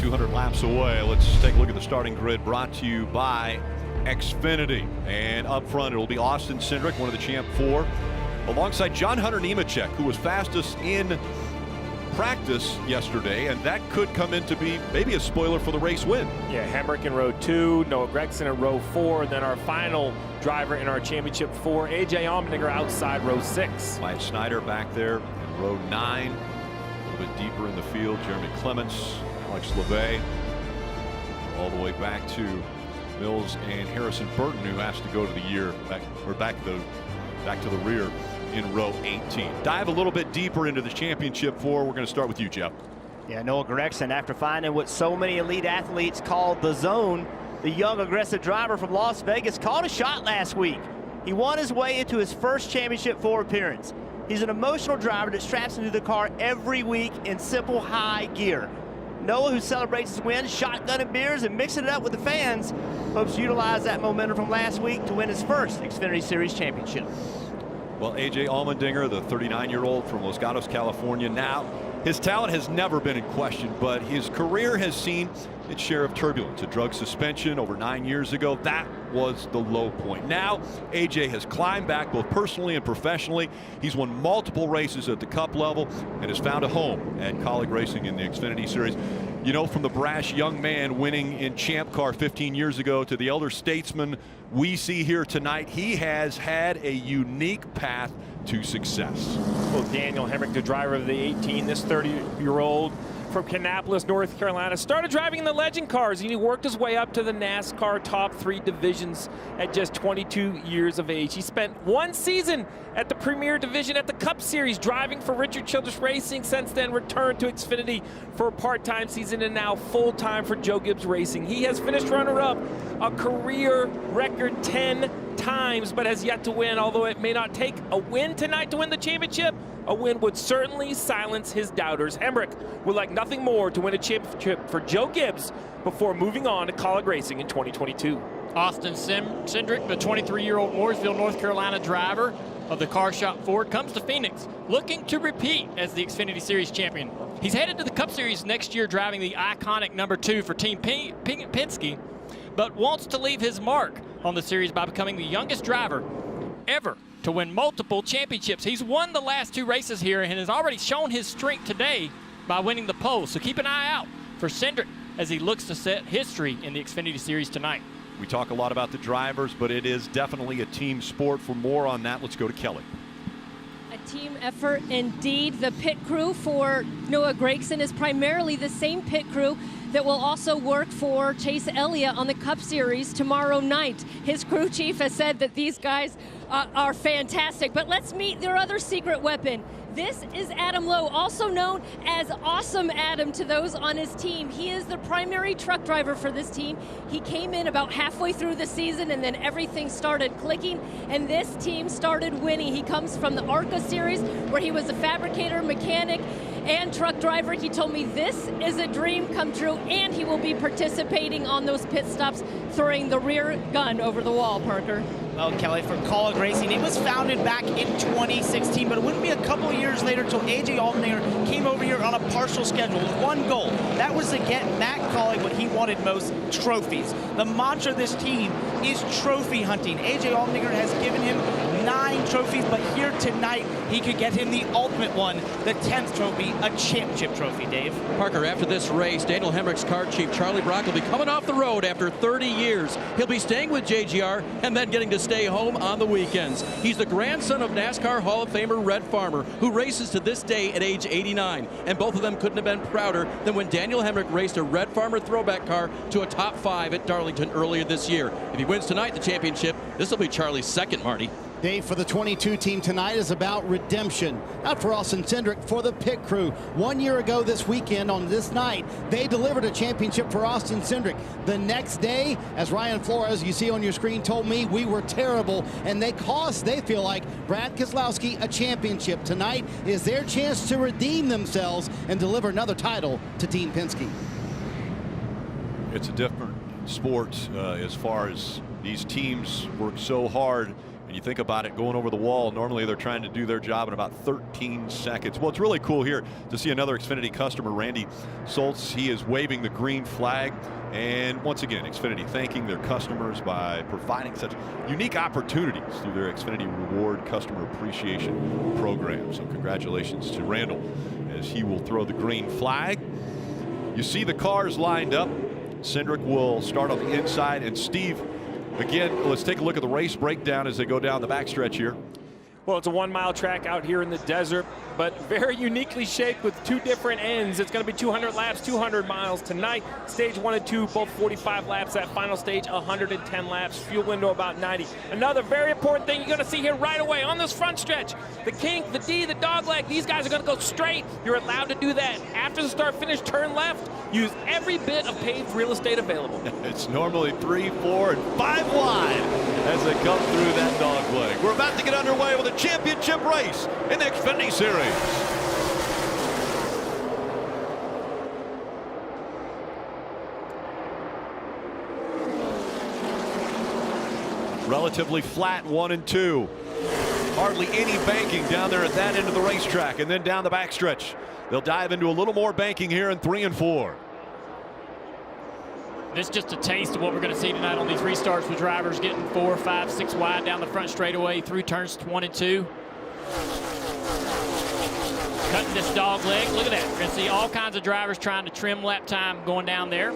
200 laps away. Let's take a look at the starting grid brought to you by Xfinity. And up front, it'll be Austin Cindric, one of the Champ 4, alongside John Hunter Nemechek, who was fastest in practice yesterday, and that could come in to be maybe a spoiler for the race win. Yeah, Hemrick in row 2, Noah Gragson in row 4, and then our final driver in our championship 4, A.J. Allmendinger outside row 6. Mike Snyder back there in row 9, a little bit deeper in the field. Jeremy Clements, Alex LeVay, all the way back to Mills and Harrison Burton, who has to go to the back to the rear in row 18. Dive a little bit deeper into the championship 4. We're going to start with you, Jeff. Yeah, Noah Gragson, after finding what so many elite athletes call the zone, the young aggressive driver from Las Vegas called a shot last week. He won his way into his first championship 4 appearance. He's an emotional driver that straps into the car every week in simple high gear. Noah, who celebrates his win, shotgunning beers and mixing it up with the fans, hopes to utilize that momentum from last week to win his first Xfinity Series championship. Well, A.J. Allmendinger, the 39-year-old from Los Gatos, California, now his talent has never been in question, but his career has seen its share of turbulence. A drug suspension over 9 years ago, that was the low point. Now, A.J. has climbed back both personally and professionally. He's won multiple races at the Cup level and has found a home at Kaulig Racing in the Xfinity Series. You know, from the brash young man winning in Champ Car 15 years ago to the elder statesman we see here tonight, he has had a unique path to success. Well, Daniel Hemrick, the driver of the 18, this 30-year-old from Kannapolis, North Carolina, started driving in the legend cars, and he worked his way up to the NASCAR top 3 divisions at just 22 years of age. He spent 1 season at the Premier Division at the Cup Series, driving for Richard Childress Racing. Since then, returned to Xfinity for a part-time season and now full-time for Joe Gibbs Racing. He has finished runner-up a career record 10 times, but has yet to win. Although it may not take a win tonight to win the championship, a win would certainly silence his doubters. Hemrick would like nothing more to win a championship for Joe Gibbs before moving on to Kaulig Racing in 2022. Austin Cindric, the 23-year-old Mooresville, North Carolina driver of the Car Shop Ford, comes to Phoenix looking to repeat as the Xfinity Series champion. He's headed to the Cup Series next year driving the iconic number 2 for Team Penske, but wants to leave his mark on the series by becoming the youngest driver ever to win multiple championships. He's won the last 2 races here and has already shown his strength today by winning the pole. So keep an eye out for Cindric as he looks to set history in the Xfinity Series tonight. We talk a lot about the drivers, but it is definitely a team sport. For more on that, let's go to Kelly. A team effort indeed. The pit crew for Noah Gragson is primarily the same pit crew that will also work for Chase Elliott on the Cup Series tomorrow night. His crew chief has said that these guys are fantastic, but let's meet their other secret weapon. This is Adam Lowe, also known as Awesome Adam to those on his team. He is the primary truck driver for this team. He came in about halfway through the season and then everything started clicking and this team started winning. He comes from the ARCA series where he was a fabricator, mechanic, and truck driver. He told me this is a dream come true, and he will be participating on those pit stops, throwing the rear gun over the wall, Parker. Well, Kelly, for Kaulig Racing, it was founded back in 2016, but it wouldn't be a couple of years later until A.J. Allmendinger came over here on a partial schedule with one goal. That was to get Matt Kaulig what he wanted most, trophies. The mantra of this team is trophy hunting. A.J. Allmendinger has given him 9 trophies, but here tonight, he could get him the ultimate one, the 10th trophy, a championship trophy, Dave. Parker, after this race, Daniel Hemrick's car chief, Charlie Brock, will be coming off the road after 30 years. He'll be staying with JGR and then getting to stay home on the weekends. He's the grandson of NASCAR Hall of Famer Red Farmer, who races to this day at age 89. And both of them couldn't have been prouder than when Daniel Hemrick raced a Red Farmer throwback car to a top 5 at Darlington earlier this year. If he wins tonight, the championship, this will be Charlie's second, Marty. Dave, for the 22 team tonight is about redemption. Not for Austin Cindric, for the pit crew. 1 year ago this weekend on this night, they delivered a championship for Austin Cindric. The next day, as Ryan Flores, you see on your screen, told me, we were terrible, and they feel like, Brad Keselowski a championship. Tonight is their chance to redeem themselves and deliver another title to Team Penske. It's a different sport as far as these teams work so hard. And You think about it, going over the wall, normally they're trying to do their job in about 13 seconds. Well, it's really cool here to see another Xfinity customer, Randy Soltz. He is waving the green flag. And once again, Xfinity thanking their customers by providing such unique opportunities through their Xfinity Reward Customer Appreciation Program. So congratulations to Randall as he will throw the green flag. You see the cars lined up. Cindric will start on the inside, and Steve, again, let's take a look at the race breakdown as they go down the backstretch here. Well, it's a 1 mile track out here in the desert, but very uniquely shaped with 2 different ends. It's going to be 200 laps, 200 miles tonight. Stage 1 and 2, both 45 laps. That final stage, 110 laps. Fuel window about 90. Another very important thing you're going to see here right away on this front stretch. The kink, the D, the dogleg, these guys are going to go straight. You're allowed to do that. After the start finish, turn left. Use every bit of paved real estate available. It's normally 3, 4, and 5 wide as they come through that dogleg. We're about to get underway with a championship race in the Xfinity Series. Relatively flat 1 and 2. Hardly any banking down there at that end of the racetrack, and then down the backstretch. They'll dive into a little more banking here in 3 and 4. This is just a taste of what we're going to see tonight on these restarts with drivers getting 4, 5, 6 wide down the front straightaway through turns 1 and 2. Cutting this dog leg. Look at that. We're going to see all kinds of drivers trying to trim lap time going down there.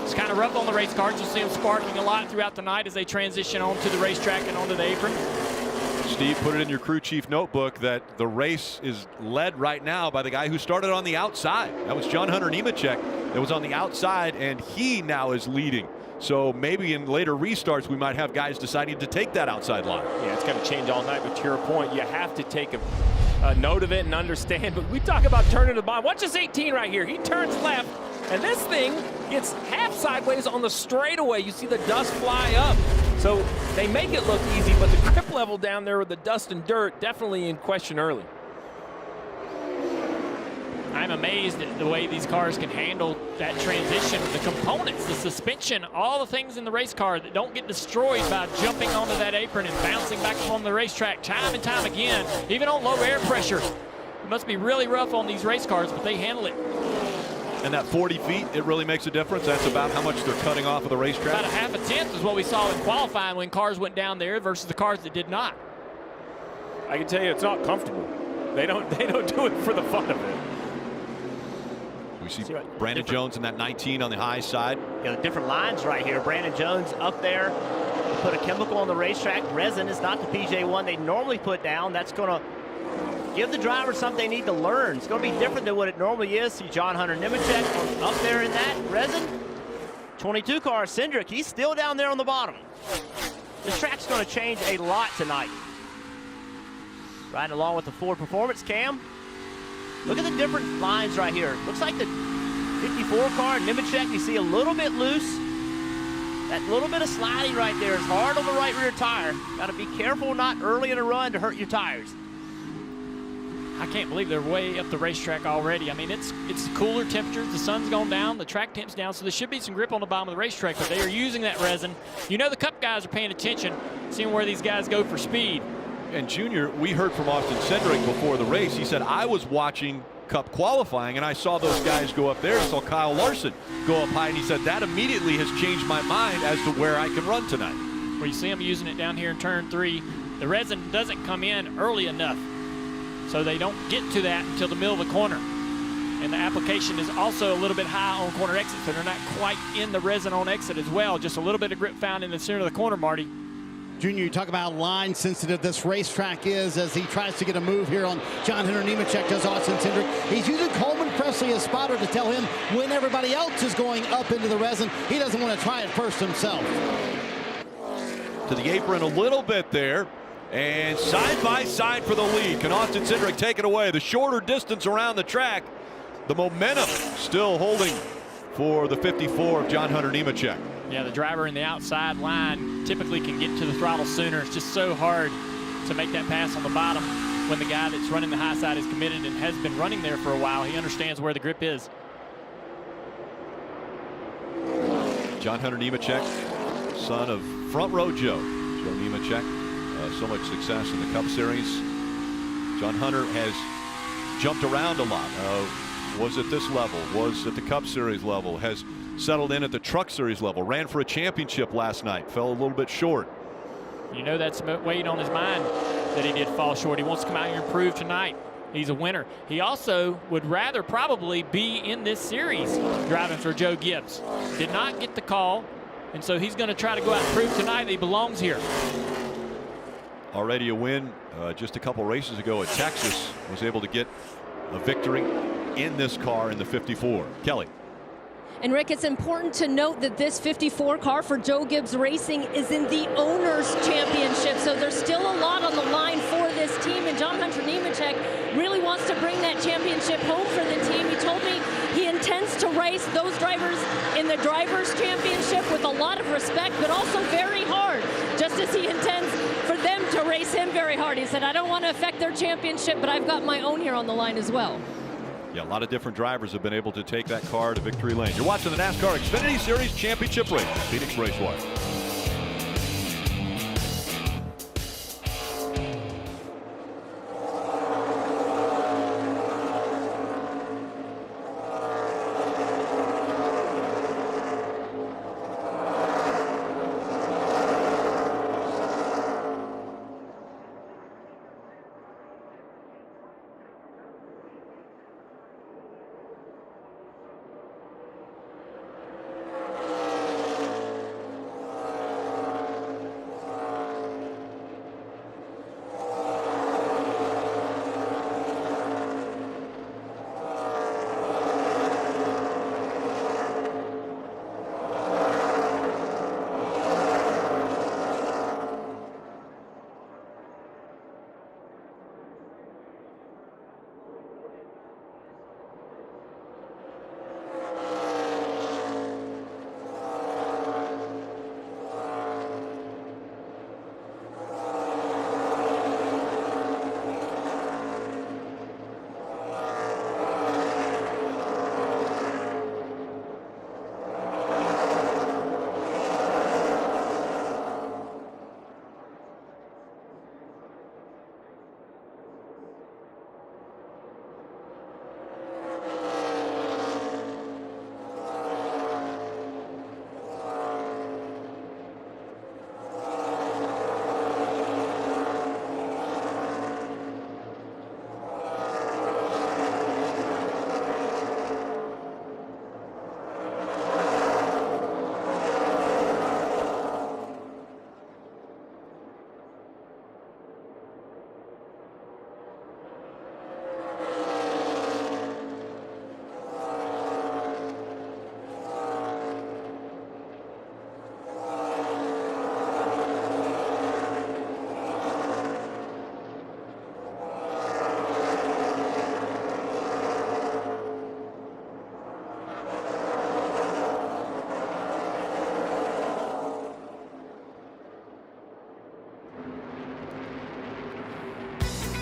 It's kind of rough on the race cars. You'll see them sparking a lot throughout the night as they transition onto the racetrack and onto the apron. Steve, put it in your crew chief notebook that the race is led right now by the guy who started on the outside. That was John Hunter Nemechek that was on the outside, and he now is leading. So maybe in later restarts we might have guys deciding to take that outside line. Yeah, it's going to change all night, but to your point, you have to take a note of it and understand. But we talk about turning to the bottom. Watch this 18 right here. He turns left, and this thing gets half sideways on the straightaway. You see the dust fly up. So they make it look easy, but the grip level down there with the dust and dirt definitely in question early. I'm amazed at the way these cars can handle that transition. The components, the suspension, all the things in the race car that don't get destroyed by jumping onto that apron and bouncing back on the racetrack time and time again, even on low air pressure. It must be really rough on these race cars, but they handle it. And that 40 feet, it really makes a difference. That's about how much they're cutting off of the racetrack. About a half a tenth is what we saw in qualifying when cars went down there versus the cars that did not. I can tell you it's not comfortable. They don't do it for the fun of it. We see Brandon Jones in that 19 on the high side. Yeah, the different lines right here. Brandon Jones up there. Put a chemical on the racetrack. Resin is not the PJ1 they normally put down. That's going to give the driver something they need to learn. It's going to be different than what it normally is. See John Hunter Nemechek up there in that resin. 22 car, Cindric, he's still down there on the bottom. This track's going to change a lot tonight. Riding along with the Ford Performance Cam. Look at the different lines right here. Looks like the 54 car, Nemechek, you see a little bit loose. That little bit of sliding right there is hard on the right rear tire. Got to be careful not early in a run to hurt your tires. I can't believe they're way up the racetrack already. I mean, it's cooler temperatures. The sun's gone down. The track temp's down, so there should be some grip on the bottom of the racetrack, but they are using that resin. You know the Cup guys are paying attention, seeing where these guys go for speed. And Junior, we heard from Austin Cindric before the race. He said, I was watching Cup qualifying, and I saw those guys go up there. I saw Kyle Larson go up high, and he said, that immediately has changed my mind as to where I can run tonight. Where you see them using it down here in turn 3. The resin doesn't come in early enough, so they don't get to that until the middle of the corner. And the application is also a little bit high on corner exit, so they're not quite in the resin on exit as well. Just a little bit of grip found in the center of the corner, Marty. Junior, you talk about how line sensitive this racetrack is as he tries to get a move here on John Hunter Nemechek does Austin Cindric. He's using Coleman Presley as spotter to tell him when everybody else is going up into the resin. He doesn't want to try it first himself. To the apron a little bit there. And side by side for the lead. Can Austin Cindric take it away? The shorter distance around the track. The momentum still holding for the 54 of John Hunter Nemechek. Yeah, the driver in the outside line typically can get to the throttle sooner. It's just so hard to make that pass on the bottom when the guy that's running the high side is committed and has been running there for a while. He understands where the grip is. John Hunter Nemechek, son of Front Row Joe Nemechek, so much success in the Cup Series. John Hunter has jumped around a lot. Was at this level, was at the Cup Series level, has settled in at the Truck Series level, ran for a championship last night, fell a little bit short. You know that's weight on his mind that he did fall short. He wants to come out here and prove tonight he's a winner. He also would rather probably be in this series driving for Joe Gibbs. Did not get the call, and so he's going to try to go out and prove tonight that he belongs here. Already a win just a couple races ago at Texas, was able to get a victory in this car in the 54. Kelly. And Rick, it's important to note that this 54 car for Joe Gibbs Racing is in the Owners' Championship, so there's still a lot on the line for this team, and John Hunter Nemechek really wants to bring that championship home for the team. He told me he intends to race those drivers in the Drivers' Championship with a lot of respect, but also very hard, just as he intends for them to race him very hard. He said, I don't want to affect their championship, but I've got my own here on the line as well. Yeah, a lot of different drivers have been able to take that car to victory lane. You're watching the NASCAR Xfinity Series Championship race, Phoenix Raceway.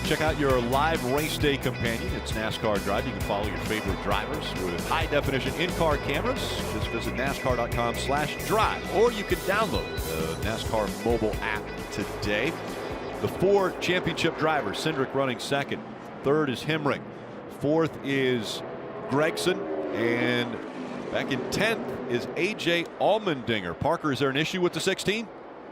Check out your live race day companion. It's NASCAR Drive. You can follow your favorite drivers with high-definition in-car cameras. Just visit NASCAR.com/drive, or you can download the NASCAR mobile app today. The 4 championship drivers, Cindric running second. Third is Hemrick. Fourth is Gregson. And back in 10th is A.J. Allmendinger. Parker, is there an issue with the 16?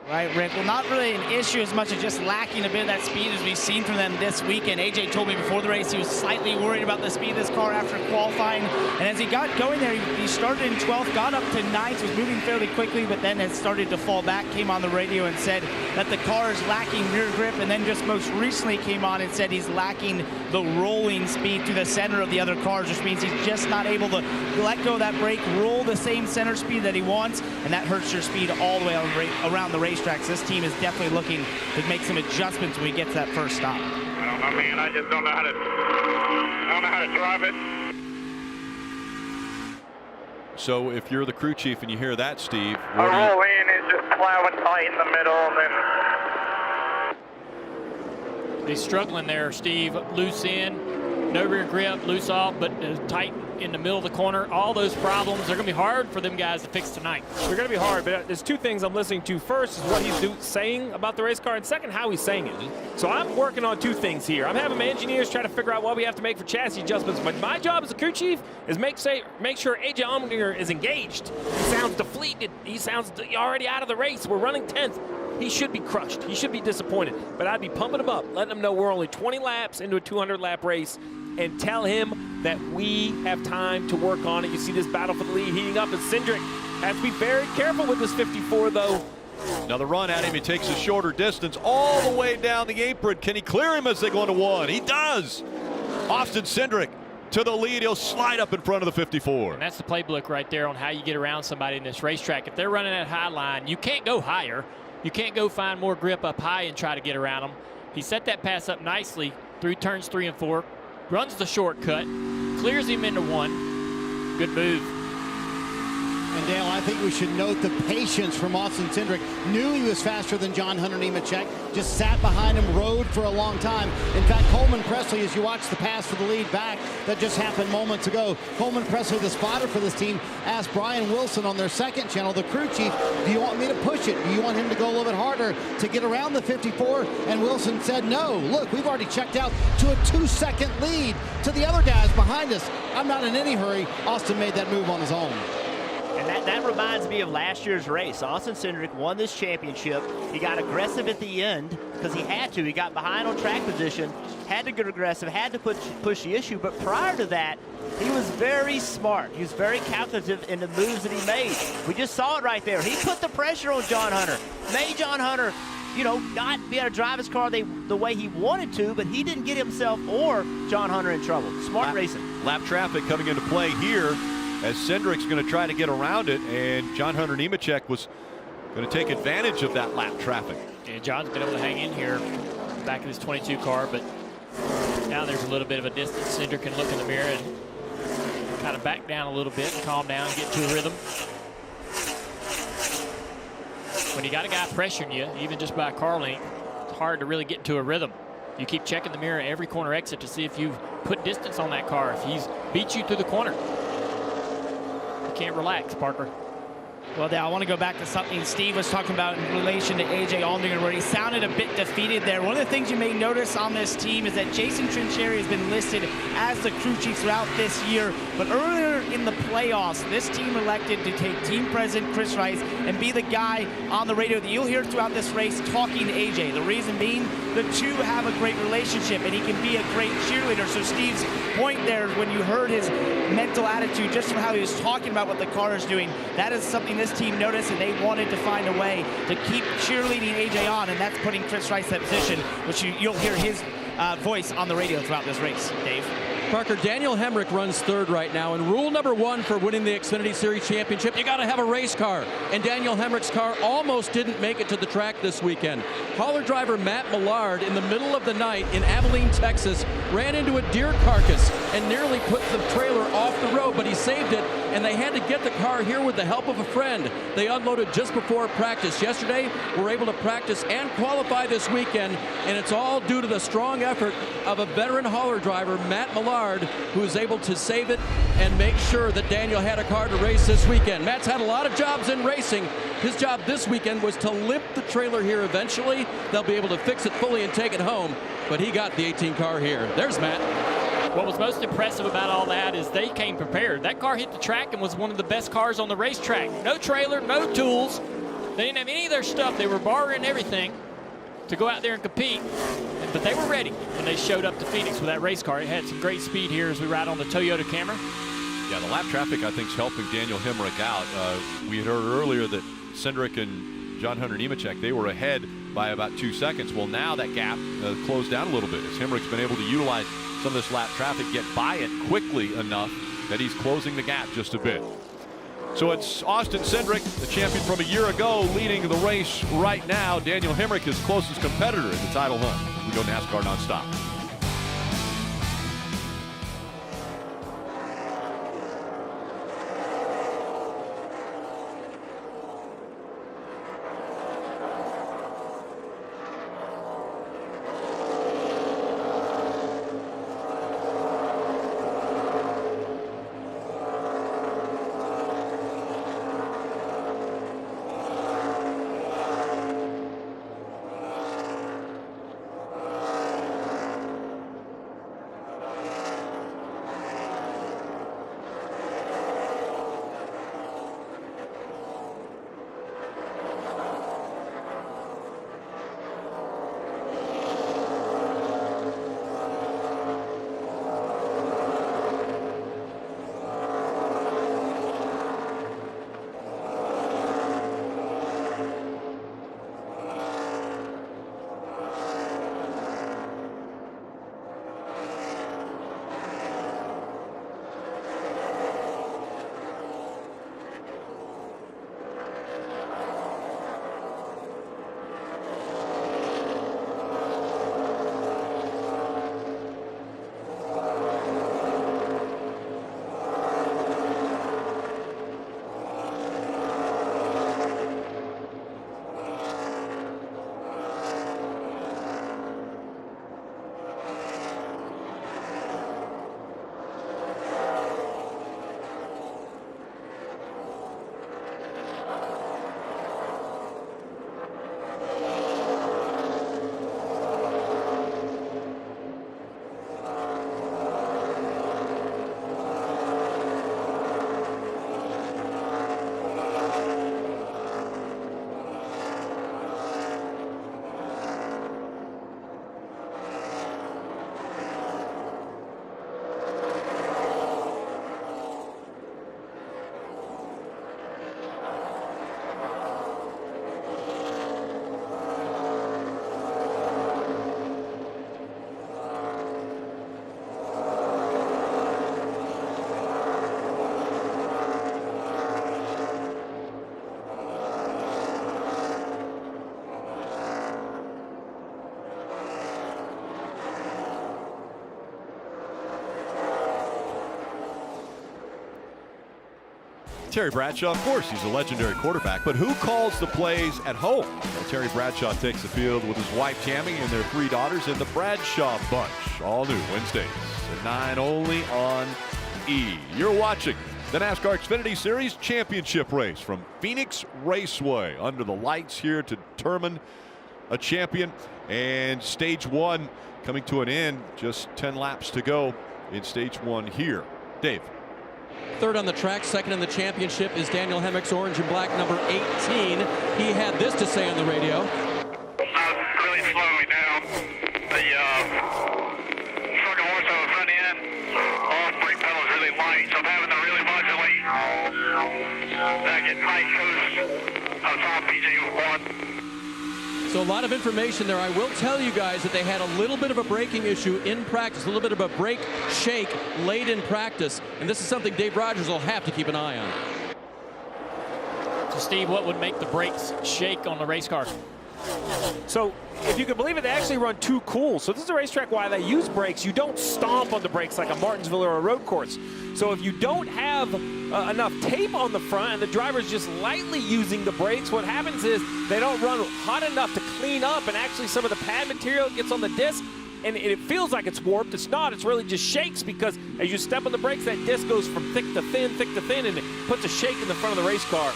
Right, Rick. Well, not really an issue as much as just lacking a bit of that speed as we've seen from them this weekend. AJ told me before the race he was slightly worried about the speed of this car after qualifying. And as he got going there, he started in 12th, got up to 9th, was moving fairly quickly, but then has started to fall back, came on the radio and said that the car is lacking rear grip, and then just most recently came on and said he's lacking the rolling speed to the center of the other cars, which means he's just not able to let go of that brake, roll the same center speed that he wants, and that hurts your speed all the way around the racetracks. This team is definitely looking to make some adjustments when we get to that first stop. I don't know, man. I just don't know how to drive it. So if you're the crew chief and you hear that, Steve, I roll in and just plowing tight in the middle, and then He's struggling there, Steve. Loose in, no rear grip, loose off, but tight in the middle of the corner. All those problems, they're going to be hard for them guys to fix tonight. They're going to be hard, but there's two things I'm listening to. First is what he's saying about the race car, and second, how he's saying it. So I'm working on two things here. I'm having my engineers try to figure out what we have to make for chassis adjustments, but my job as a crew chief is make sure AJ Allmendinger is engaged. He sounds deflated. He sounds already out of the race. We're running 10th. He should be crushed. He should be disappointed. But I'd be pumping him up, letting him know we're only 20 laps into a 200-lap race, and tell him that we have time to work on it. You see this battle for the lead heating up, and Cindric has to be very careful with this 54, though. Another run at him. He takes a shorter distance all the way down the apron. Can he clear him as they go into one? He does. Austin Cindric to the lead. He'll slide up in front of the 54. And that's the playbook right there on how you get around somebody in this racetrack. If they're running that high line, you can't go higher. You can't go find more grip up high and try to get around them. He set that pass up nicely through turns 3 and 4, runs the shortcut, clears him into 1. Good move. And Dale, I think we should note the patience from Austin Cindric. Knew he was faster than John Hunter Nemechek, just sat behind him, rode for a long time. In fact, Coleman Presley, as you watch the pass for the lead back that just happened moments ago, Coleman Presley, the spotter for this team, asked Brian Wilson on their second channel, the crew chief, do you want me to push it? Do you want him to go a little bit harder to get around the 54? And Wilson said, no, look, we've already checked out to a 2-second lead to the other guys behind us. I'm not in any hurry. Austin made that move on his own. And that reminds me of last year's race. Austin Cindric won this championship. He got aggressive at the end because he had to. He got behind on track position, had to get aggressive, had to push the issue. But prior to that, he was very smart. He was very calculative in the moves that he made. We just saw it right there. He put the pressure on John Hunter, made John Hunter, you know, not be able to drive his car the way he wanted to, but he didn't get himself or John Hunter in trouble. Smart racing. Lap traffic coming into play here, as Cindric's going to try to get around it, and John Hunter Nemechek was going to take advantage of that lap traffic. And John's been able to hang in here back in his 22 car, but now there's a little bit of a distance. Cindric can look in the mirror and kind of back down a little bit and calm down and get to a rhythm. When you got a guy pressuring you, even just by a car length, it's hard to really get into a rhythm. You keep checking the mirror at every corner exit to see if you've put distance on that car, if he's beat you through the corner. Can't relax, Parker. Well, Dale, I want to go back to something Steve was talking about in relation to AJ Allmendinger, where he sounded a bit defeated there. One of the things you may notice on this team is that Jason Trincheri has been listed as the crew chief throughout this year. But earlier in the playoffs, this team elected to take team president Chris Rice and be the guy on the radio that you'll hear throughout this race talking to AJ. The reason being, the two have a great relationship, and he can be a great cheerleader. So Steve's point there, when you heard his mental attitude, just from how he was talking about what the car is doing, that is something this team noticed, and they wanted to find a way to keep cheerleading AJ on, and that's putting Chris Rice in that position, which you'll hear his voice on the radio throughout this race. Dave? Parker, Daniel Hemrick runs third right now, and rule number 1 for winning the Xfinity Series Championship, you got to have a race car. And Daniel Hemrick's car almost didn't make it to the track this weekend. Hauler driver Matt Millard, in the middle of the night in Abilene, Texas, ran into a deer carcass and nearly put the trailer off the road, but he saved it, and they had to get the car here with the help of a friend. They unloaded just before practice yesterday. We're able to practice and qualify this weekend, and it's all due to the strong effort of a veteran hauler driver, Matt Millard, who was able to save it and make sure that Daniel had a car to race this weekend. Matt's had a lot of jobs in racing. His job this weekend was to limp the trailer here eventually. They'll be able to fix it fully and take it home, but he got the 18 car here. There's Matt. What was most impressive about all that is they came prepared. That car hit the track and was one of the best cars on the racetrack. No trailer, no tools. They didn't have any of their stuff. They were borrowing everything to go out there and compete, but they were ready when they showed up to Phoenix with that race car. It had some great speed here as we ride on the Toyota Camry. Yeah, the lap traffic, I think, is helping Daniel Hemrick out. We had heard earlier that Cindric and John Hunter Nemechek, they were ahead by about 2 seconds. Well, now that gap closed down a little bit as Hemrick's been able to utilize some of this lap traffic, get by it quickly enough that he's closing the gap just a bit. So it's Austin Cindric, the champion from a year ago, leading the race right now. Daniel Hemrick, his closest competitor in the title hunt. We go NASCAR nonstop. Terry Bradshaw, of course, he's a legendary quarterback, but who calls the plays at home? Well, Terry Bradshaw takes the field with his wife Tammy and their 3 daughters in the Bradshaw Bunch. All new Wednesdays at 9 only on E. You're watching the NASCAR Xfinity Series Championship race from Phoenix Raceway. Under the lights here to determine a champion. And stage 1 coming to an end. Just 10 laps to go in stage 1 here. Dave. Third on the track, second in the championship is Daniel Hemrick's orange and black number 18. He had this to say on the radio. Really slowed me down. The second horsepower front end, off brake pedal is really light, so I'm having to really modulate. That get tight coast on top PJ1. So a lot of information there. I will tell you guys that they had a little bit of a braking issue in practice, a little bit of a brake shake late in practice, and this is something Dave Rogers will have to keep an eye on. So Steve, what would make the brakes shake on the race car? So if you can believe it, they actually run 2 cools. So this is a racetrack why they use brakes. You don't stomp on the brakes like a Martinsville or a road course. So if you don't have enough tape on the front and the driver's just lightly using the brakes, what happens is they don't run hot enough to clean up, and actually some of the pad material gets on the disc and it feels like it's warped. It's not. It's really just shakes, because as you step on the brakes, that disc goes from thick to thin, and it puts a shake in the front of the race car.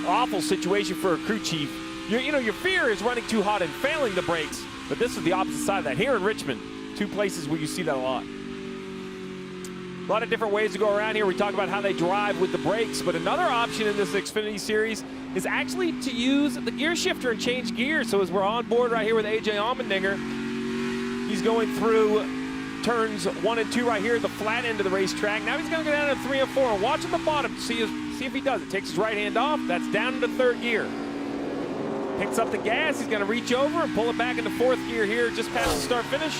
Awful situation for a crew chief. Your fear is running too hot and failing the brakes, but this is the opposite side of that. Here in Richmond, 2 places where you see that a lot. A lot of different ways to go around here. We talk about how they drive with the brakes, but another option in this Xfinity Series is actually to use the gear shifter and change gears. So as we're on board right here with A.J. Allmendinger, he's going through turns 1 and 2 right here at the flat end of the racetrack. Now he's going to go down to 3 and 4 and watch at the bottom to see if he does it. Takes his right hand off. That's down into 3rd gear. Picks up the gas. He's going to reach over and pull it back into 4th gear here just past the start finish.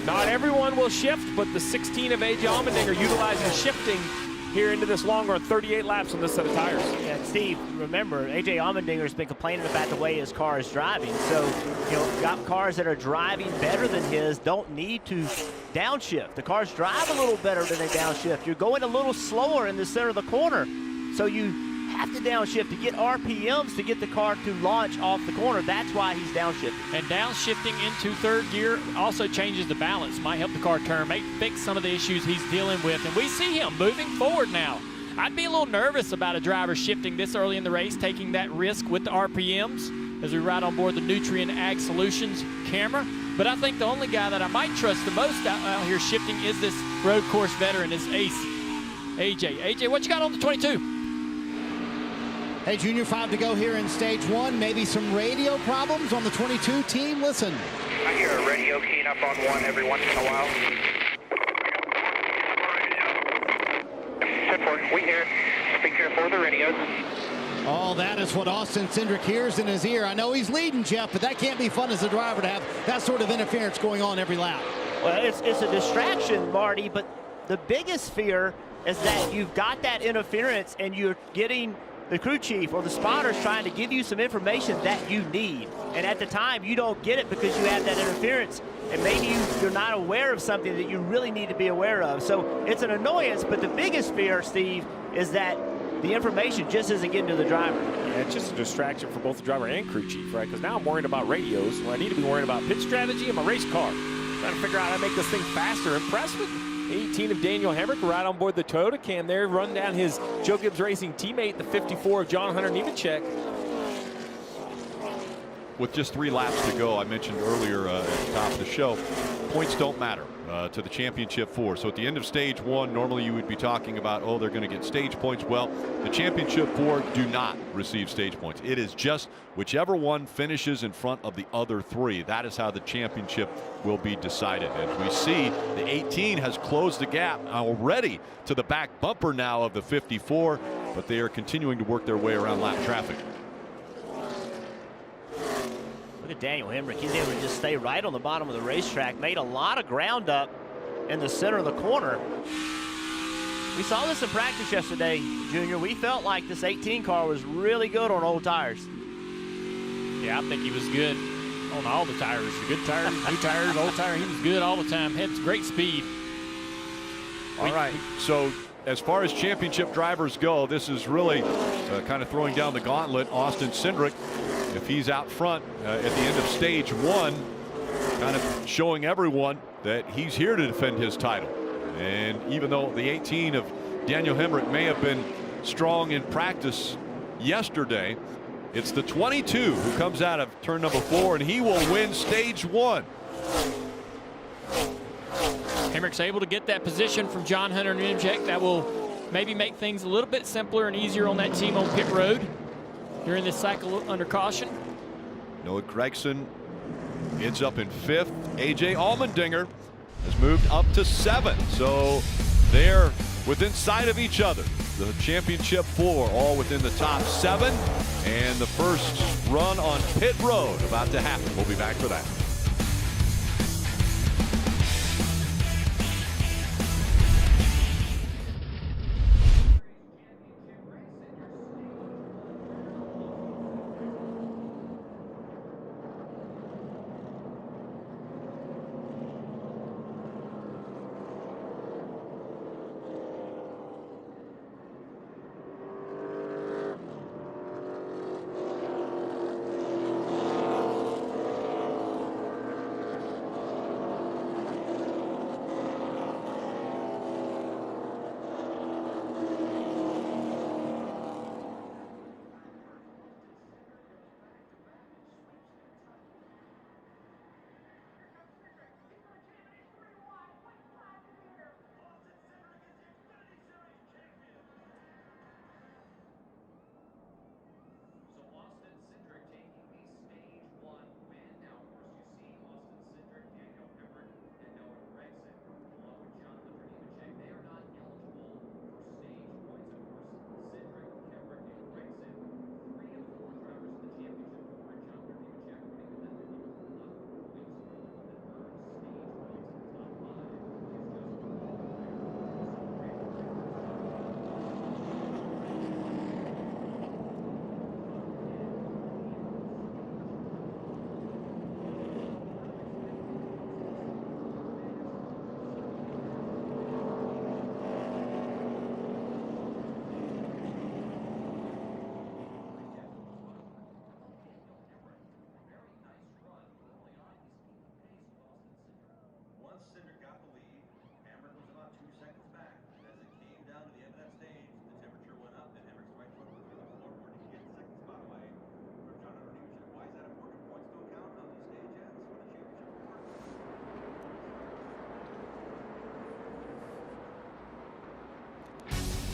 Not everyone will shift, but the 16 of A.J. Allmendinger utilizing shifting here into this long run, 38 laps on this set of tires. Yeah, Steve, remember, A.J. Allmendinger's been complaining about the way his car is driving. So, got cars that are driving better than his don't need to downshift. The cars drive a little better than they downshift. You're going a little slower in the center of the corner. So you have to downshift to get RPMs to get the car to launch off the corner. That's why he's downshifting. And downshifting into 3rd gear also changes the balance. Might help the car turn, may fix some of the issues he's dealing with. And we see him moving forward now. I'd be a little nervous about a driver shifting this early in the race, taking that risk with the RPMs as we ride on board the Nutrien Ag Solutions camera. But I think the only guy that I might trust the most out here shifting is this road course veteran, is Ace, AJ. AJ, what you got on the 22? Hey, Junior, 5 to go here in stage 1. Maybe some radio problems on the 22 team. Listen. I hear a radio keying up on 1 every once in a while. 10-4, we hear. Speak here for the radios. Oh, that is what Austin Cindric hears in his ear. I know he's leading, Jeff, but that can't be fun as a driver to have that sort of interference going on every lap. Well, it's a distraction, Marty, but the biggest fear is that you've got that interference and you're getting the crew chief or the spotters trying to give you some information that you need. And at the time, you don't get it because you have that interference. And maybe you're not aware of something that you really need to be aware of. So it's an annoyance, but the biggest fear, Steve, is that the information just isn't getting to the driver. Yeah, it's just a distraction for both the driver and crew chief, right? Because now I'm worrying about radios. Well, I need to be worrying about pit strategy and my race car. Trying to figure out how to make this thing faster. Impressed with 18 of Daniel Hemrick right on board the Toyota cam there, run down his Joe Gibbs Racing teammate, the 54 of John Hunter Nemechek. With just 3 laps to go, I mentioned earlier at the top of the show, points don't matter to the championship 4. So at the end of stage 1, normally you would be talking about, oh, they're going to get stage points. Well, the championship 4 do not receive stage points. It is just whichever one finishes in front of the other 3. That is how the championship will be decided. As we see, the 18 has closed the gap already to the back bumper now of the 54, but they are continuing to work their way around lap traffic. Look at Daniel Hemrick. He's able to just stay right on the bottom of the racetrack. Made a lot of ground up in the center of the corner. We saw this in practice yesterday, Junior. We felt like this 18 car was really good on old tires. Yeah, I think he was good on all the tires. The good tires, new tires, old tires. He was good all the time. Had great speed. All right. So as far as championship drivers go, this is really kind of throwing down the gauntlet. Austin Cindric, if he's out front at the end of stage 1, kind of showing everyone that he's here to defend his title. And even though the 18 of Daniel Hemric may have been strong in practice yesterday, it's the 22 who comes out of turn number 4, and he will win stage 1. Hemric's able to get that position from John Hunter Nemechek. That will maybe make things a little bit simpler and easier on that team on pit road during this cycle under caution. Noah Gragson ends up in 5th. AJ Allmendinger has moved up to 7th. So they're within sight of each other. The championship 4 all within the top 7. And the first run on pit road about to happen. We'll be back for that.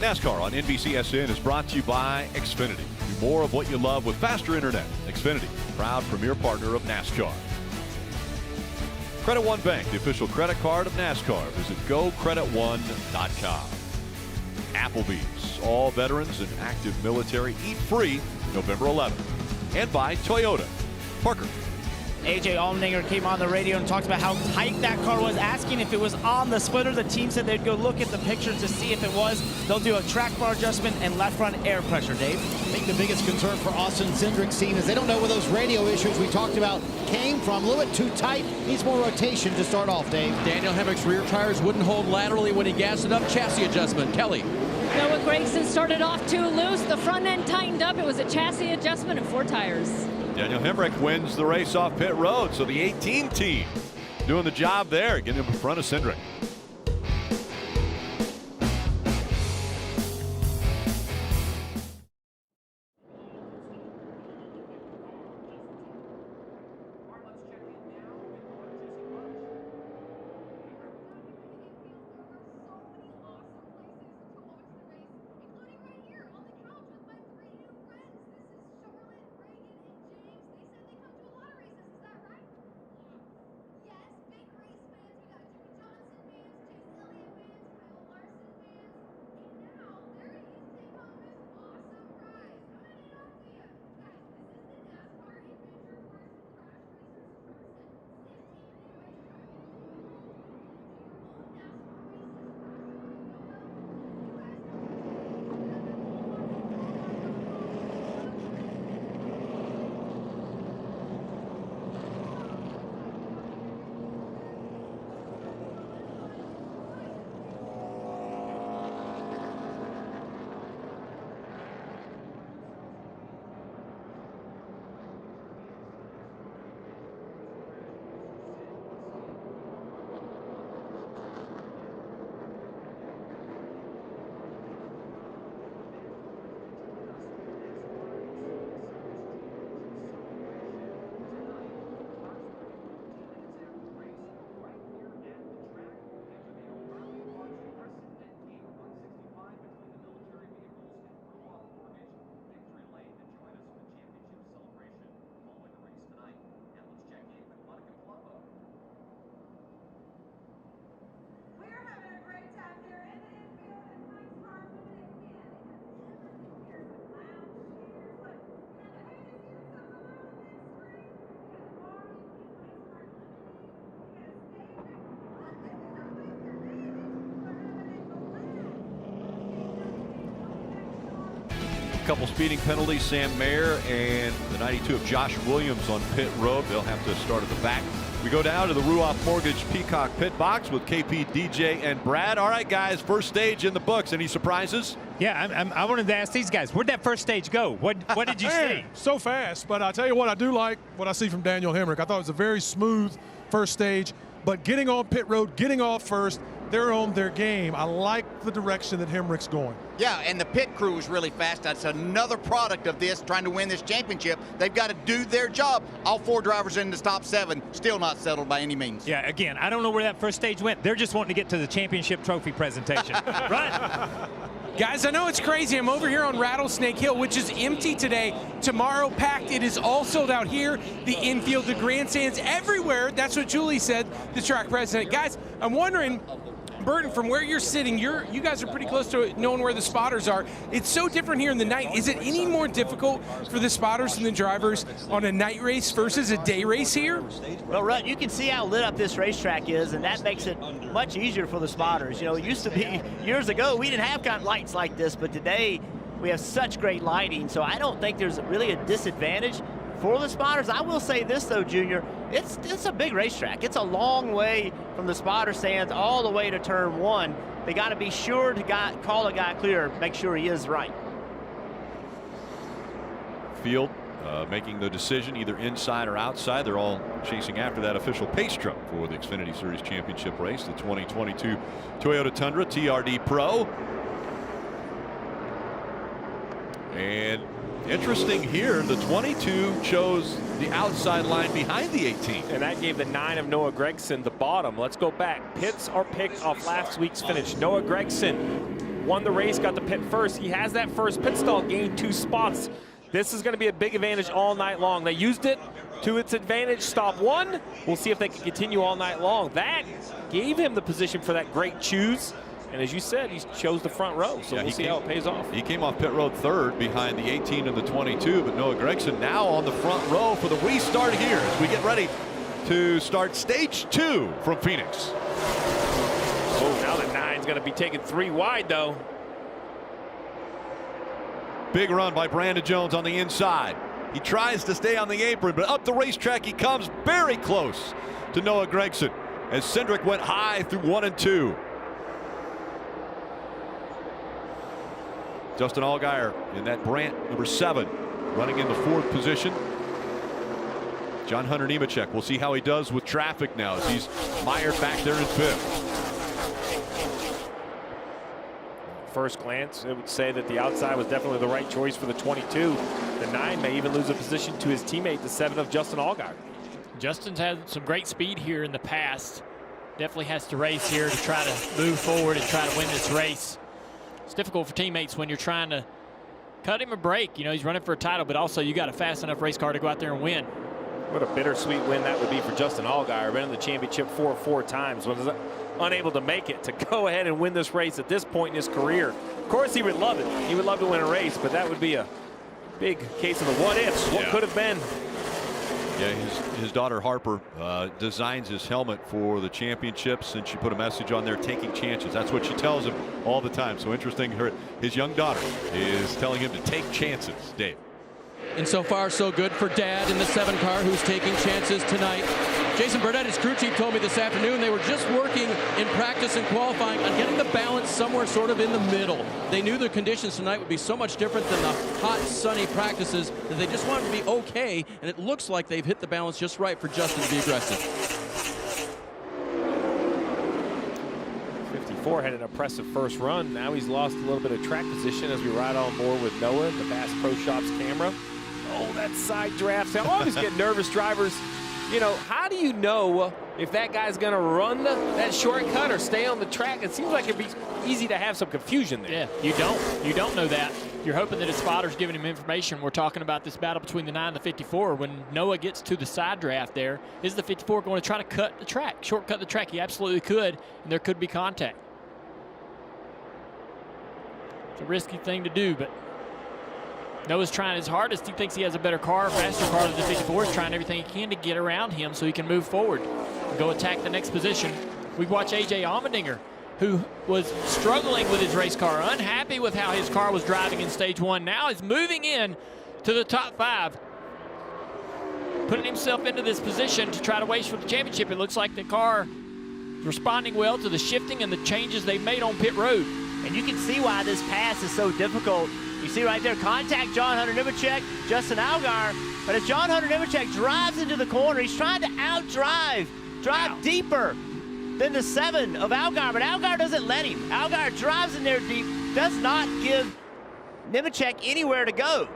NASCAR on NBCSN is brought to you by Xfinity. Do more of what you love with faster internet. Xfinity, proud premier partner of NASCAR. Credit One Bank, the official credit card of NASCAR. Visit gocreditone.com. Applebee's, all veterans and active military eat free November 11th. And by Toyota. Parker. AJ Allmendinger came on the radio and talked about how tight that car was, asking if it was on the splitter. The team said they'd go look at the pictures to see if it was. They'll do a track bar adjustment and left front air pressure, Dave. I think the biggest concern for Austin Cindric's team is they don't know where those radio issues we talked about came from. A little bit too tight. Needs more rotation to start off, Dave. Daniel Hemric's rear tires wouldn't hold laterally when he gassed it up. Chassis adjustment. Kelly. Noah Gragson started off too loose. The front end tightened up. It was a chassis adjustment and 4 tires. Daniel Hemric wins the race off pit road. So the 18 team doing the job there, getting him in front of Cindric. couple speeding penalties. Sam Mayer and the 92 of Josh Williams on pit road. They'll have to start at the back. We go down to the Ruoff Mortgage Peacock pit box with KP, DJ, and Brad. All right, guys, first stage in the books. Any surprises? Yeah, I wanted to ask these guys, where'd that first stage go? What did you see? So fast, but I'll tell you what, I do like what I see from Daniel Hemrick. I thought it was a very smooth first stage, but getting on pit road, getting off first, they're on their game. I like the direction that Hemrick's going. Yeah, and the pit crew is really fast. That's another product of this, trying to win this championship. They've got to do their job. All 4 drivers in the top 7, still not settled by any means. Yeah, again, I don't know where that first stage went. They're just wanting to get to the championship trophy presentation. Right? Guys, I know it's crazy. I'm over here on Rattlesnake Hill, which is empty today. Tomorrow packed. It is all sold out here. The infield, the grandstands, everywhere. That's what Julie said, the track president. Guys, I'm wondering, Burton, from where you're sitting, you guys are pretty close to knowing where the spotters are. It's so different here in the night. Is it any more difficult for the spotters and the drivers on a night race versus a day race here? Well, Rut, you can see how lit up this racetrack is, and that makes it much easier for the spotters. You know, it used to be years ago, we didn't have kind of lights like this, but today we have such great lighting, so I don't think there's really a disadvantage for the spotters. I will say this, though, Junior, it's a big racetrack. It's a long way from the spotter stands all the way to turn 1. They got to be sure to call a guy clear, make sure he is right. Field making the decision either inside or outside. They're all chasing after that official pace truck for the Xfinity Series Championship race, the 2022 Toyota Tundra TRD Pro. And interesting here, the 22 chose the outside line behind the 18. And that gave the 9 of Noah Gragson the bottom. Let's go back. Pits are picked off last week's finish. Noah Gragson won the race, got the pit first. He has that first pit stall, gained 2 spots. This is going to be a big advantage all night long. They used it to its advantage. Stop 1. We'll see if they can continue all night long. That gave him the position for that great choose. And as you said, he chose the front row, so we'll see how it pays off. He came off pit road 3rd behind the 18 and the 22, but Noah Gragson now on the front row for the restart here as we get ready to start stage 2 from Phoenix. Oh, now the 9's going to be taken 3 wide, though. Big run by Brandon Jones on the inside. He tries to stay on the apron, but up the racetrack he comes, very close to Noah Gragson as Cindric went high through 1 and 2. Justin Allgaier in that Brandt number 7 running in the 4th position. John Hunter Nemechek, we'll see how he does with traffic now as he's mired back there in 5th. First glance, it would say that the outside was definitely the right choice for the 22. The 9 may even lose a position to his teammate, the 7 of Justin Allgaier. Justin's had some great speed here in the past. Definitely has to race here to try to move forward and try to win this race. It's difficult for teammates when you're trying to cut him a break. You know, he's running for a title, but also you got a fast enough race car to go out there and win. What a bittersweet win that would be for Justin Allgaier. Been in the championship 4 times. Was unable to make it to go ahead and win this race at this point in his career. Of course, he would love it. He would love to win a race, but that would be a big case of the what ifs. What could have been. Yeah, his daughter Harper designs his helmet for the championships, and she put a message on there, taking chances. That's what she tells him all the time. So interesting, his young daughter is telling him to take chances, Dave. And so far, so good for Dad in the 7 car who's taking chances tonight. Jason Burdett, his crew chief, told me this afternoon they were just working in practice and qualifying on getting the balance somewhere sort of in the middle. They knew the conditions tonight would be so much different than the hot, sunny practices that they just wanted to be okay, and it looks like they've hit the balance just right for Justin to be aggressive. 54 had an impressive first run. Now he's lost a little bit of track position as we ride on board with Noah and the Bass Pro Shops camera. Oh, that side draft. I always get nervous, drivers. You know, how do you know if that guy's going to run that shortcut or stay on the track? It seems like it'd be easy to have some confusion there. Yeah, you don't. You don't know that. You're hoping that his spotter's giving him information. We're talking about this battle between the 9 and the 54. When Noah gets to the side draft there, is the 54 going to try to cut the track, shortcut the track? He absolutely could, and there could be contact. It's a risky thing to do, but Noah's trying his hardest. He thinks he has a better car, faster car than the 54. He's trying everything he can to get around him so he can move forward and go attack the next position. We watch A.J. Allmendinger who was struggling with his race car, unhappy with how his car was driving in stage 1, now is moving in to the top 5, putting himself into this position to try to race for the championship. It looks like the car is responding well to the shifting and the changes they've made on pit road. And you can see why this pass is so difficult. You see right there, contact John Hunter Nemechek, Justin Allgaier. But as John Hunter Nemechek drives into the corner, he's trying to drive deeper than the 7 of Allgaier, but Allgaier doesn't let him. Allgaier drives in there deep, does not give Nemechek anywhere to go.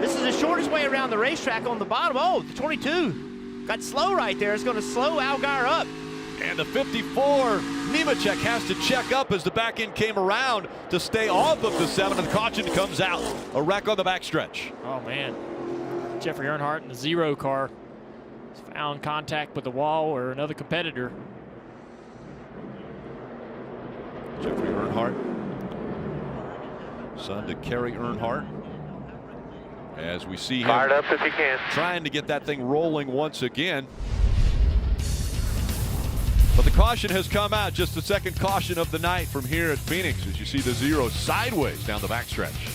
This is the shortest way around the racetrack on the bottom. Oh, the 22 got slow right there. It's going to slow Allgaier up. And the 54, Nemechek has to check up as the back end came around to stay off of the 7, and the caution comes out. A wreck on the backstretch. Oh, man. Jeffrey Earnhardt in the 0 car found contact with the wall or another competitor. Jeffrey Earnhardt, son to Kerry Earnhardt. As we see him fired up if he can, trying to get that thing rolling once again. But the caution has come out, just the second caution of the night from here at Phoenix, as you see the 0 sideways down the backstretch.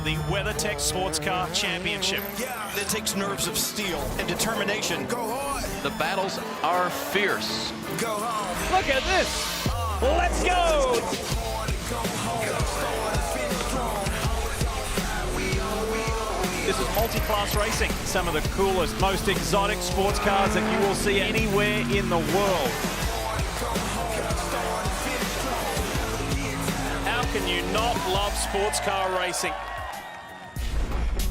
The WeatherTech Sports Car Championship. It takes nerves of steel and determination. go hard, The battles are fierce. go home. Look at this. Let's go. This is multi-class racing. Some of the coolest, most exotic sports cars that you will see anywhere in the world. How can you not love sports car racing?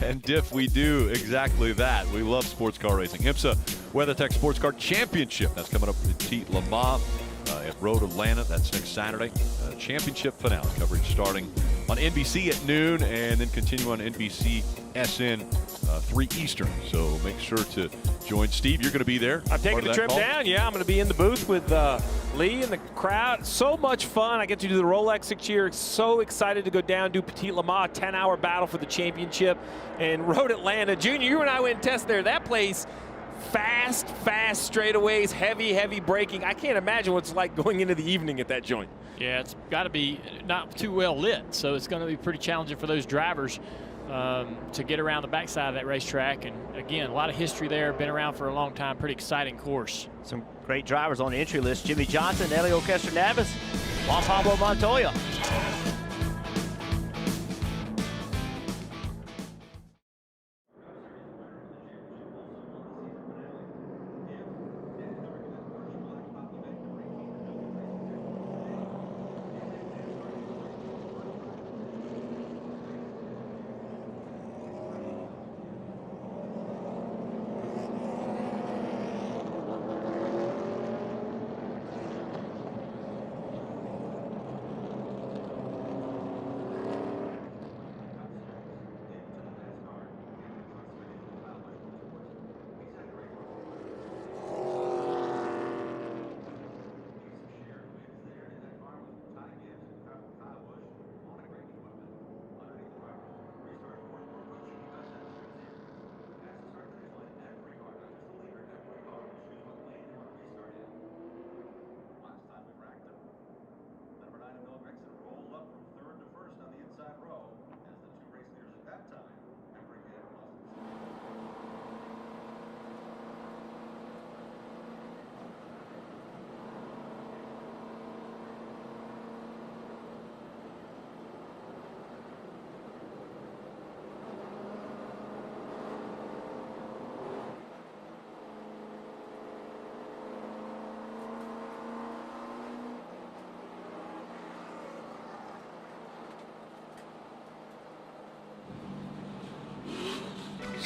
And Diff, we do exactly that. We love sports car racing. IMSA WeatherTech Sports Car Championship. That's coming up at Petit Le Mans at Road Atlanta. That's next Saturday. Championship finale coverage starting on NBC at noon and then continue on NBC SN 3 Eastern. So make sure to join Steve. You're going to be there. I'm taking the trip down. Yeah, I'm going to be in the booth with Lee and the crowd. So much fun. I get to do the Rolex each year. So excited to go down, do Petit Le Mans, 10-hour battle for the championship. And Road Atlanta. Junior, you and I went and test there. That place, fast straightaways, heavy braking. I can't imagine what it's like going into the evening at that joint. Yeah, it's got to be not too well lit, so it's going to be pretty challenging for those drivers to get around the backside of that racetrack. And again, a lot of history there, been around for a long time, pretty exciting course. Some great drivers on the entry list. Jimmy Johnson, Helio Castroneves, Juan Pablo Montoya.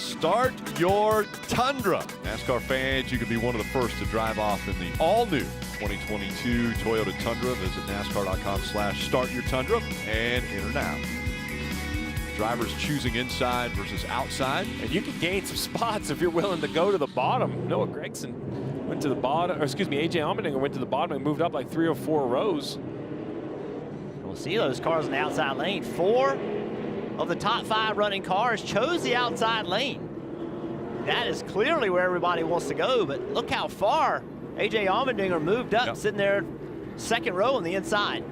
Start your Tundra. NASCAR fans, you can be one of the first to drive off in the all-new 2022 Toyota Tundra. Visit NASCAR.com/startyourtundra and enter now. Drivers choosing inside versus outside. And you can gain some spots if you're willing to go to the bottom. Noah Gragson went to the bottom, or excuse me, AJ Allmendinger went to the bottom and moved up like 3 or 4 rows. We'll see those cars in the outside lane. 4 of the top 5 running cars chose the outside lane. That is clearly where everybody wants to go, but look how far AJ Allmendinger moved up, sitting there 2nd row on the inside.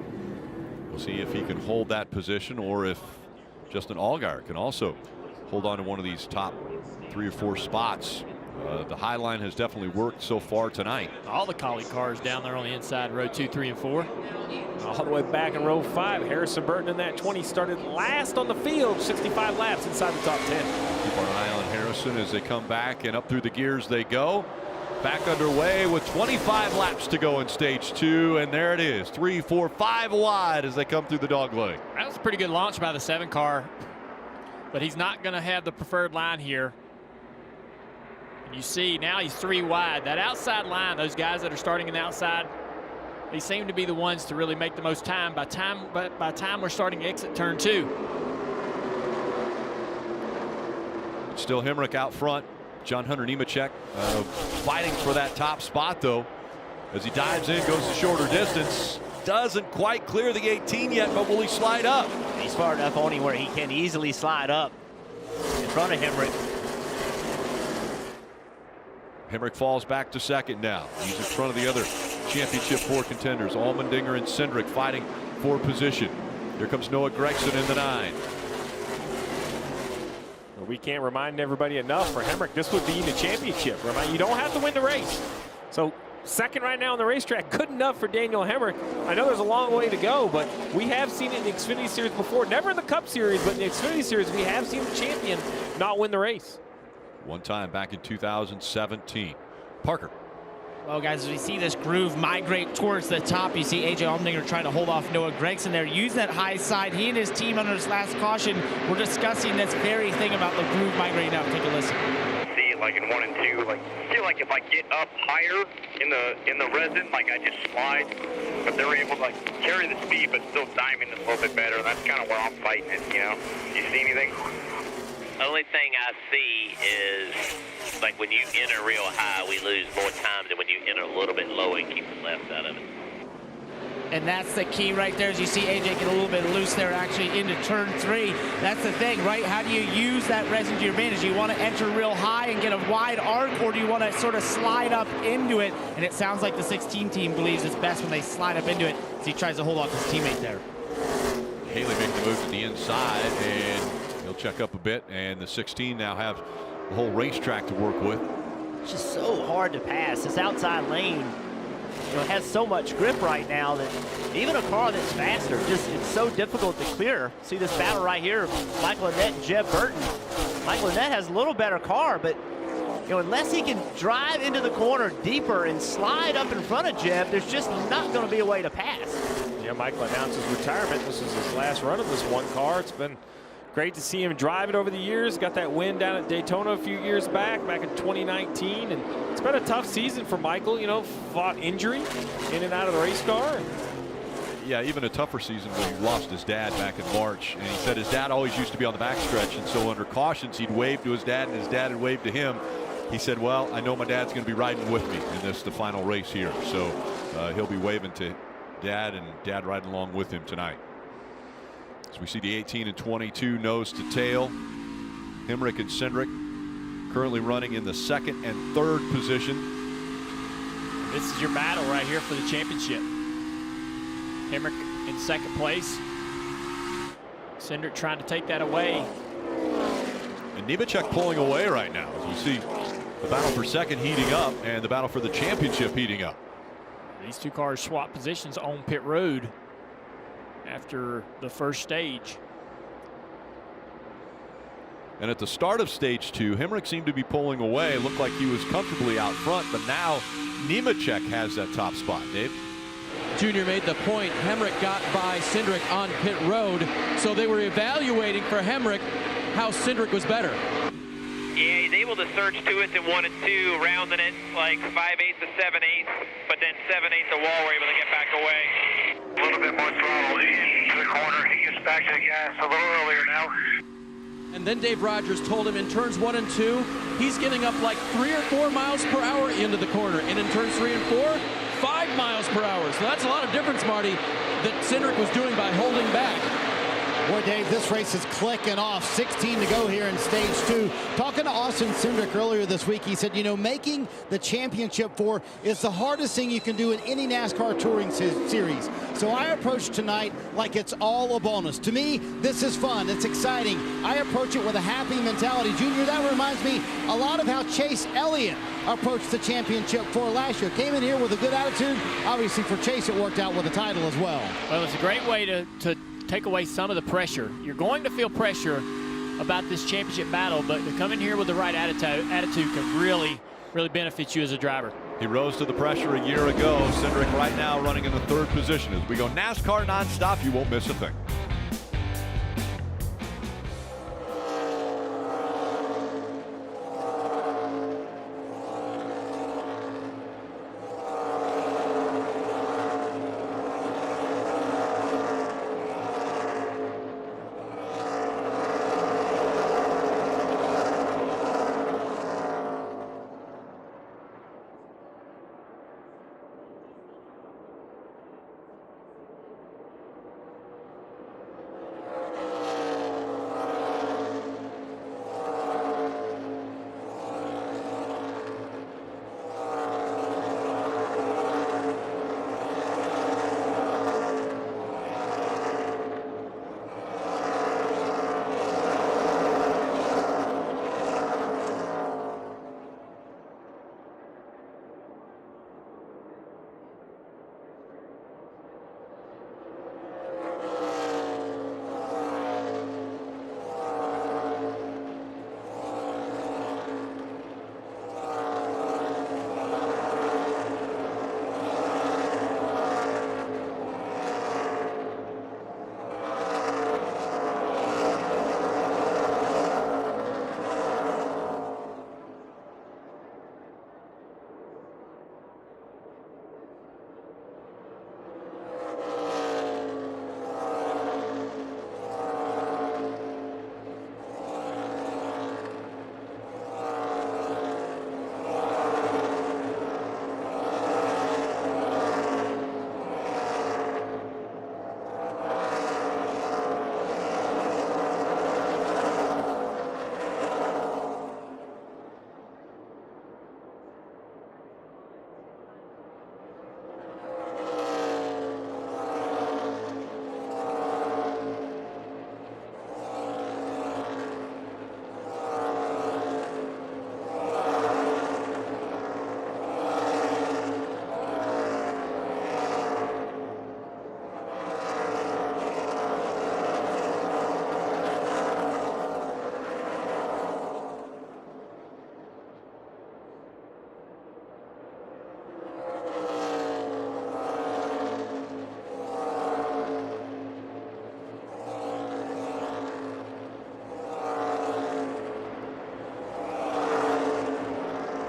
We'll see if he can hold that position or if Justin Allgaier can also hold on to one of these top 3 or 4 spots. The high line has definitely worked so far tonight. All the colleague cars down there on the inside, row 2, 3, and 4. All the way back in row 5, Harrison Burton in that 20 started last on the field, 65 laps inside the top 10. Keep our eye on Harrison as they come back, and up through the gears they go. Back underway with 25 laps to go in stage 2, and there it is, 3, 4, 5 wide as they come through the dog leg. That was a pretty good launch by the 7 car, but he's not going to have the preferred line here. And you see now he's 3 wide. That outside line, those guys that are starting in the outside, they seem to be the ones to really make the most time. By time we're starting to exit turn 2. Still Hemrick out front. John Hunter Nemechek fighting for that top spot, though, as he dives in, goes the shorter distance. Doesn't quite clear the 18 yet, but will he slide up? He's far enough on him where he can easily slide up in front of Hemrick. Hemrick falls back to 2nd now. He's in front of the other championship 4 contenders, Allmendinger and Cindric, fighting for position. Here comes Noah Gragson in the 9. We can't remind everybody enough, for Hemrick, this would be the championship. You don't have to win the race. So 2nd right now on the racetrack, good enough for Daniel Hemrick. I know there's a long way to go, but we have seen it in the Xfinity Series before. Never in the Cup Series, but in the Xfinity Series, we have seen the champion not win the race. One time back in 2017. Parker. Well, guys, as we see this groove migrate towards the top, you see AJ Allmendinger trying to hold off Noah Gragson there, use that high side. He and his team under his last caution were discussing this very thing about the groove migrating up. Take a listen. See, like in 1 and 2, like feel like if I get up higher in the resin, like I just slide, but they're able to like carry the speed, but still diamond it a little bit better. That's kind of where I'm fighting it. You know, you see anything? The only thing I see is, like when you enter real high, we lose more time than when you enter a little bit low and keep the left out of it. And that's the key right there, as you see AJ get a little bit loose there actually into turn 3. That's the thing, right? How do you use that resin to your advantage? Do you want to enter real high and get a wide arc, or do you want to sort of slide up into it? And it sounds like the 16 team believes it's best when they slide up into it, as he tries to hold off his teammate there. Haley making the move to the inside, and he'll check up a bit, and the 16 now have the whole racetrack to work with. It's just so hard to pass. This outside lane, has so much grip right now that even a car that's faster, it's so difficult to clear. See this battle right here, Michael Annett and Jeb Burton. Michael Annett has a little better car, but unless he can drive into the corner deeper and slide up in front of Jeb, there's just not going to be a way to pass. Yeah, Michael announces retirement. This is his last run of this one car. It's been great to see him drive it over the years. Got that win down at Daytona a few years back in 2019. And it's been a tough season for Michael, fought injury in and out of the race car. Yeah, even a tougher season when he lost his dad back in March. And he said his dad always used to be on the backstretch. And so under cautions, he'd wave to his dad, and his dad had waved to him. He said, well, I know my dad's going to be riding with me in the final race here. So he'll be waving to dad, and dad riding along with him tonight. As we see the 18 and 22 nose to tail. Hemrick and Cindric currently running in the 2nd and 3rd position. This is your battle right here for the championship. Hemrick in 2nd place. Cindric trying to take that away. And Nemechek pulling away right now, as we see the battle for 2nd heating up and the battle for the championship heating up. These 2 cars swap positions on pit road after the first stage. And at the start of stage 2, Hemrick seemed to be pulling away. It looked like he was comfortably out front, but now Nemechek has that top spot. Dave? Junior made the point. Hemrick got by Cindric on pit road, so they were evaluating for Hemrick how Cindric was better. Yeah, he's able to surge to it in 1 and 2, rounding it like 5/8 to 7/8, but then 7/8 the wall, we're able to get back away. A little bit more throttle into the corner. He gets back to the gas a little earlier now. And then Dave Rogers told him in turns 1 and 2, he's getting up like 3 or 4 miles per hour into the corner. And in turns 3 and 4, 5 miles per hour. So that's a lot of difference, Marty, that Cindric was doing by holding back. Boy, Dave, this race is clicking off. 16 to go here in stage 2. Talking to Austin Cindric earlier this week, he said, you know, making the championship 4 is the hardest thing you can do in any NASCAR touring series. So I approach tonight like it's all a bonus. To me, this is fun. It's exciting. I approach it with a happy mentality. Junior, that reminds me a lot of how Chase Elliott approached the championship 4 last year. Came in here with a good attitude. Obviously, for Chase, it worked out with a title as well. Well, it's a great way to take away some of the pressure. You're going to feel pressure about this championship battle, but to come in here with the right attitude can really benefit you as a driver. He rose to the pressure a year ago. Cindric right now running in the 3rd position. As we go NASCAR nonstop, you won't miss a thing.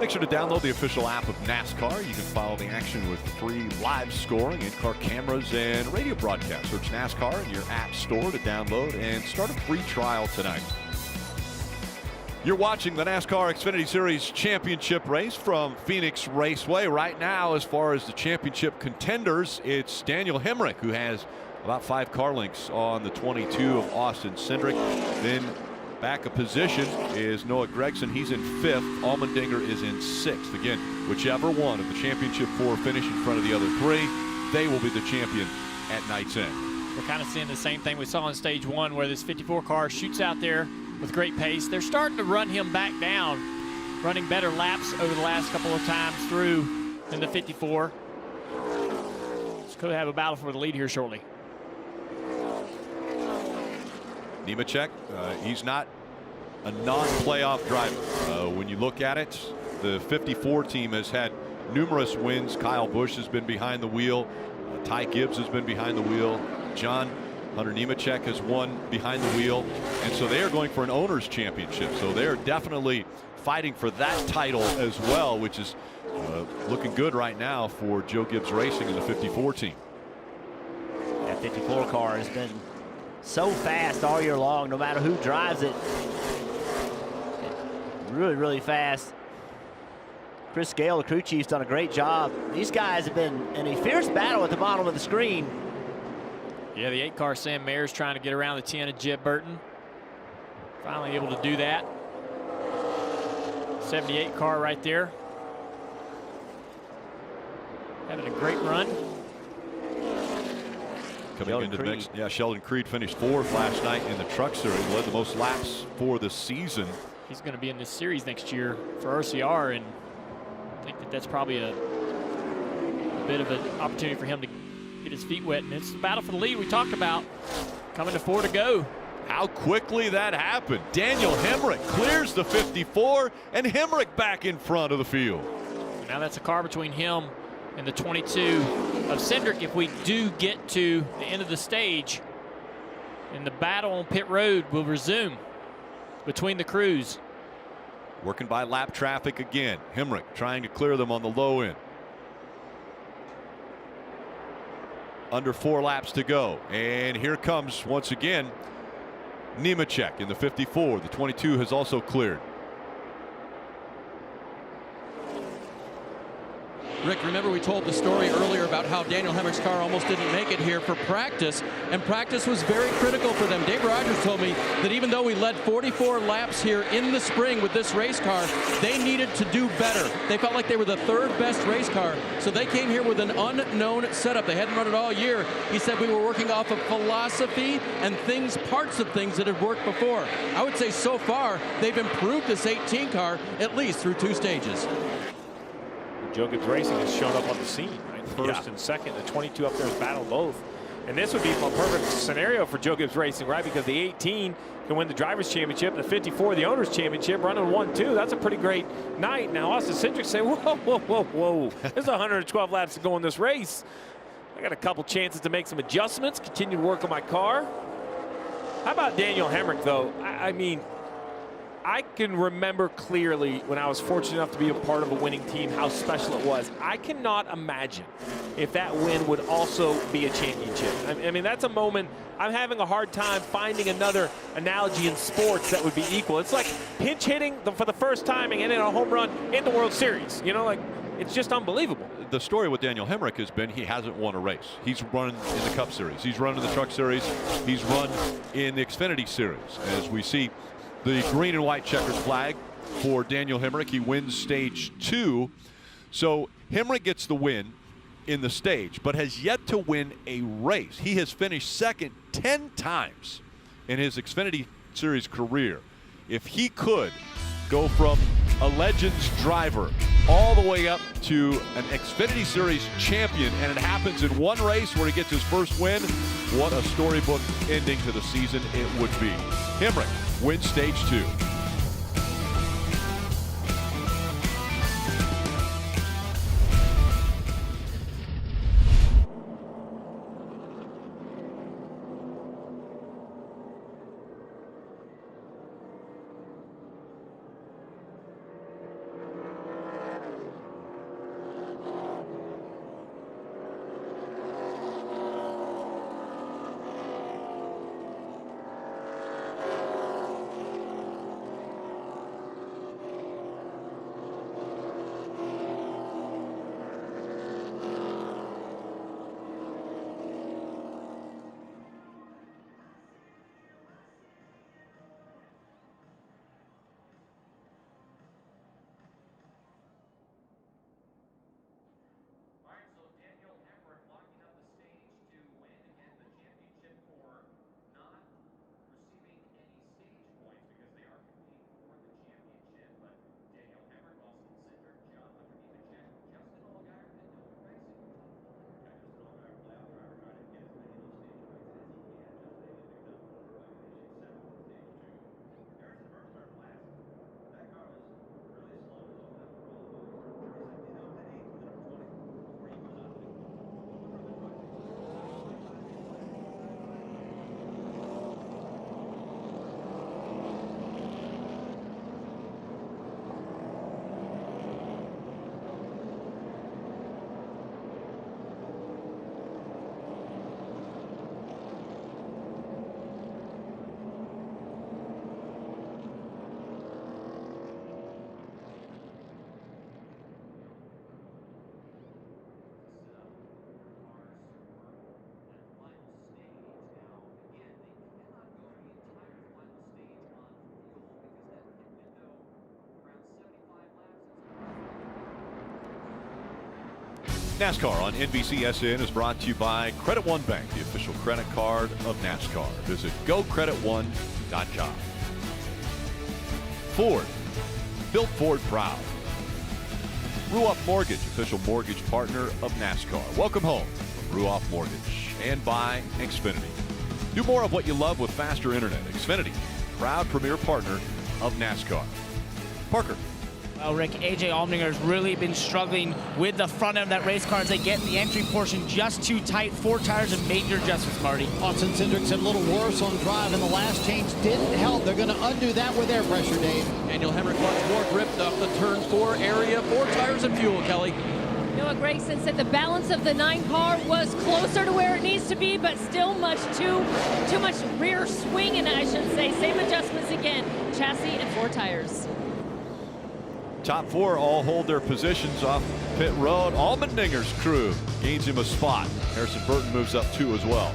Make sure to download the official app of NASCAR. You can follow the action with free live scoring, in-car cameras, and radio broadcasts. Search NASCAR in your app store to download and start a free trial tonight. You're watching the NASCAR Xfinity Series championship race from Phoenix Raceway. Right now, as far as the championship contenders, it's Daniel Hemrick, who has about 5 car lengths on the 22 of Austin Cindric. Then back a position is Noah Gragson. He's in 5th. Allmendinger is in 6th. Again, whichever one of the championship 4 finish in front of the other 3, they will be the champion at night's end. We're kind of seeing the same thing we saw in stage 1, where this 54 car shoots out there with great pace. They're starting to run him back down, running better laps over the last couple of times through in the 54. Could have a battle for the lead here shortly. Nemechek, he's not a non-playoff driver. When you look at it, the 54 team has had numerous wins. Kyle Busch has been behind the wheel. Ty Gibbs has been behind the wheel. John Hunter Nemechek has won behind the wheel, and so they are going for an owner's championship. So they are definitely fighting for that title as well, which is looking good right now for Joe Gibbs Racing and the 54 team. That 54 car has been so fast all year long, no matter who drives it. Really, really fast. Chris Gale, the crew chief's done a great job. These guys have been in a fierce battle at the bottom of the screen. Yeah, the 8-car Sam Mayer's trying to get around the 10 of Jeb Burton. Finally able to do that. 78 car right there. Having a great run. Coming into the mix. Yeah, Sheldon Creed finished 4th last night in the Truck Series, led the most laps for the season. He's going to be in this series next year for RCR, and I think that that's probably a bit of an opportunity for him to get his feet wet. And it's the battle for the lead we talked about. Coming to 4 to go. How quickly that happened. Daniel Hemrick clears the 54, and Hemrick back in front of the field. Now that's a car between him and the 22 of Cindric if we do get to the end of the stage. And the battle on pit road will resume between the crews. Working by lap traffic again. Hemrick trying to clear them on the low end. Under 4 laps to go. And here comes once again Nemechek in the 54. The 22 has also cleared. Rick, remember we told the story earlier about how Daniel Hemrick's car almost didn't make it here for practice, and practice was very critical for them. Dave Rogers told me that even though we led 44 laps here in the spring with this race car, they needed to do better. They felt like they were the 3rd best race car, so they came here with an unknown setup. They hadn't run it all year. He said we were working off of philosophy and parts of things that had worked before. I would say so far they've improved this 18 car at least through 2 stages. Joe Gibbs Racing has shown up on the scene, right? First and second. The 22 up there has battled both. And this would be a perfect scenario for Joe Gibbs Racing, right? Because the 18 can win the Drivers' Championship, the 54, the Owners' Championship, running 1-2. That's a pretty great night. Now, Austin Cindric say, whoa, whoa, whoa, whoa. There's 112 laps to go in this race. I got a couple chances to make some adjustments, continue to work on my car. How about Daniel Hemrick, though? I mean, I can remember clearly when I was fortunate enough to be a part of a winning team how special it was. I cannot imagine if that win would also be a championship. I mean, that's a moment I'm having a hard time finding another analogy in sports that would be equal. It's like pinch hitting for the first time and hitting a home run in the World Series. You know, like, it's just unbelievable. The story with Daniel Hemrick has been he hasn't won a race. He's run in the Cup Series. He's run in the Truck Series. He's run in the Xfinity Series. As we see the green and white checkered flag for Daniel Hemrick. He wins stage 2. So Hemrick gets the win in the stage, but has yet to win a race. He has finished second 10 times in his Xfinity Series career. If he could go from a Legends driver all the way up to an Xfinity Series champion, and it happens in one race where he gets his first win, what a storybook ending to the season it would be. Hemrick wins stage 2. NASCAR on NBCSN is brought to you by Credit One Bank, the official credit card of NASCAR. Visit gocreditone.com. Ford, built Ford proud. Ruoff Mortgage, official mortgage partner of NASCAR. Welcome home from Ruoff Mortgage. And by Xfinity. Do more of what you love with faster internet. Xfinity, proud premier partner of NASCAR. Parker. Well, Rick, AJ Allmendinger has really been struggling with the front end of that race car as they get the entry portion just too tight. 4 tires and major adjustments, Marty. Austin Cindric's a little worse on drive, and the last change didn't help. They're going to undo that with air pressure, Dave. Daniel Hemrick wants more grip up the turn 4 area. 4 tires and fuel, Kelly. Noah Gragson said the balance of the 9 car was closer to where it needs to be, but still too much rear swinging, I should say. Same adjustments again, chassis and 4 tires. Top 4 all hold their positions off pit road. Allmendinger's crew gains him a spot. Harrison Burton moves up 2 as well.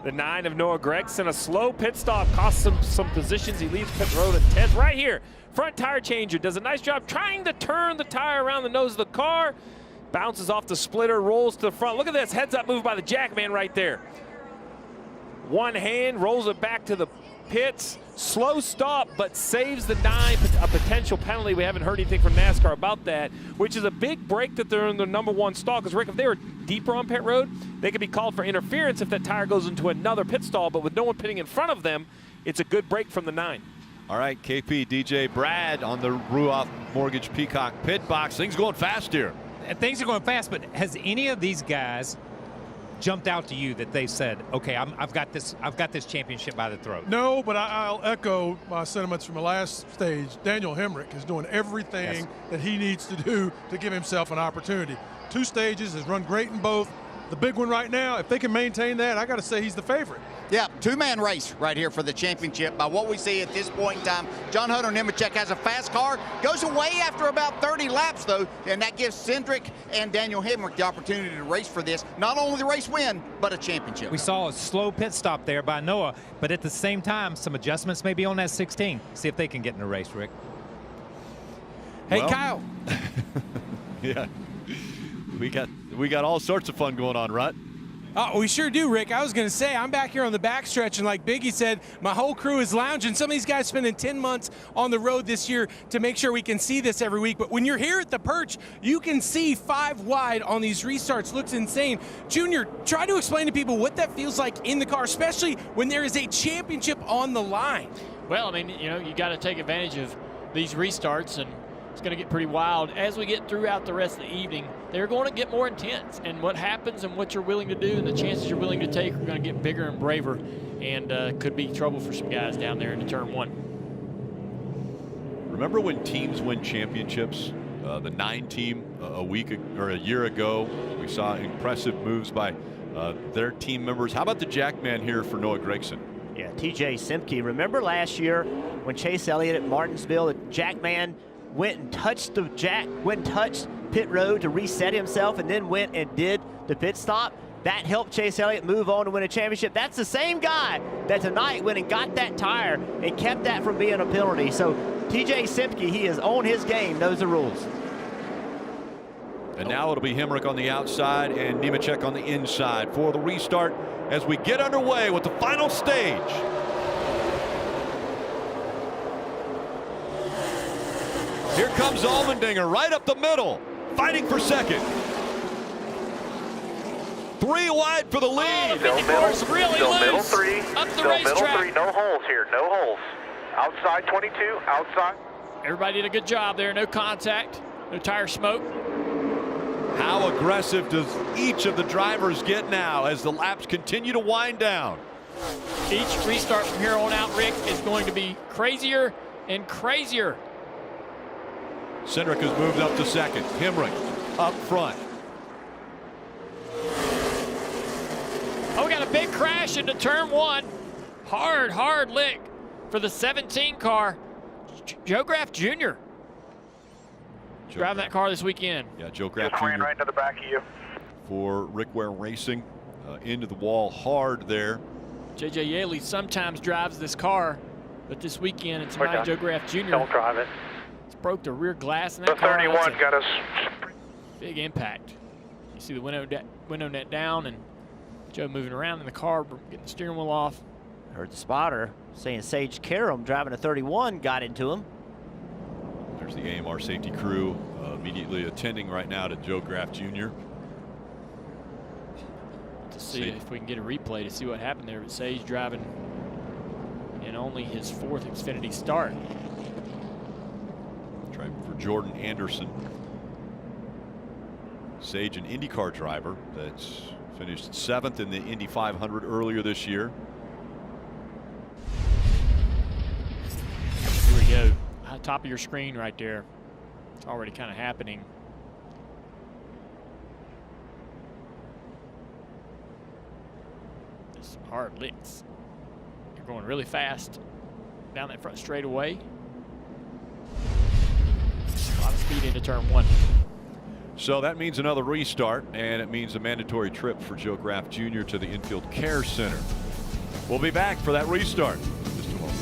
The 9 of Noah Gragson, a slow pit stop, costs him some positions. He leaves pit road at 10th. Right here, front tire changer does a nice job trying to turn the tire around the nose of the car. Bounces off the splitter, rolls to the front. Look at this heads up move by the Jackman right there. One hand, rolls it back to the pits. Slow stop, but saves the 9, a potential penalty. We haven't heard anything from NASCAR about that, which is a big break that they're in the #1 stall. Because, Rick, if they were deeper on pit road, they could be called for interference if that tire goes into another pit stall. But with no one pitting in front of them, it's a good break from the 9. All right, KP, DJ Brad on the Ruoff Mortgage Peacock pit box. Things going fast here. Things are going fast, but has any of these guys jumped out to you that they said, okay, I've got this championship by the throat? No, but I'll echo my sentiments from the last stage. Daniel Hemrick is doing everything that he needs to do to give himself an opportunity. 2 stages, has run great in both. The big one right now, if they can maintain that, I got to say he's the favorite. Yeah, 2-man race right here for the championship. By what we see at this point in time, John Hunter Nemechek has a fast car, goes away after about 30 laps, though, and that gives Cindric and Daniel Hemrick the opportunity to race for this. Not only the race win, but a championship. We saw a slow pit stop there by Noah, but at the same time, some adjustments maybe on that 16. See if they can get in a race, Rick. Hey, Kyle. Yeah. We got all sorts of fun going on, Rut. Oh, we sure do, Rick. I was going to say, I'm back here on the backstretch, and like Biggie said, my whole crew is lounging. Some of these guys spending 10 months on the road this year to make sure we can see this every week. But when you're here at the perch, you can see 5 wide on these restarts. Looks insane. Junior, try to explain to people what that feels like in the car, especially when there is a championship on the line. Well, I mean, you got to take advantage of these restarts, and it's going to get pretty wild. As we get throughout the rest of the evening, they're going to get more intense. And what happens and what you're willing to do and the chances you're willing to take are going to get bigger and braver, and could be trouble for some guys down there in the turn 1. Remember when teams win championships? The 9 team a year ago, we saw impressive moves by their team members. How about the Jackman here for Noah Gragson? Yeah, TJ Simke. Remember last year when Chase Elliott at Martinsville, the Jackman went and touched pit road to reset himself, and then went and did the pit stop. That helped Chase Elliott move on to win a championship. That's the same guy that tonight went and got that tire and kept that from being a penalty. So TJ Simpke, he is on his game, knows the rules. And now it'll be Hemrick on the outside and Nemechek on the inside for the restart as we get underway with the final stage. Here comes Allmendinger right up the middle, fighting for second. 3 wide for the lead. Still middle 3. Up the Still middle racetrack. 3. No holes here. No holes. Outside 22. Outside. Everybody did a good job there. No contact. No tire smoke. How aggressive does each of the drivers get now as the laps continue to wind down? Each restart from here on out, Rick, is going to be crazier and crazier. Cindric has moved up to second. Hemrick up front. Oh, we got a big crash into turn 1. Hard lick for the 17 car. Joe Graff Jr. driving that car this weekend. Yeah, Joe Graff Just ran Jr. right into the back of you. for Rick Ware Racing. Into the wall hard there. J.J. Yaley sometimes drives this car, but this weekend it's tonight Joe Graff Jr. Don't drive it. It's broke the rear glass in that The car. 31 got us. Big impact. You see the window net down and Joe moving around in the car, getting the steering wheel off. Heard the spotter saying Sage Karam driving a 31 got into him. There's the AMR safety crew immediately attending right now to Joe Graff Jr. To see if we can get a replay to see what happened there. But Sage driving in only his 4th Xfinity start. Driving for Jordan Anderson. Sage, an IndyCar driver that's finished 7th in the Indy 500 earlier this year. Here we go. Top of your screen right there. It's already kind of happening. Just some hard licks. You're going really fast down that front straightaway. A lot of speed into turn 1. So that means another restart, and it means a mandatory trip for Joe Graff Jr. to the Infield Care Center. We'll be back for that restart. Just a moment.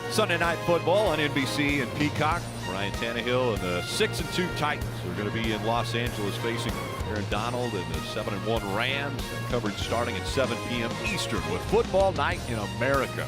Sunday Night Football on NBC and Peacock. Ryan Tannehill and the 6-2 Titans are going to be in Los Angeles facing Aaron Donald and the 7-1 Rams. That coverage starting at 7 p.m. Eastern with Football Night in America.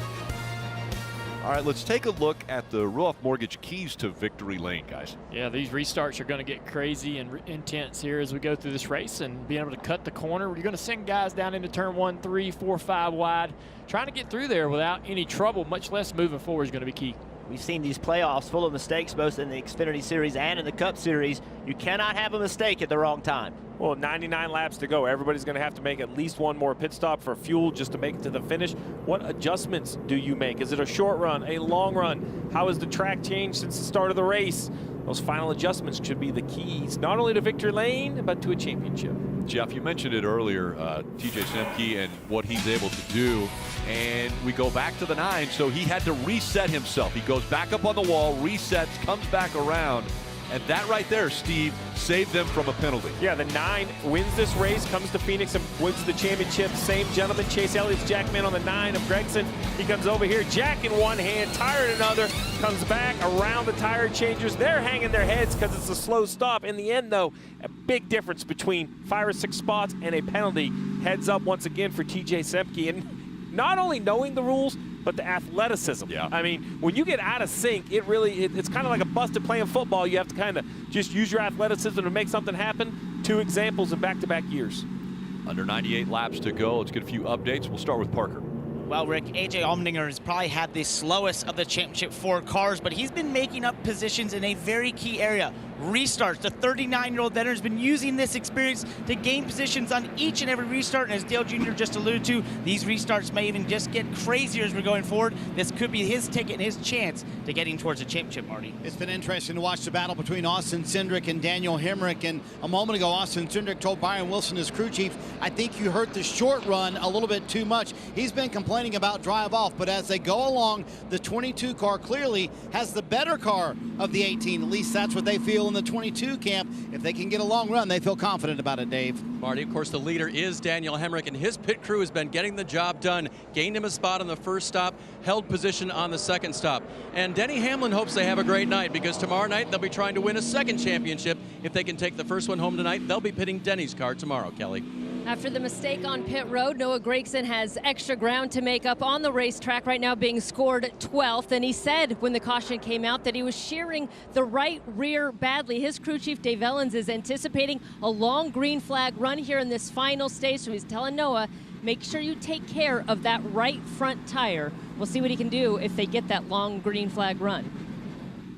All right, let's take a look at the Ruoff Mortgage keys to victory lane, guys. Yeah, these restarts are going to get crazy and intense here as we go through this race and being able to cut the corner. You're going to send guys down into turn 1, 3, 4, 5 wide. Trying to get through there without any trouble, much less moving forward, is going to be key. We've seen these playoffs full of mistakes, both in the Xfinity Series and in the Cup Series. You cannot have a mistake at the wrong time. Well, 99 laps to go. Everybody's going to have to make at least one more pit stop for fuel just to make it to the finish. What adjustments do you make? Is it a short run, a long run? How has the track changed since the start of the race? Those final adjustments should be the keys, not only to victory lane, but to a championship. Jeff, you mentioned it earlier, TJ Semke and what he's able to do. And we go back to the 9, so he had to reset himself. He goes back up on the wall, resets, comes back around. And that right there, Steve, saved them from a penalty. Yeah, the 9 wins this race, comes to Phoenix and wins the championship. Same gentleman, Chase Elliott's Jackman on the 9 of Gragson. He comes over here, Jack in one hand, tire in another, comes back around the tire changers. They're hanging their heads because it's a slow stop. In the end, though, a big difference between 5 or 6 spots and a penalty. Heads up once again for TJ Semke. And not only knowing the rules, but the athleticism. Yeah. I mean, when you get out of sync, it's kind of like a busted playing football. You have to kind of just use your athleticism to make something happen. 2 examples in back-to-back years. Under 98 laps to go. Let's get a few updates. We'll start with Parker. Well, Rick, A.J. Allmendinger has probably had the slowest of the championship 4 cars, but he's been making up positions in a very key area. Restarts. The 39-year-old veteran has been using this experience to gain positions on each and every restart, and as Dale Jr. just alluded to, these restarts may even just get crazier as we're going forward. This could be his ticket and his chance to getting towards a championship, Marty. It's been interesting to watch the battle between Austin Cindric and Daniel Hemrick, and a moment ago, Austin Cindric told Byron Wilson, his crew chief, I think you hurt the short run a little bit too much. He's been complaining about drive off, but as they go along, the 22 car clearly has the better car of the 18. At least that's what they feel in the 22 camp. If they can get a long run, they feel confident about it, Dave. Marty, of course, the leader is Daniel Hemrick, and his pit crew has been getting the job done. Gained him a spot on the first stop, held position on the second stop. And Denny Hamlin hopes they have a great night, because tomorrow night they'll be trying to win a second championship. If they can take the first one home tonight, they'll be pitting Denny's car tomorrow, Kelly. After the mistake on pit road, Noah Gragson has extra ground to make up on the racetrack right now, being scored 12th. And he said when the caution came out that he was shearing the right rear badly. His crew chief, Dave Ellens, is anticipating a long green flag run here in this final stage. So he's telling Noah, make sure you take care of that right front tire. We'll see what he can do if they get that long green flag run.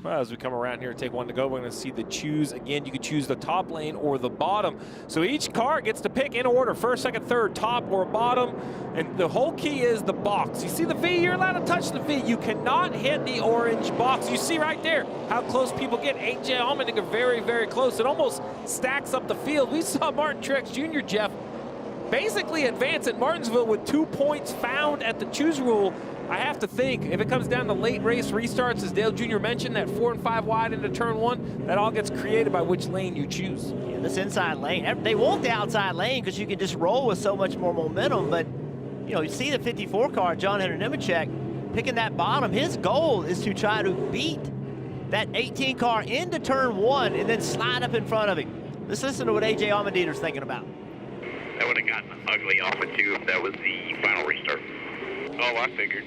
Well, as we come around here and take one to go, we're going to see the choose. Again, you can choose the top lane or the bottom. So each car gets to pick in order, first, second, third, top or bottom. And the whole key is the box. You see the V? You're allowed to touch the V. You cannot hit the orange box. You see right there how close people get. A.J. Allmendinger very, very close. It almost stacks up the field. We saw Martin Truex Jr., Jeff, basically advance at Martinsville with 2 points found at the choose rule. I have to think, if it comes down to late race restarts, as Dale Jr. mentioned, that 4 and 5 wide into turn 1, that all gets created by which lane you choose. Yeah, this inside lane, they want the outside lane because you can just roll with so much more momentum, but you know, you see the 54 car, John Hunter Nemechek, picking that bottom. His goal is to try to beat that 18 car into turn 1 and then slide up in front of him. Let's listen to what A.J. Allmendinger's thinking about. That would have gotten ugly off of 2 if that was the final restart. Oh, I figured.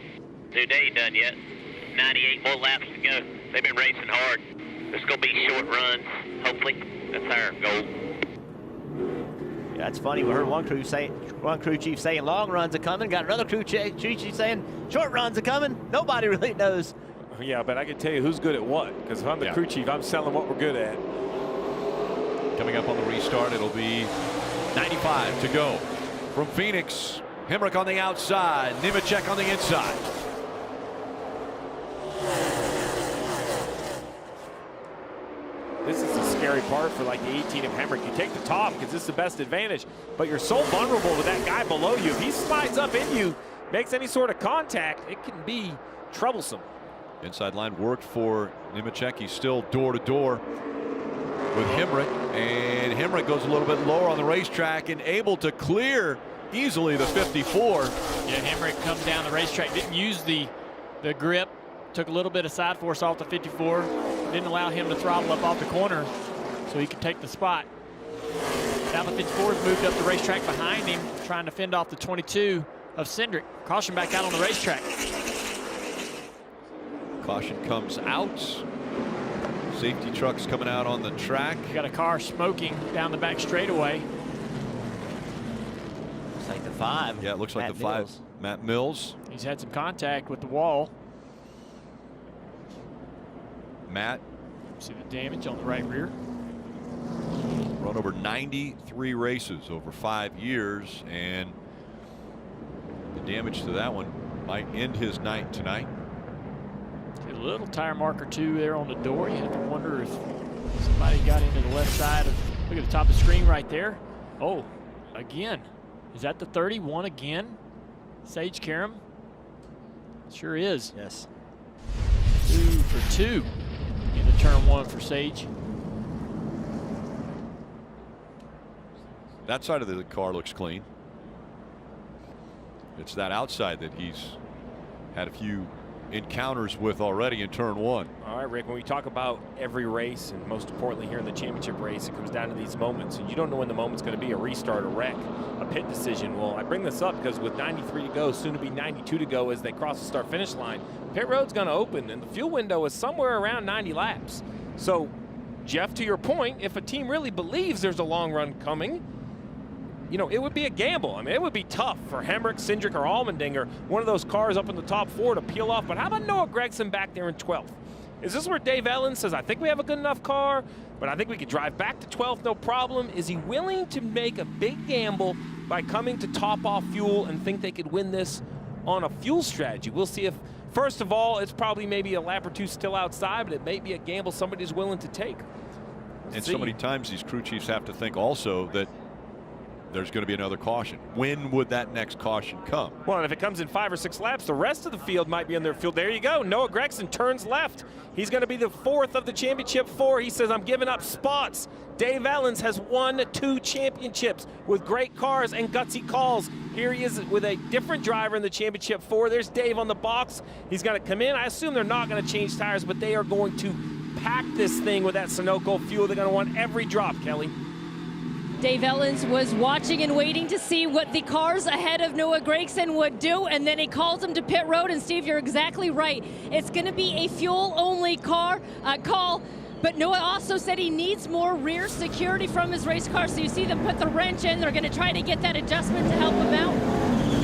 Dude, they ain't done yet. 98 more laps to go. They've been racing hard. There's going to be short runs, hopefully. That's our goal. Yeah, it's funny. We heard one crew chief saying long runs are coming. Got another crew chief saying short runs are coming. Nobody really knows. Yeah, but I can tell you who's good at what. Because if I'm the crew chief, I'm selling what we're good at. Coming up on the restart, it'll be 95 to go. From Phoenix, Hemrick on the outside, Nemechek on the inside. This is the scary part for like the 18 of Hemrick. You take the top because this is the best advantage, but you're so vulnerable to that guy below you. If he slides up in you, makes any sort of contact, it can be troublesome. Inside line worked for Nemechek. He's still door to door with Hemrick, and Hemrick goes a little bit lower on the racetrack and able to clear easily the 54. Yeah, Hemrick come down the racetrack, didn't use the grip, took a little bit of side force off the 54, didn't allow him to throttle up off the corner so he could take the spot. Now the 54's moved up the racetrack behind him, trying to fend off the 22 of Cindric. Caution back out on the racetrack. Caution comes out. Safety trucks coming out on the track. You got a car smoking down the back straightaway. Looks like the 5. Yeah, it looks like the 5. Matt Mills. He's had some contact with the wall. Matt. See the damage on the right rear. Run over 93 races over 5 years, and the damage to that one might end his night tonight. A little tire marker too there on the door. You have to wonder if somebody got into the left side of, look at the top of the screen right there. Oh, again. Is that the 31 again? Sage Karam? Sure is. Yes. 2 for 2 into turn 1 for Sage. That side of the car looks clean. It's that outside that he's had a few encounters with already in turn 1. All right, Rick, when we talk about every race, and most importantly here in the championship race, it comes down to these moments. And you don't know when the moment's going to be, a restart, a wreck, a pit decision. Well, I bring this up because with 93 to go, soon to be 92 to go as they cross the start-finish line, pit road's going to open, and the fuel window is somewhere around 90 laps. So, Jeff, to your point, if a team really believes there's a long run coming, you know, it would be a gamble. I mean, it would be tough for Hemrick, Cindric, or Allmendinger, one of those cars up in the top 4 to peel off. But how about Noah Gragson back there in 12th? Is this where Dave Ellens says, I think we have a good enough car, but I think we could drive back to 12th, no problem? Is he willing to make a big gamble by coming to top off fuel and think they could win this on a fuel strategy? We'll see if, first of all, it's probably maybe a lap or two still outside, but it may be a gamble somebody's willing to take. And so many times these crew chiefs have to think also that there's going to be another caution. When would that next caution come? Well, and if it comes in 5 or 6 laps, the rest of the field might be on their field. There you go. Noah Gragson turns left. He's going to be the 4th of the championship 4. He says, I'm giving up spots. Dave Ellens has won 2 championships with great cars and gutsy calls. Here he is with a different driver in the championship 4. There's Dave on the box. He's going to come in. I assume they're not going to change tires, but they are going to pack this thing with that Sunoco fuel. They're going to want every drop, Kelly. Dave Ellens was watching and waiting to see what the cars ahead of Noah Gragson would do, and then he calls him to pit road. And Steve, you're exactly right. It's going to be a fuel-only call. But Noah also said he needs more rear security from his race car. So you see them put the wrench in. They're going to try to get that adjustment to help him out.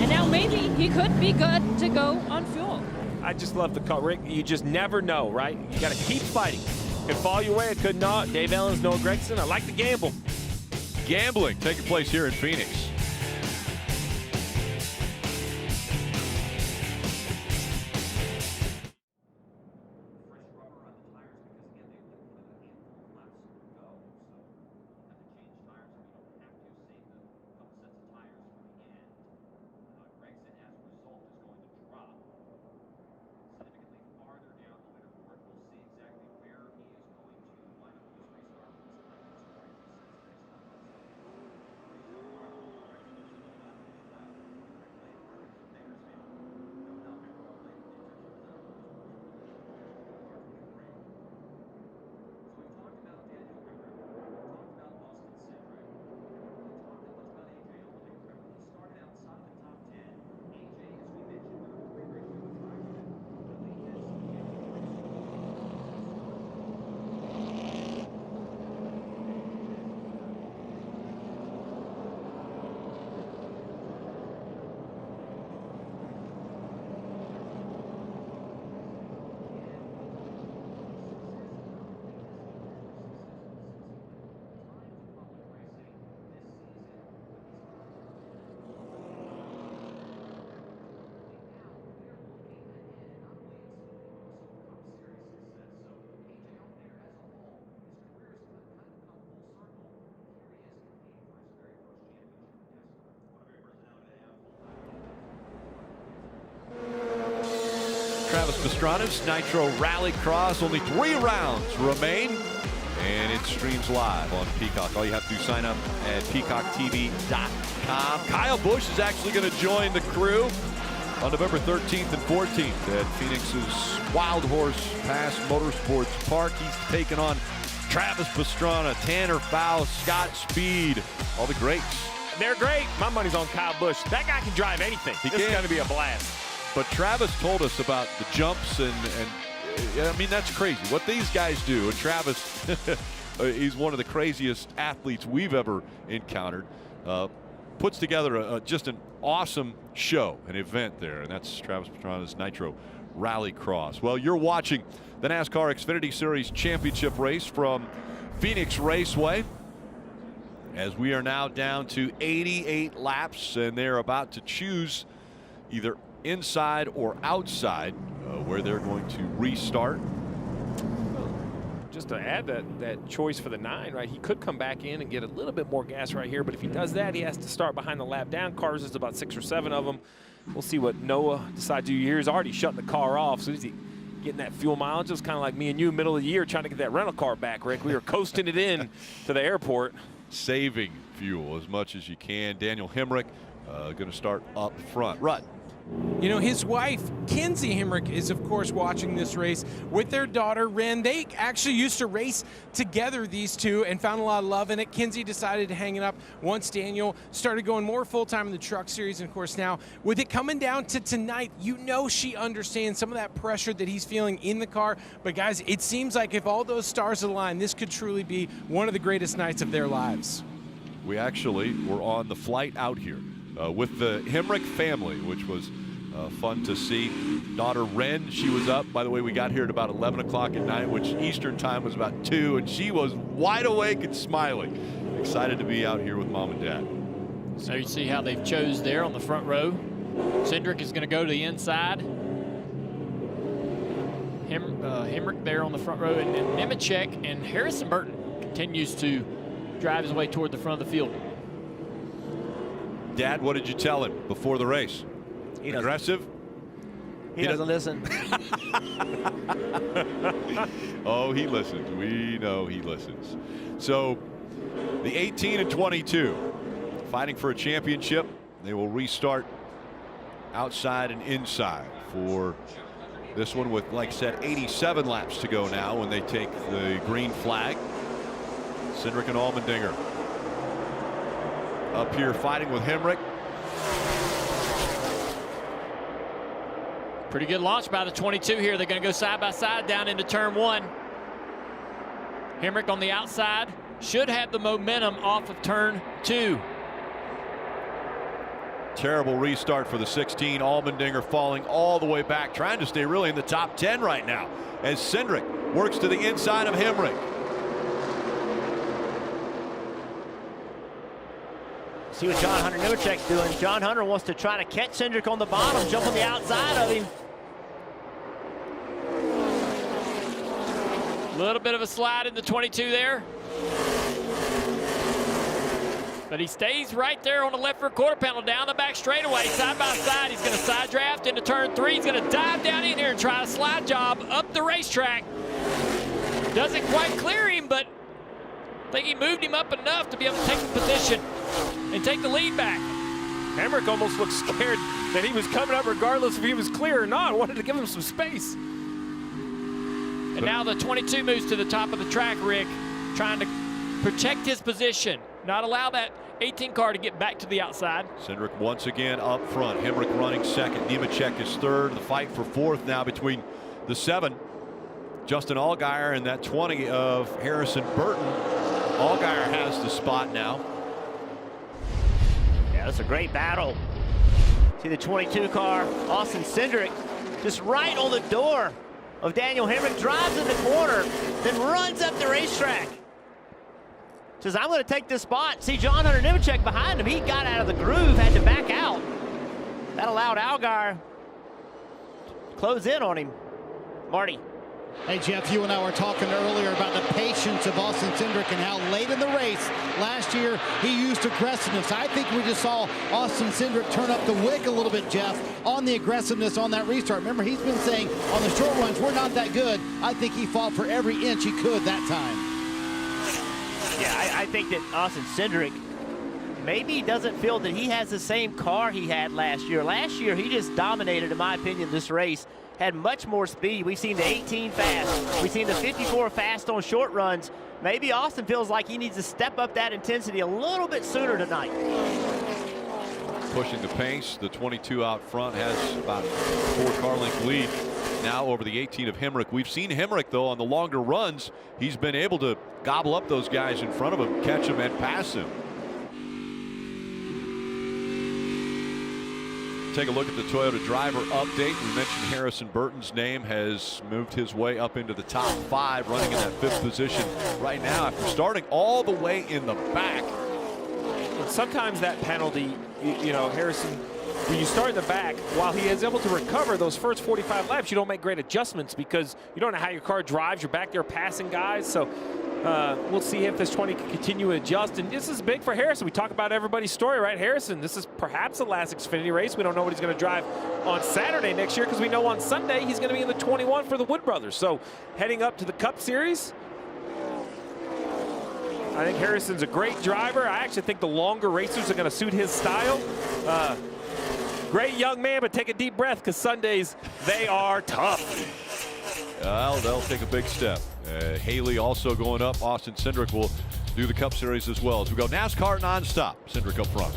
And now maybe he could be good to go on fuel. I just love the car, Rick. You just never know, right? You got to keep fighting. It could fall your way, it could not. Dave Ellens, Noah Gragson. I like the gamble. Gambling taking place here in Phoenix. Travis Pastrana's Nitro Rallycross. Only 3 rounds remain, and it streams live on Peacock. All you have to do is sign up at peacocktv.com. Kyle Busch is actually going to join the crew on November 13th and 14th at Phoenix's Wild Horse Pass Motorsports Park. He's taking on Travis Pastrana, Tanner Faust, Scott Speed, all the greats. They're great. My money's on Kyle Busch. That guy can drive anything. This is going to be a blast. But Travis told us about the jumps, and I mean, that's crazy what these guys do. And Travis, he's one of the craziest athletes we've ever encountered. Puts together just an awesome show, an event there, and that's Travis Pastrana's Nitro Rallycross. Well, you're watching the NASCAR Xfinity Series Championship race from Phoenix Raceway, as we are now down to 88 laps, and they're about to choose either inside or outside where they're going to restart. Just to add that choice for the 9, right? He could come back in and get a little bit more gas right here, but if he does that, he has to start behind the lap down cars. There's about 6 or 7 of them. We'll see what Noah decides to do here. He's already shutting the car off, so he's getting that fuel mileage. It was kind of like me and you middle of the year trying to get that rental car back, Rick. We were coasting it in to the airport. Saving fuel as much as you can. Daniel Hemrick going to start up front. Rutt. You know, his wife, Kinsey Hemrick, is, of course, watching this race with their daughter, Ren. They actually used to race together, these two, and found a lot of love in it. Kinsey decided to hang it up once Daniel started going more full-time in the truck series. And, of course, now, with it coming down to tonight, you know she understands some of that pressure that he's feeling in the car. But, guys, it seems like if all those stars align, this could truly be one of the greatest nights of their lives. We actually were on the flight out here with the Hemrick family, which was fun to see. Daughter Ren, she was up. By the way, we got here at about 11 o'clock at night, which Eastern time was about 2, and she was wide awake and smiling. Excited to be out here with Mom and Dad. So you see how they've chose there on the front row. Cindric is going to go to the inside. Hemrick there on the front row, and Nemechek and Harrison Burton continues to drive his way toward the front of the field. Dad, what did you tell him before the race? Aggressive? He doesn't listen. Oh, he listens. We know he listens. So the 18 and 22 fighting for a championship. They will restart outside and inside for this one with, like I said, 87 laps to go now when they take the green flag. Cindric and Allmendinger up here fighting with Hemrick. Pretty good launch by the 22 here. They're going to go side by side down into turn 1. Hemrick on the outside should have the momentum off of turn 2. Terrible restart for the 16. Allmendinger falling all the way back, trying to stay really in the top 10 right now as Cindric works to the inside of Hemrick. See what John Hunter Nemechek's doing. John Hunter wants to try to catch Cindric on the bottom, jump on the outside of him. A little bit of a slide in the 22 there. But he stays right there on the left rear quarter panel down the back straightaway, side by side. He's going to side draft into turn 3. He's going to dive down in here and try a slide job up the racetrack. Doesn't quite clear him, but I think he moved him up enough to be able to take the position and take the lead back. Hemrick almost looked scared that he was coming up regardless if he was clear or not. Wanted to give him some space. And now the 22 moves to the top of the track, Rick, trying to protect his position, not allow that 18 car to get back to the outside. Cindric once again up front. Hemrick running second. Nemechek is third. The fight for fourth now between the 7, Justin Allgaier, and that 20 of Harrison Burton. Allgaier has the spot now. Yeah, that's a great battle. See the 22 car, Austin Cindric, just right on the door of Daniel Hemrick, drives in the corner, then runs up the racetrack. Says, I'm going to take this spot. See John Hunter Nemechek behind him. He got out of the groove, had to back out. That allowed Allgaier to close in on him. Marty. Hey, Jeff, you and I were talking earlier about the patience of Austin Cindric and how late in the race last year he used aggressiveness. I think we just saw Austin Cindric turn up the wick a little bit, Jeff, on the aggressiveness on that restart. Remember, he's been saying on the short runs, we're not that good. I think he fought for every inch he could that time. Yeah, I think that Austin Cindric maybe doesn't feel that he has the same car he had last year. Last year, he just dominated, in my opinion, this race. Had much more speed. We've seen the 18 fast. We've seen the 54 fast on short runs. Maybe Austin feels like he needs to step up that intensity a little bit sooner tonight. Pushing the pace. The 22 out front has about 4-car length lead now over the 18 of Hemrick. We've seen Hemrick, though, on the longer runs. He's been able to gobble up those guys in front of him, catch them, and pass him. Take a look at the Toyota driver update. We mentioned Harrison Burton's name has moved his way up into the top 5, running in that 5th position right now after starting all the way in the back. And sometimes that penalty, you know, Harrison, when you start in the back, while he is able to recover those first 45 laps, you don't make great adjustments because you don't know how your car drives. You're back there passing guys. So we'll see if this 20 can continue to adjust. And this is big for Harrison. We talk about everybody's story, right? Harrison, this is perhaps the last Xfinity race. We don't know what he's going to drive on Saturday next year because we know on Sunday he's going to be in the 21 for the Wood Brothers. So heading up to the Cup Series, I think Harrison's a great driver. I actually think the longer racers are going to suit his style. Great young man, but take a deep breath because Sundays, they are tough. Well, they'll take a big step. Haley also going up. Austin Cindric will do the Cup Series as well as we go NASCAR nonstop. Cindric up front.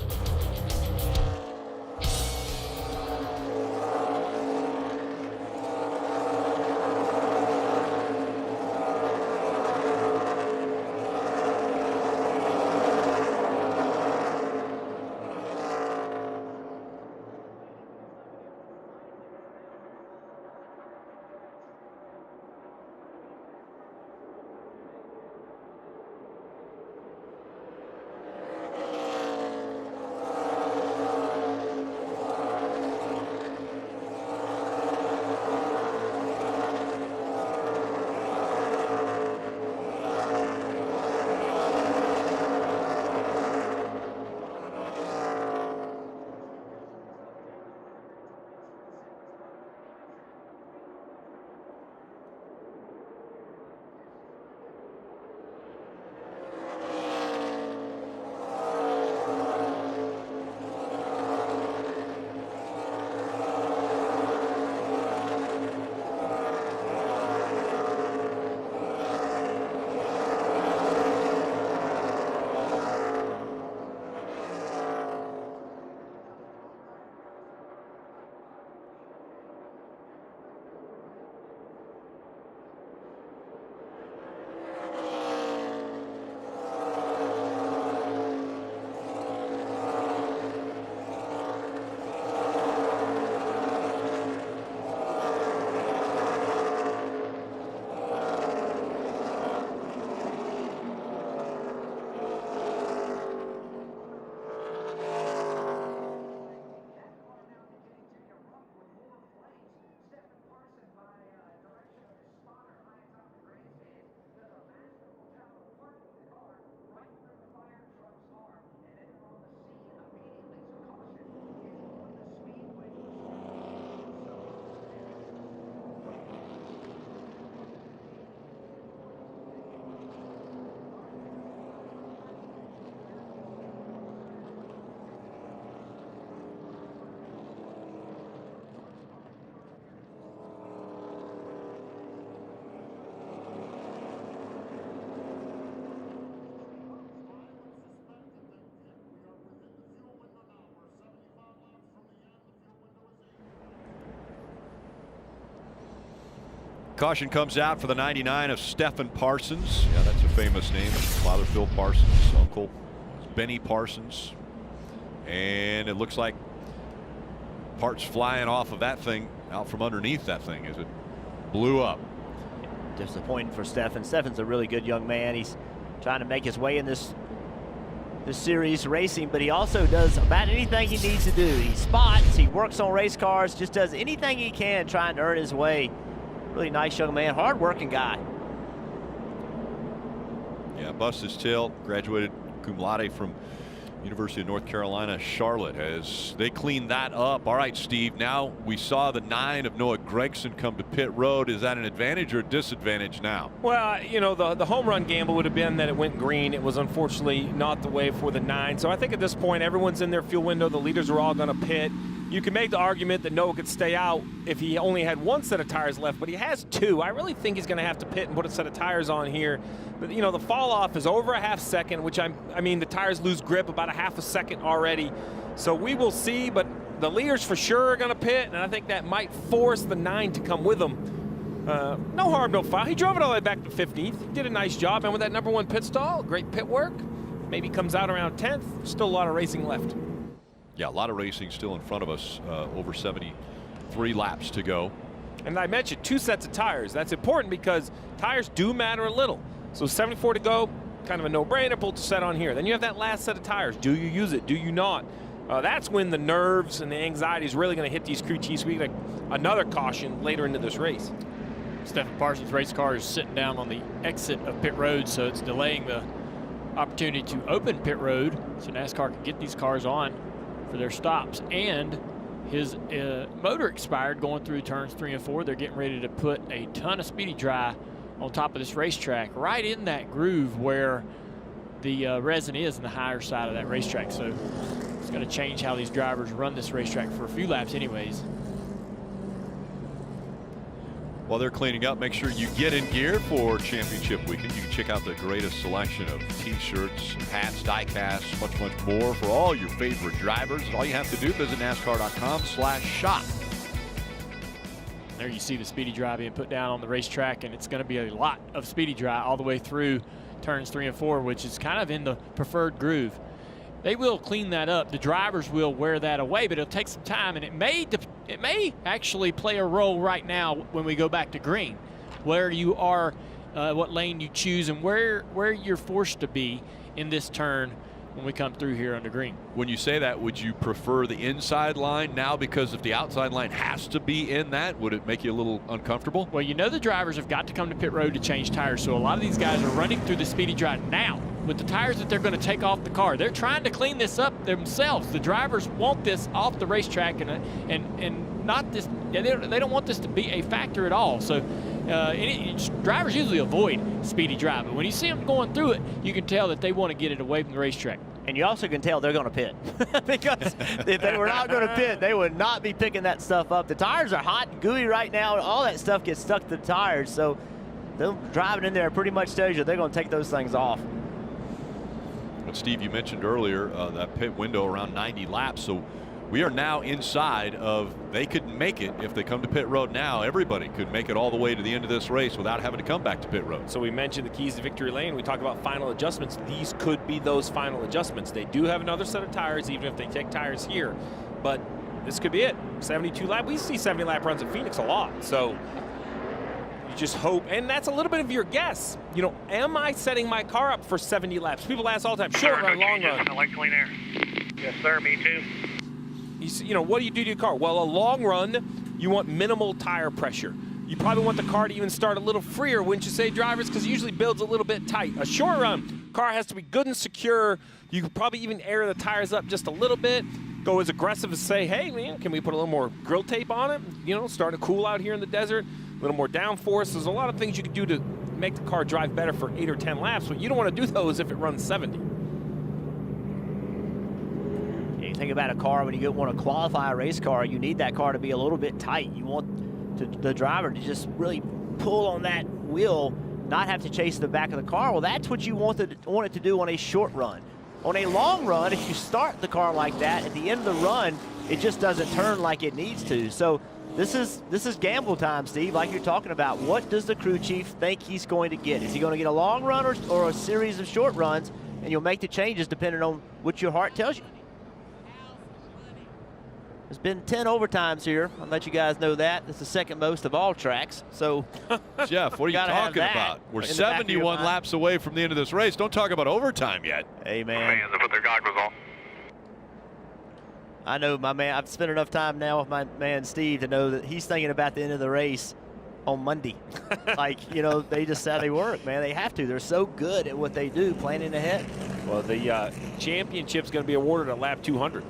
Caution comes out for the 99 of Stephen Parsons. Yeah, that's a famous name. Father Phil Parsons, uncle Benny Parsons. And it looks like parts flying off of that thing, out from underneath that thing as it blew up. Disappointing for Stephen. Stephen's a really good young man. He's trying to make his way in this series racing, but he also does about anything he needs to do. He spots, he works on race cars, just does anything he can trying to earn his way. Really nice young man, hard-working guy. Yeah, bust his tail, graduated cum laude from University of North Carolina, Charlotte, as they clean that up. All right, Steve, now we saw the 9 of Noah Gragson come to pit road. Is that an advantage or a disadvantage now? Well, you know, the home run gamble would have been that it went green. It was unfortunately not the way for the 9. So I think at this point, everyone's in their fuel window. The leaders are all going to pit. You can make the argument that Noah could stay out if he only had 1 set of tires left, but he has 2. I really think he's going to have to pit and put a set of tires on here. But, you know, the fall off is over a half second, which I mean, the tires lose grip about a half a second already. So we will see, but the leaders for sure are going to pit, and I think that might force the 9 to come with them. No harm, no foul. He drove it all the way back to 15th. He did a nice job, and with that #1 pit stall, great pit work. Maybe comes out around 10th. Still a lot of racing left. Yeah, a lot of racing still in front of us. Over 73 laps to go. And I mentioned 2 sets of tires. That's important because tires do matter a little. So 74 to go, kind of a no-brainer. Pull the set on here. Then you have that last set of tires. Do you use it? Do you not? That's when the nerves and the anxiety is really going to hit these crew chiefs. We get another caution later into this race. Stephen Parsons' race car is sitting down on the exit of pit road, so it's delaying the opportunity to open pit road so NASCAR can get these cars on for their stops. And his motor expired going through turns 3 and 4. They're getting ready to put a ton of speedy dry on top of this racetrack, right in that groove where the resin is in the higher side of that racetrack. So it's going to change how these drivers run this racetrack for a few laps anyways. While they're cleaning up, make sure you get in gear for championship weekend. You can check out the greatest selection of t-shirts, hats, die-casts, much more for all your favorite drivers. All you have to do, visit NASCAR.com/shop. There you see the speedy dry being put down on the racetrack, and it's going to be a lot of speedy dry all the way through turns 3 and 4, which is kind of in the preferred groove. They will clean that up. The drivers will wear that away, but it'll take some time, and it may actually play a role right now when we go back to green, where you are, what lane you choose, and where you're forced to be in this turn when we come through here under green. When you say that, would you prefer the inside line now? Because if the outside line has to be in that, would it make you a little uncomfortable? Well, you know the drivers have got to come to pit road to change tires, so a lot of these guys are running through the speedy dry now with the tires that they're going to take off the car. They're trying to clean this up themselves. The drivers want this off the racetrack and not this. They don't want this to be a factor at all. So drivers usually avoid speedy dry, but when you see them going through it, you can tell that they want to get it away from the racetrack. And you also can tell they're going to pit because if they were not going to pit, they would not be picking that stuff up. The tires are hot and gooey right now. All that stuff gets stuck to the tires, so them driving in there pretty much tells you they're going to take those things off. But Steve, you mentioned earlier that pit window around 90 laps, so we are now inside of, they could make it if they come to pit road now. Everybody could make it all the way to the end of this race without having to come back to pit road. So we mentioned the keys to victory lane. We talked about final adjustments. These could be those final adjustments. They do have another set of tires, even if they take tires here. But this could be it. 72 lap. We see 70 lap runs at Phoenix a lot. So you just hope, and that's a little bit of your guess. You know, am I setting my car up for 70 laps? People ask all the time, short run, long run. I like clean air. Yes, sir, me too. You know, what do you do to your car? Well, a long run, you want minimal tire pressure. You probably want the car to even start a little freer, wouldn't you say, drivers? Because it usually builds a little bit tight. A short run, car has to be good and secure. You could probably even air the tires up just a little bit. Go as aggressive as say, hey, man, can we put a little more grill tape on it? You know, start to cool out here in the desert. A little more downforce. There's a lot of things you can do to make the car drive better for 8 or 10 laps, but you don't want to do those if it runs 70. Think about a car, when you want to qualify a race car, you need that car to be a little bit tight. You want the driver to just really pull on that wheel, not have to chase the back of the car. Well, that's what you want it to do on a short run. On a long run, if you start the car like that, at the end of the run, it just doesn't turn like it needs to. So this is gamble time, Steve, like you're talking about. What does the crew chief think he's going to get? Is he going to get a long run or a series of short runs? And you'll make the changes depending on what your heart tells you. There's been 10 overtimes here. I'll let you guys know that. It's the second most of all tracks. So, Jeff, what are you talking about? We're 71 laps away from the end of this race. Don't talk about overtime yet. Hey, man. Fans have put their goggles on. I know, my man. I've spent enough time now with my man Steve to know that he's thinking about the end of the race on Monday. Like, you know, they just how they work, man. They have to. They're so good at what they do, planning ahead. Well, the championship's going to be awarded at lap 200.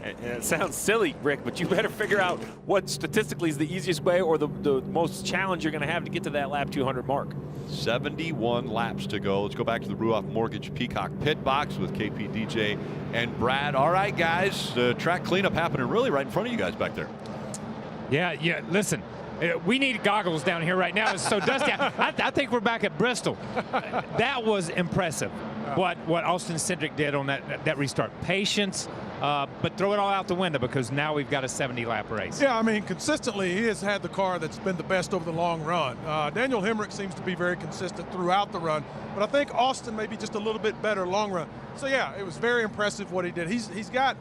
And it sounds silly, Rick, but you better figure out what statistically is the easiest way or the most challenge you're going to have to get to that lap 200 mark. 71 laps to go. Let's go back to the Ruoff Mortgage Peacock pit box with KP, DJ, and Brad. All right, guys, track cleanup happening really right in front of you guys back there. Yeah, listen. We need goggles down here right now. It's so dusty. I think we're back at Bristol. That was impressive, what Austin Cindric did on that restart. Patience, but throw it all out the window because now we've got a 70-lap race. Yeah, I mean, consistently, he has had the car that's been the best over the long run. Daniel Hemrick seems to be very consistent throughout the run, but I think Austin may be just a little bit better long run. So, yeah, it was very impressive what he did. He's got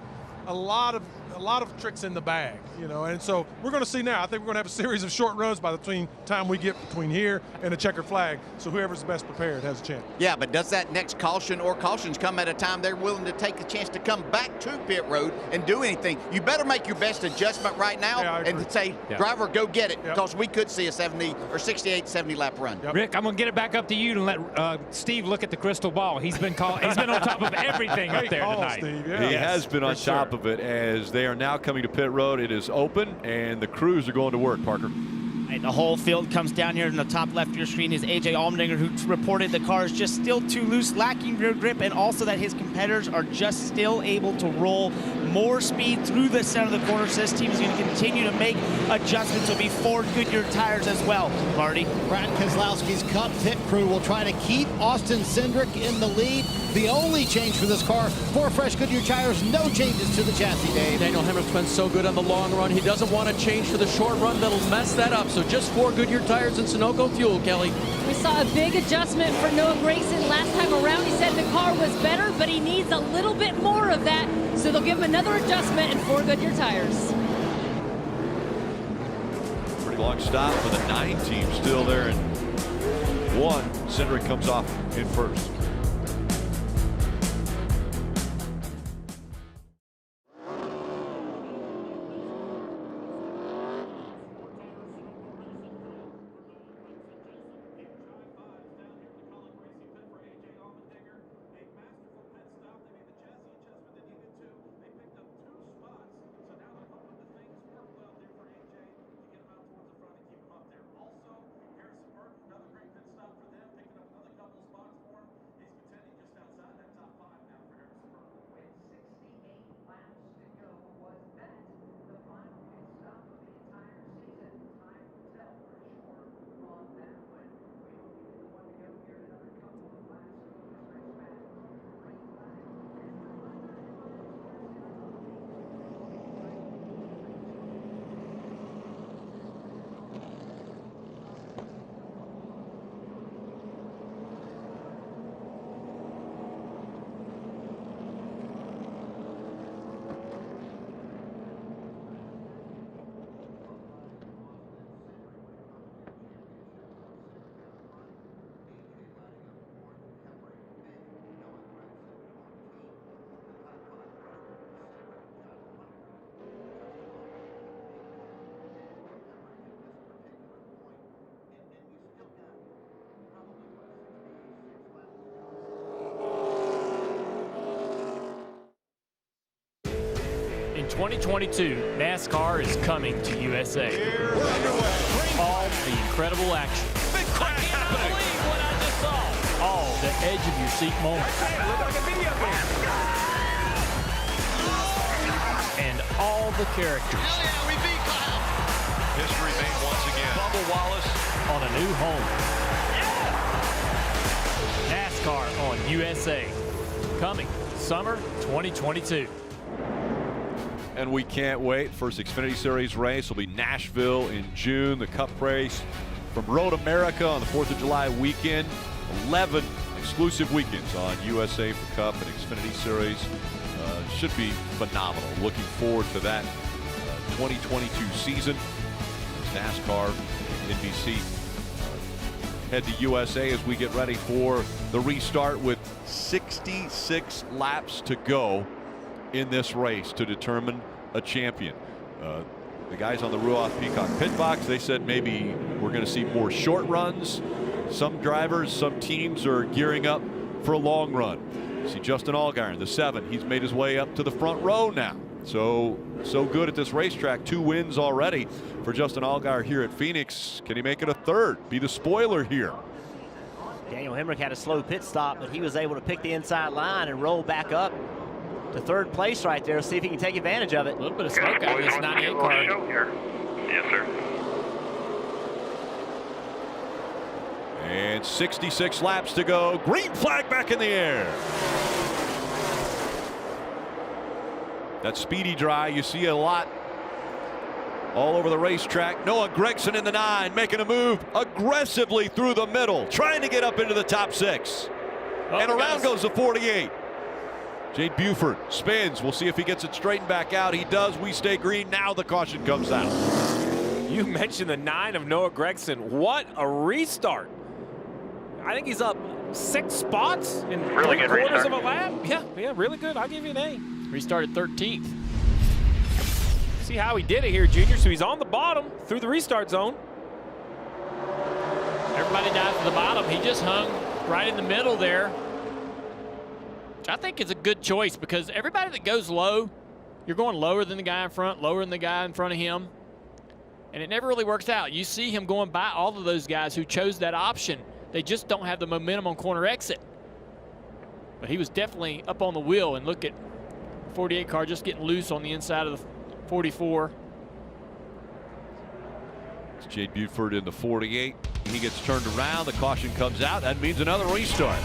a lot of tricks in the bag, you know, and so we're going to see now. I think we're going to have a series of short runs by the time we get between here and the checkered flag. So whoever's best prepared has a chance. Yeah, but does that next caution or cautions come at a time they're willing to take the chance to come back to pit road and do anything? You better make your best adjustment right now and say, driver, go get it, because we could see a 70 or 68, 70 lap run. Rick, I'm going to get it back up to you and let Steve look at the crystal ball. He's been on top of everything up there tonight. He has been on top of it as they are now coming to pit road. It is open, and the crews are going to work, Parker. Right, the whole field comes down here. In the top left of your screen is A.J. Allmendinger, who reported the car is just still too loose, lacking rear grip, and also that his competitors are just still able to roll more speed through the center of the corner. So this team is going to continue to make adjustments. It'll be 4 Goodyear tires as well, Marty. Brad Keselowski's Cup pit crew will try to keep Austin Cindric in the lead. The only change for this car, 4 fresh Goodyear tires, no changes to the chassis, Dave. Daniel Hemrick's been so good on the long run. He doesn't want to change for the short run. That'll mess that up. So just 4 Goodyear tires and Sunoco fuel, Kelly. We saw a big adjustment for Noah Gragson last time around. He said the car was better, but he needs a little bit more of that. So they'll give him another adjustment and 4 Goodyear tires. Pretty long stop for the 9 team still there in 1. Cindric comes off in first. In 2022, NASCAR is coming to USA. All the incredible action. I can't believe what I just saw. All the edge of your seat moments. And all the characters. History made once again. Bubba Wallace on a new home. NASCAR on USA. Coming summer 2022. And we can't wait. First Xfinity Series race will be Nashville in June. The Cup race from Road America on the 4th of July weekend. 11 exclusive weekends on USA for Cup and Xfinity Series. Should be phenomenal. Looking forward to that 2022 season. As NASCAR, NBC head to USA as we get ready for the restart with 66 laps to go in this race to determine a champion. The guys on the Ruoff Peacock pit box, they said maybe we're going to see more short runs. Some drivers, some teams are gearing up for a long run. You see Justin Allgaier in the 7. He's made his way up to the front row now. So good at this racetrack. 2 wins already for Justin Allgaier here at Phoenix. Can he make it a 3rd? Be the spoiler here. Daniel Hemrick had a slow pit stop, but he was able to pick the inside line and roll back up to 3rd place right there. See if he can take advantage of it. A little bit of smoke out of this 98 car. Yes, sir. And 66 laps to go. Green flag back in the air. That speedy dry, you see a lot all over the racetrack. Noah Gragson in the 9, making a move aggressively through the middle, trying to get up into the top 6. And around goes the 48. Jade Buford spins. We'll see if he gets it straightened back out. He does. We stay green. Now the caution comes out. You mentioned the 9 of Noah Gragson. What a restart. I think he's up 6 spots in Really good quarters restart. of a lap. Yeah, really good. I'll give you an A. Restarted 13th. See how he did it here, Junior. So he's on the bottom through the restart zone. Everybody dives to the bottom. He just hung right in the middle there. Which I think is a good choice because everybody that goes low, you're going lower than the guy in front, lower than the guy in front of him. And it never really works out. You see him going by all of those guys who chose that option. They just don't have the momentum on corner exit. But he was definitely up on the wheel, and look at 48 car just getting loose on the inside of the 44. It's Jade Buford in the 48. He gets turned around. The caution comes out. That means another restart.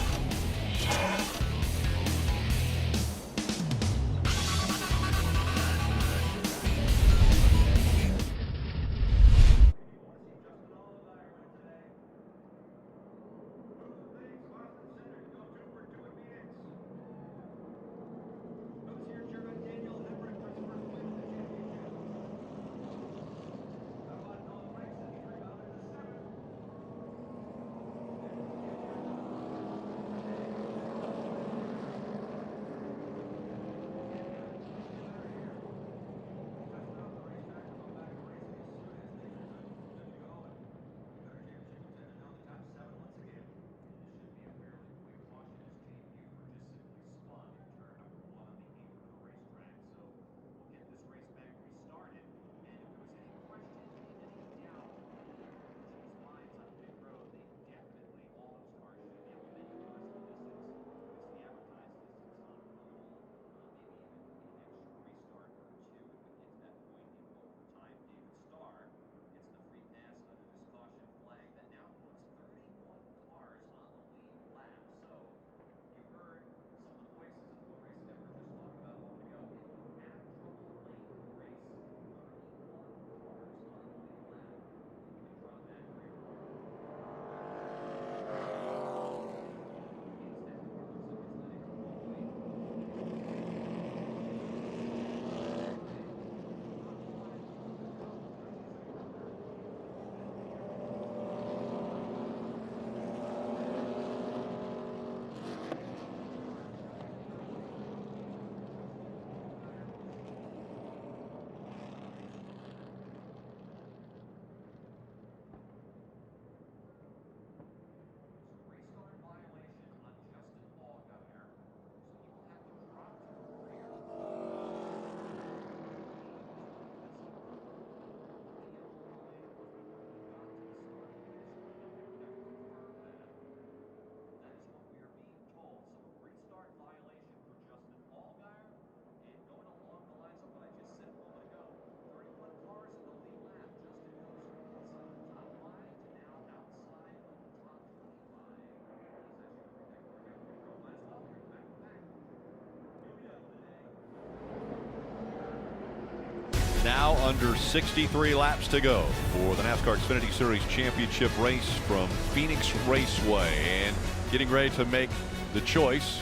Now under 63 laps to go for the NASCAR Xfinity Series Championship race from Phoenix Raceway, and getting ready to make the choice.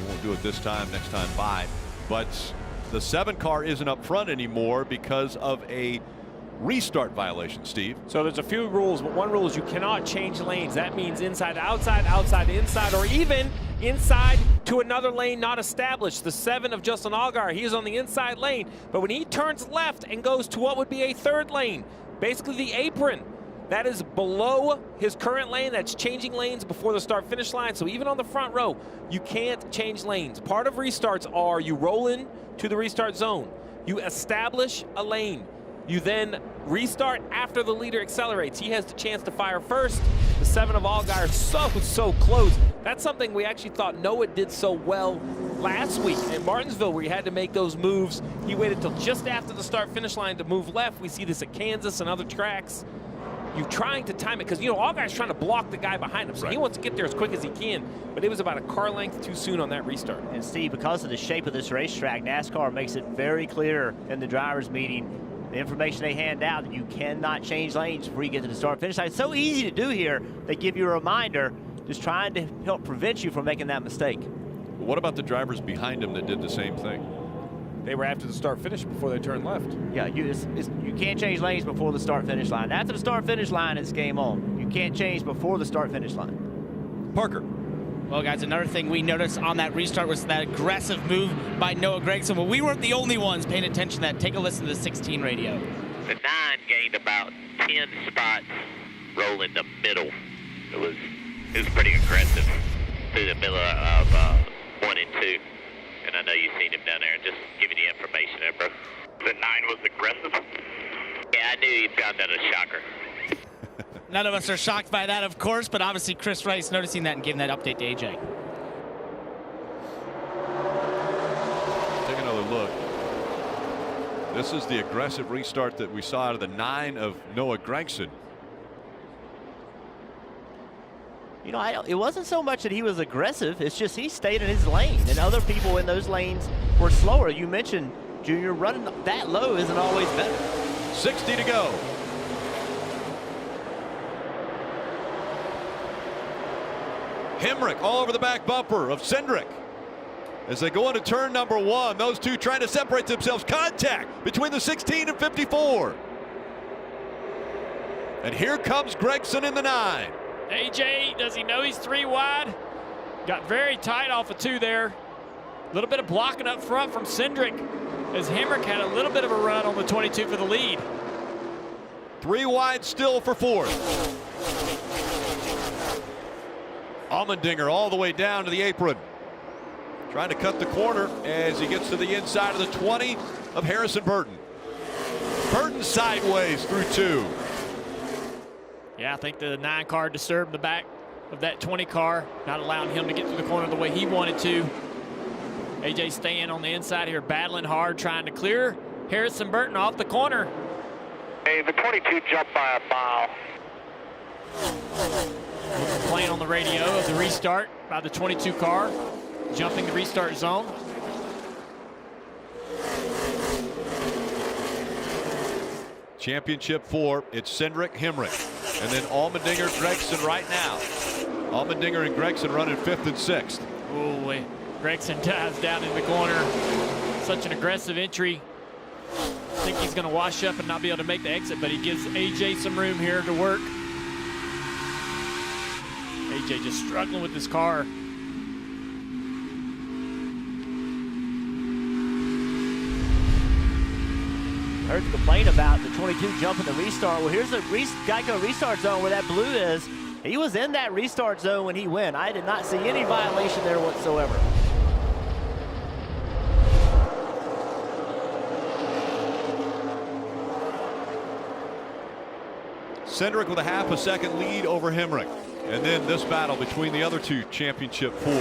We won't do it this time, next time by, but the 7 car isn't up front anymore because of a restart violation, Steve. So there's a few rules, but one rule is you cannot change lanes. That means inside, outside, outside, inside, or even inside to another lane not established. The 7 of Justin Allgaier, he is on the inside lane, but when he turns left and goes to what would be a 3rd lane, basically the apron, that is below his current lane. That's changing lanes before the start-finish line. So even on the front row, you can't change lanes. Part of restarts are you roll in to the restart zone, you establish a lane, you then restart after the leader accelerates. He has the chance to fire first. The 7 of Allgaier so close. That's something we actually thought Noah did so well last week in Martinsville, where he had to make those moves. He waited till just after the start-finish line to move left. We see this at Kansas and other tracks. You're trying to time it because, you know, Allgaier's trying to block the guy behind him, so he wants to get there as quick as he can, but it was about a car length too soon on that restart. And Steve, because of the shape of this racetrack, NASCAR makes it very clear in the drivers' meeting, the information they hand out, that you cannot change lanes before you get to the start-finish line. It's so easy to do here. They give you a reminder, just trying to help prevent you from making that mistake. What about the drivers behind him that did the same thing? They were after the start-finish before they turned left. Yeah, you can't change lanes before the start-finish line. After the start-finish line, it's game on. You can't change before the start-finish line. Parker. Well, guys, another thing we noticed on that restart was that aggressive move by Noah Gragson. Well, we weren't the only ones paying attention to that. Take a listen to the 16 radio. The 9 gained about 10 spots rolling the middle. It was pretty aggressive through the middle of 1 and 2. And I know you've seen him down there, just giving you information there, bro. The 9 was aggressive? Yeah, I knew you found that a shocker. None of us are shocked by that, of course, but obviously Chris Rice noticing that and giving that update to AJ. Take another look. This is the aggressive restart that we saw out of the 9 of Noah Gragson. You know, it wasn't so much that he was aggressive. It's just he stayed in his lane, and other people in those lanes were slower. You mentioned, Junior, running that low isn't always better. 60 to go. Hemrick all over the back bumper of Cindric. As they go into turn number 1, those two trying to separate themselves. Contact between the 16 and 54. And here comes Gragson in the 9. AJ, does he know he's 3 wide? Got very tight off of 2 there. A little bit of blocking up front from Cindric as Hemrick had a little bit of a run on the 22 for the lead. 3 wide still for 4th. Allmendinger all the way down to the apron. Trying to cut the corner as he gets to the inside of the 20 of Harrison Burton. Burton sideways through 2. Yeah, I think the 9 car disturbed the back of that 20 car, not allowing him to get through the corner the way he wanted to. AJ staying on the inside here, battling hard, trying to clear Harrison Burton off the corner. Hey, the 22 jumped by a mile. Playing on the radio of the restart by the 22 car, jumping the restart zone. Championship 4, it's Cindric, Hemrick, and then Allmendinger, Gragson right now. Allmendinger and Gragson running 5th and 6th. Oh, Gragson dives down in the corner. Such an aggressive entry. I think he's going to wash up and not be able to make the exit, but he gives AJ some room here to work. AJ just struggling with this car. I heard the complaint about the 22 jumping the restart. Well, here's the Geico restart zone where that blue is. He was in that restart zone when he went. I did not see any violation there whatsoever. Cindric with a half a second lead over Hemrick. And then this battle between the other 2, championship 4.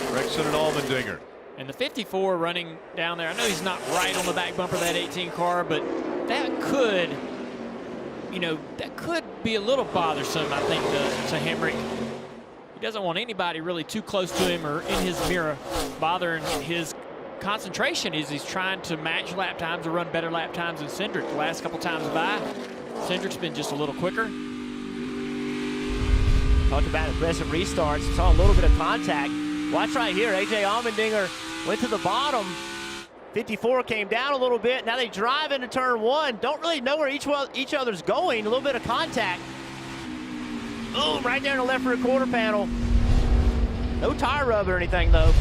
Gragson and Allmendinger. And the 54 running down there, I know he's not right on the back bumper of that 18 car, but that could, you know, that could be a little bothersome, I think, to Hemrick. He doesn't want anybody really too close to him or in his mirror, bothering his concentration as he's trying to match lap times or run better lap times than Cindric. The last couple times by, Cindric's been just a little quicker. Talked about aggressive restarts. Saw a little bit of contact. Watch right here. AJ Allmendinger went to the bottom. 54 came down a little bit. Now they drive into turn 1. Don't really know where each other's going. A little bit of contact. Boom, right there in the left rear quarter panel. No tire rub or anything, though.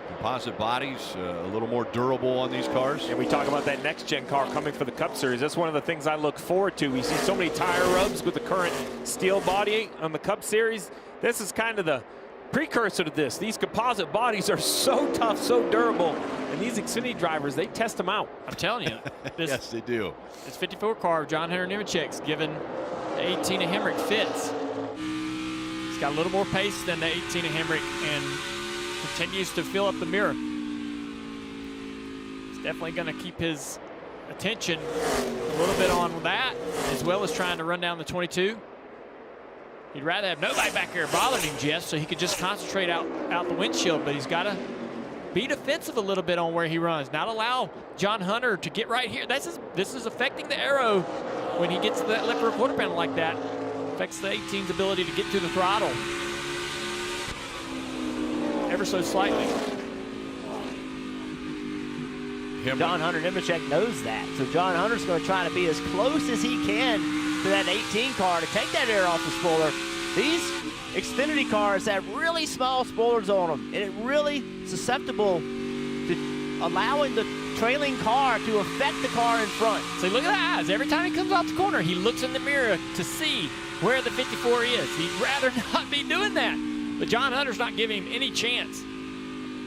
Composite bodies, a little more durable on these cars. And we talk about that next-gen car coming for the Cup Series. That's one of the things I look forward to. We see so many tire rubs with the current steel body on the Cup Series. This is kind of the precursor to this. These composite bodies are so tough, so durable, and these Xfinity drivers, they test them out. I'm telling you. Yes, they do. This 54 car of John Hunter Nemechek's given the 18 of Hemrick fits. He's got a little more pace than the 18 of Hemrick and continues to fill up the mirror. He's definitely going to keep his attention a little bit on that, as well as trying to run down the 22. He'd rather have nobody back there bothering him, Jeff, so he could just concentrate out the windshield, but he's got to be defensive a little bit on where he runs, not allow John Hunter to get right here. This is affecting the aero when he gets to that left rear quarter panel like that. Affects the 18's ability to get to the throttle. ever so slightly. John Hunter Nemechek knows that. So John Hunter's going to try to be as close as he can to that 18 car to take that air off the spoiler. These Xfinity cars have really small spoilers on them, and it really susceptible to allowing the trailing car to affect the car in front. So look at the eyes. Every time he comes off the corner, he looks in the mirror to see where the 54 is. He'd rather not be doing that. But John Hunter's not giving him any chance.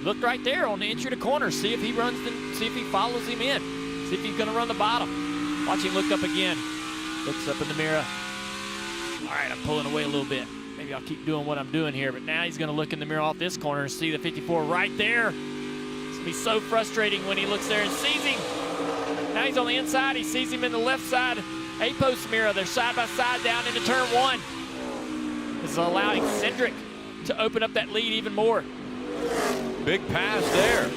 Look right there on the entry to corner. See if he see if he follows him in. See if he's going to run the bottom. Watch him look up again. Looks up in the mirror. All right, I'm pulling away a little bit. Maybe I'll keep doing what I'm doing here. But now he's going to look in the mirror off this corner and see the 54 right there. It's going to be so frustrating when he looks there and sees him. Now he's on the inside. He sees him in the left side A-post mirror. They're side by side down into turn one. This is allowing Cindric to open up that lead even more. Big pass there.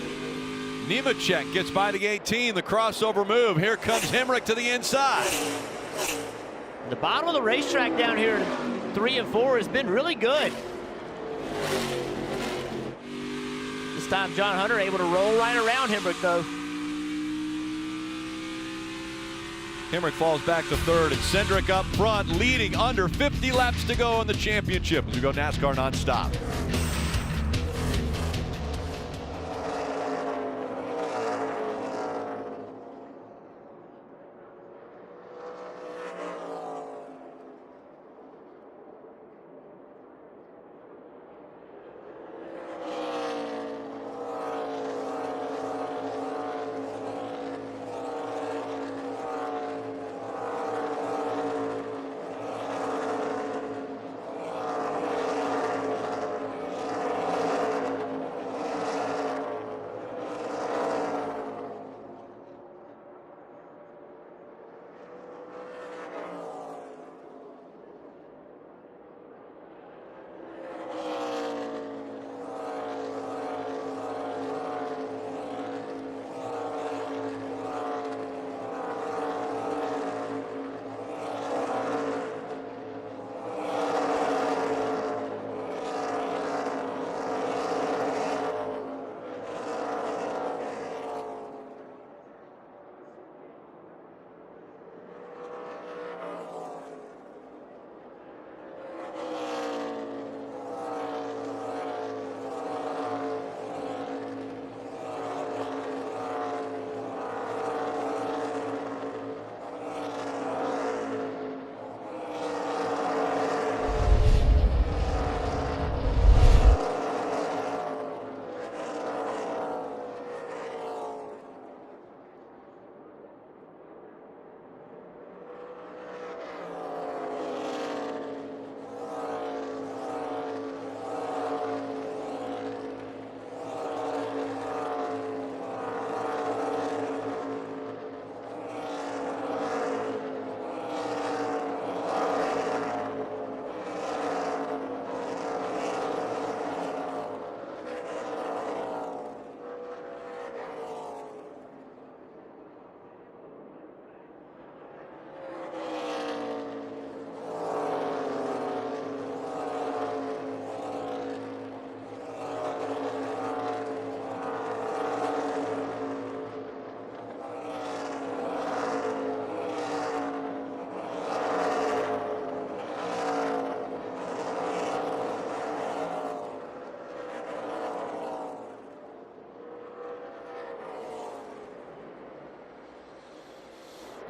Nemechek gets by the 18, the crossover move. Here comes Hemrick to the inside. The bottom of the racetrack down here in 3 and 4 has been really good. This time John Hunter able to roll right around Hemrick though. Hemrick falls back to third, and Cindric up front, leading under 50 laps to go in the championship as we go NASCAR nonstop.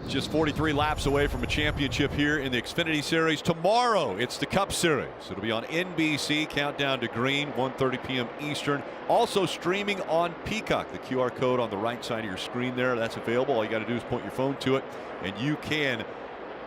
Just 43 laps away from a championship here in the Xfinity Series. Tomorrow, it's the Cup Series. It'll be on NBC, countdown to green, 1:30 p.m. Eastern. Also streaming on Peacock. The QR code on the right side of your screen there, that's available. All you got to do is point your phone to it, and you can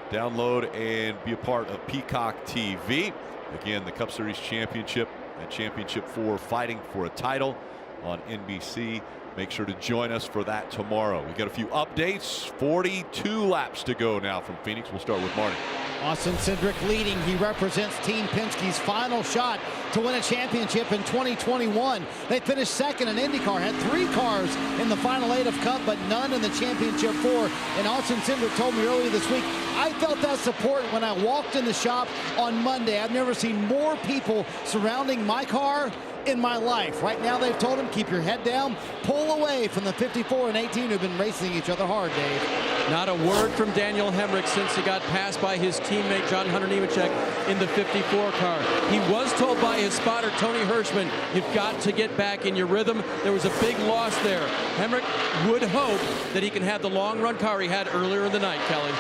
download and be a part of Peacock TV. Again, the Cup Series Championship and Championship 4 fighting for a title on NBC. Make sure to join us for that tomorrow. We got a few updates. 42 laps to go now from Phoenix. We'll start with Marty. Austin Cindric leading. He represents Team Penske's final shot to win a championship in 2021. They finished second in IndyCar, had 3 cars in the final 8 of Cup, but none in the championship 4. And Austin Cindric told me earlier this week, I felt that support when I walked in the shop on Monday. I've never seen more people surrounding my car in my life. Right now they've told him, keep your head down, pull away from the 54 and 18 who've been racing each other hard, Dave. Not a word from Daniel Hemrick since he got passed by his teammate John Hunter Nemechek in the 54 car. He was told by his spotter Tony Hirschman, you've got to get back in your rhythm. There was a big loss there. Hemrick would hope that he can have the long run car he had earlier in the night, Kelly.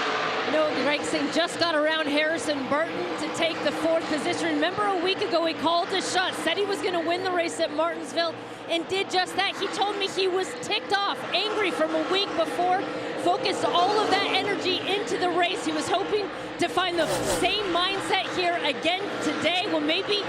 Noah Gragson just got around Harrison Burton to take the 4th position. Remember a week ago he called his shot, said he was going to win the race at Martinsville, and did just that. He told me he was ticked off, angry from a week before, focused all of that energy into the race. He was hoping to find the same mindset here again today. Well, maybe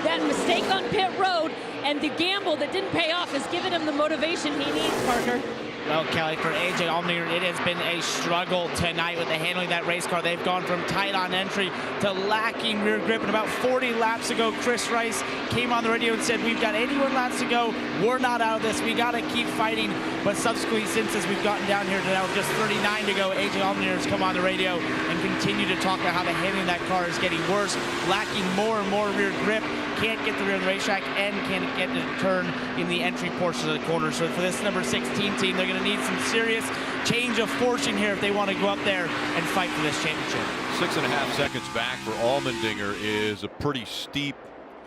that mistake on pit road and the gamble that didn't pay off has given him the motivation he needs, Parker. Well, Kelly, for A.J. Allmendinger, it has been a struggle tonight with the handling of that race car. They've gone from tight on entry to lacking rear grip. And about 40 laps ago, Chris Rice came on the radio and said, we've got 81 laps to go. We're not out of this. We got to keep fighting. But subsequently, since as we've gotten down here to now just 39 to go, A.J. Allmendinger has come on the radio and continue to talk about how the handling of that car is getting worse, lacking more and more rear grip. Can't get the rear of the racetrack and can't get the turn in the entry portion of the corner. So for this number 16 team, they're going to need some serious change of fortune here if they want to go up there and fight for this championship. 6.5 seconds back for Allmendinger is a pretty steep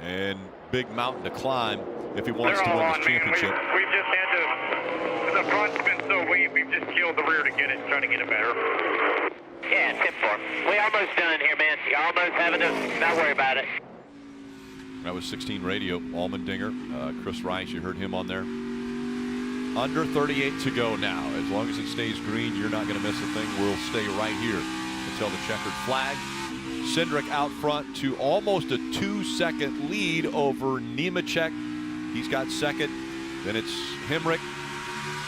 and big mountain to climb if he wants to win this championship. We've just had to, the front's been so weak, we've just killed the rear to get it, trying to get it better. Yeah, tip for him. We almost done here, man. You almost having to not worry about it. That was 16 radio. Allmendinger, Chris Rice, you heard him on there. Under 38 to go now. As long as it stays green, you're not going to miss a thing. We'll stay right here until the checkered flag. Cindric out front to almost a 2-second lead over Nemechek. He's got second. Then it's Hemrick,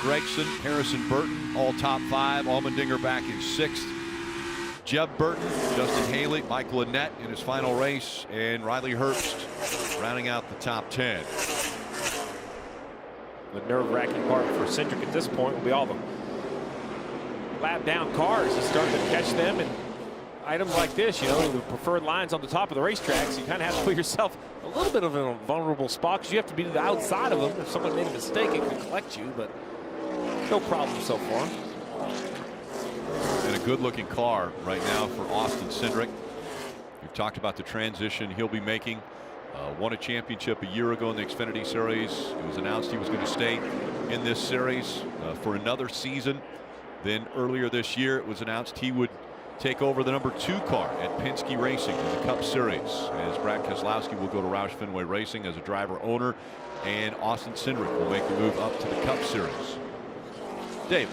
Gragson, Harrison Burton, all top 5. Allmendinger back in 6th. Jeb Burton, Justin Haley, Michael Annett in his final race, and Riley Herbst rounding out the top 10. The nerve-wracking part for Cindric at this point will be all the lap-down cars. He's starting to catch them, and items like this, you know, the preferred lines on the top of the racetrack, so you kind of have to put yourself a little bit of a vulnerable spot because you have to be to the outside of them. If someone made a mistake, it could collect you, but no problem so far. And a good-looking car right now for Austin Cindric. We've talked about the transition he'll be making. Won a championship a year ago in the Xfinity Series. It was announced he was going to stay in this series for another season. Then earlier this year, it was announced he would take over the number 2 car at Penske Racing in the Cup Series, as Brad Keselowski will go to Roush Fenway Racing as a driver-owner, and Austin Cindric will make the move up to the Cup Series. Dave.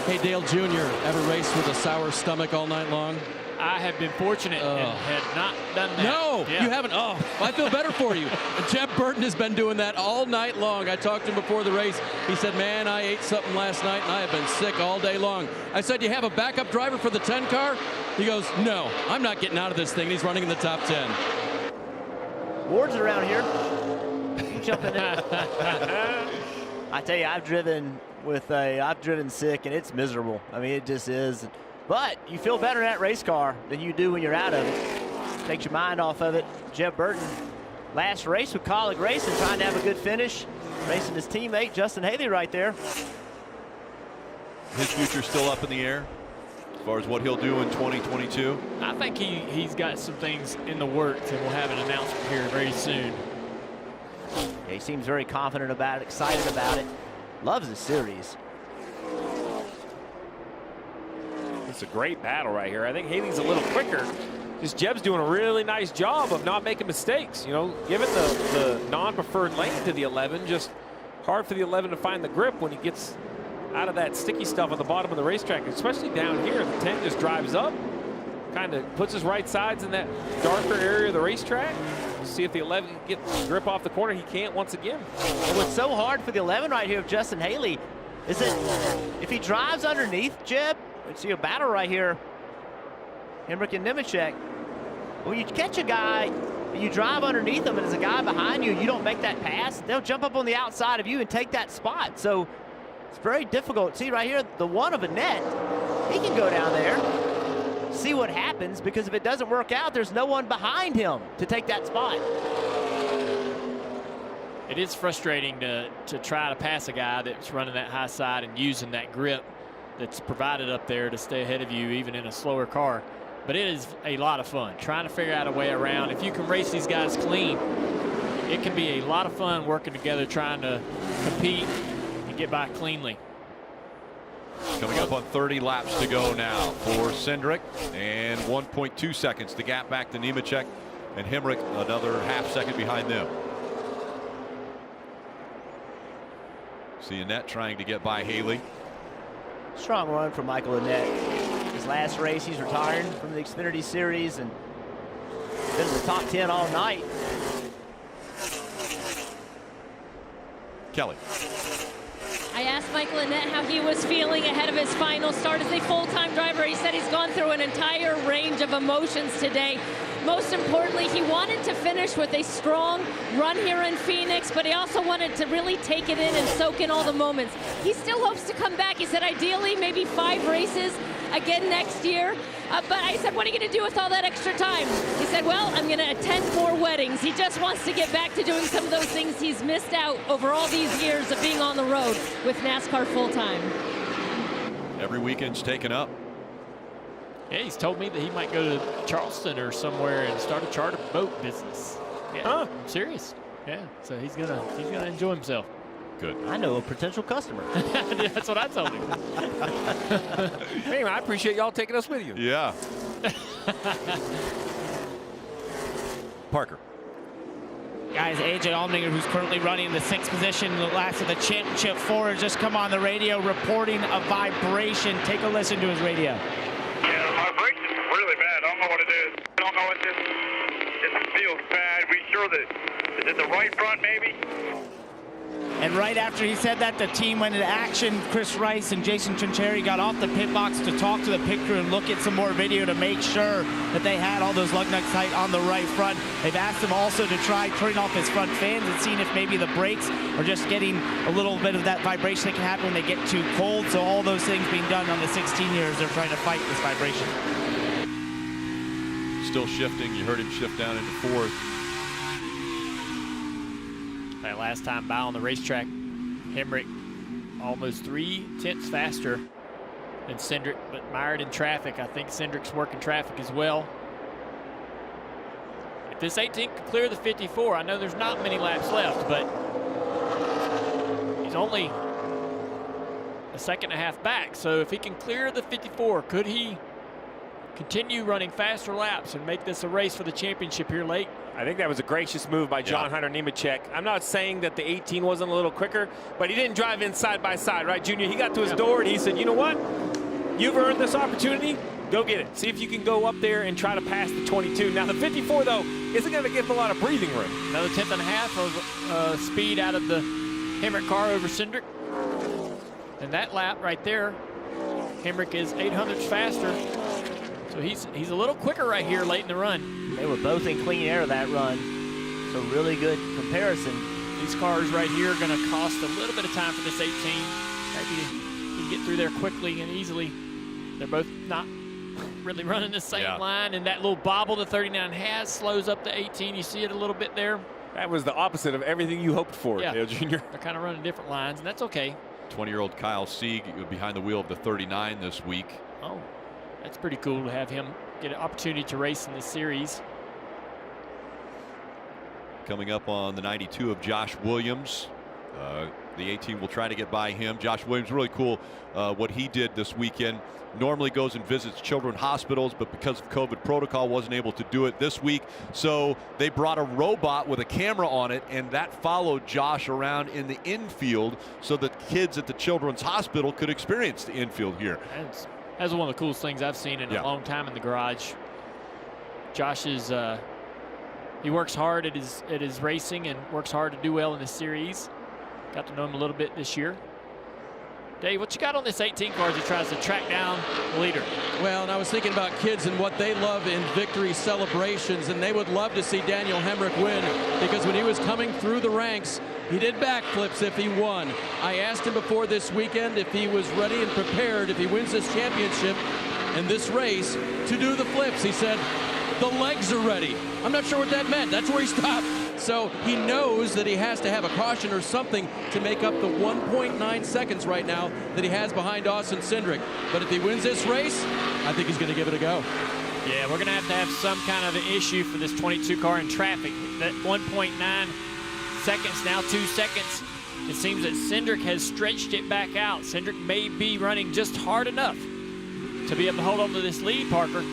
Hey, Dale Jr., ever raced with a sour stomach all night long? I have been fortunate and had not done that. No, yeah. You haven't. Oh, I feel better for you. And Jeb Burton has been doing that all night long. I talked to him before the race. He said, man, I ate something last night and I have been sick all day long. I said, you have a backup driver for the 10 car? He goes, no, I'm not getting out of this thing. He's running in the top 10. Ward's around here. You jumping in. I tell you, I've driven sick and it's miserable. I mean, it just is. But you feel better in that race car than you do when you're out of it. Takes your mind off of it. Jeb Burton, last race with Colleague Racing, trying to have a good finish. Racing his teammate, Justin Haley, right there. His future still up in the air as far as what he'll do in 2022. I think he's got some things in the works, and we'll have an announcement here very soon. Yeah, he seems very confident about it, excited about it. Loves the series. It's a great battle right here. I think Haley's a little quicker. Just Jeb's doing a really nice job of not making mistakes. You know, given the non-preferred lane to the 11, just hard for the 11 to find the grip when he gets out of that sticky stuff at the bottom of the racetrack, especially down here. The 10 just drives up, kind of puts his right sides in that darker area of the racetrack. We'll see if the 11 can get the grip off the corner. He can't once again. And what's so hard for the 11 right here of Justin Haley is that if he drives underneath Jeb, we see a battle right here. Hemrick and Nemechek. When you catch a guy, and you drive underneath him, and there's a guy behind you, and you don't make that pass, they'll jump up on the outside of you and take that spot. So it's very difficult. See right here, the one of Annett, he can go down there, see what happens, because if it doesn't work out, there's no one behind him to take that spot. it is frustrating to try to pass a guy that's running that high side and using that grip that's provided up there to stay ahead of you even in a slower car. But it is a lot of fun trying to figure out a way around. If you can race these guys clean, it can be a lot of fun working together trying to compete and get by cleanly. Coming up on 30 laps to go now for Cindric, and 1.2 seconds the gap back to Nemechek and Hemrick, another half second behind them. See Annette trying to get by Haley. Strong run for Michael Annette. His last race, he's retiring from the Xfinity Series and been in the top 10 all night. Kelly. I asked Michael Annette how he was feeling ahead of his final start as a full-time driver. He said he's gone through an entire range of emotions today. Most importantly, he wanted to finish with a strong run here in Phoenix, but he also wanted to really take it in and soak in all the moments. He still hopes to come back. He said ideally maybe 5 races again next year. But I said, what are you going to do with all that extra time? He said, well, I'm going to attend more weddings. He just wants to get back to doing some of those things he's missed out over all these years of being on the road with NASCAR full-time. Every weekend's taken up. Yeah, he's told me that he might go to Charleston or somewhere and start a charter boat business. Yeah, I'm serious. Yeah, so he's gonna enjoy himself. Good. I know a potential customer. That's what I told him. Anyway, I appreciate y'all taking us with you. Yeah. Parker. Guys, AJ Allmendinger, who's currently running in the 6th position in the last of the championship 4, has just come on the radio reporting a vibration. Take a listen to his radio. Yeah, the vibration's really bad. I don't know what it is. I don't know what this feels bad. We sure that, is it the right front maybe? And right after he said that, the team went into action. Chris Rice and Jason Chincheri got off the pit box to talk to the pit crew and look at some more video to make sure that they had all those lug nuts tight on the right front. They've asked him also to try turning off his front fans and seeing if maybe the brakes are just getting a little bit of that vibration that can happen when they get too cold. So all those things being done on the 16 years, they're trying to fight this vibration. Still shifting. You heard him shift down into 4th. That last time by on the racetrack, Hemrick almost 3/10 faster than Cindric, but mired in traffic. I think Cindric's working traffic as well. If this 18 can clear the 54, I know there's not many laps left, but he's only a second and a half back. So if he can clear the 54, could he continue running faster laps and make this a race for the championship here late? I think that was a gracious move by John Hunter Nemechek. I'm not saying that the 18 wasn't a little quicker, but he didn't drive in side by side, right, Junior? He got to his door and he said, you know what? You've earned this opportunity. Go get it. See if you can go up there and try to pass the 22. Now, the 54, though, isn't going to give him a lot of breathing room. Another 10th and a half of speed out of the Hemrick car over Cindric. And that lap right there, Hemrick is 800ths faster. So he's a little quicker right here late in the run. They were both in clean air that run. So really good comparison. These cars right here are going to cost a little bit of time for this 18. Maybe you get through there quickly and easily. They're both not really running the same line, and that little bobble the 39 has slows up the 18. You see it a little bit there. That was the opposite of everything you hoped for, Dale Jr. They're kind of running different lines, and that's okay. 20-year-old Kyle Sieg behind the wheel of the 39 this week. Oh, that's pretty cool to have him get an opportunity to race in this series. Coming up on the 92 of Josh Williams. The 18 will try to get by him. Josh Williams, really cool what he did this weekend. Normally goes and visits children's hospitals, but because of COVID protocol wasn't able to do it this week. So they brought a robot with a camera on it, and that followed Josh around in the infield so that kids at the children's hospital could experience the infield here. That's one of the coolest things I've seen in a long time in the garage. Josh is he works hard at his racing and works hard to do well in the series. Got to know him a little bit this year. Dave, what you got on this 18 car as he tries to track down the leader? Well, and I was thinking about kids and what they love in victory celebrations, and they would love to see Daniel Hemrick win, because when he was coming through the ranks, he did backflips if he won. I asked him before this weekend if he was ready and prepared if he wins this championship and this race to do the flips. He said, the legs are ready. I'm not sure what that meant. That's where he stopped. So he knows that he has to have a caution or something to make up the 1.9 seconds right now that he has behind Austin Cindric. But if he wins this race, I think he's going to give it a go. Yeah, we're going to have some kind of an issue for this 22 car in traffic. That 1.9 seconds, now 2 seconds. It seems that Cindric has stretched it back out. Cindric may be running just hard enough to be able to hold on to this lead, Parker.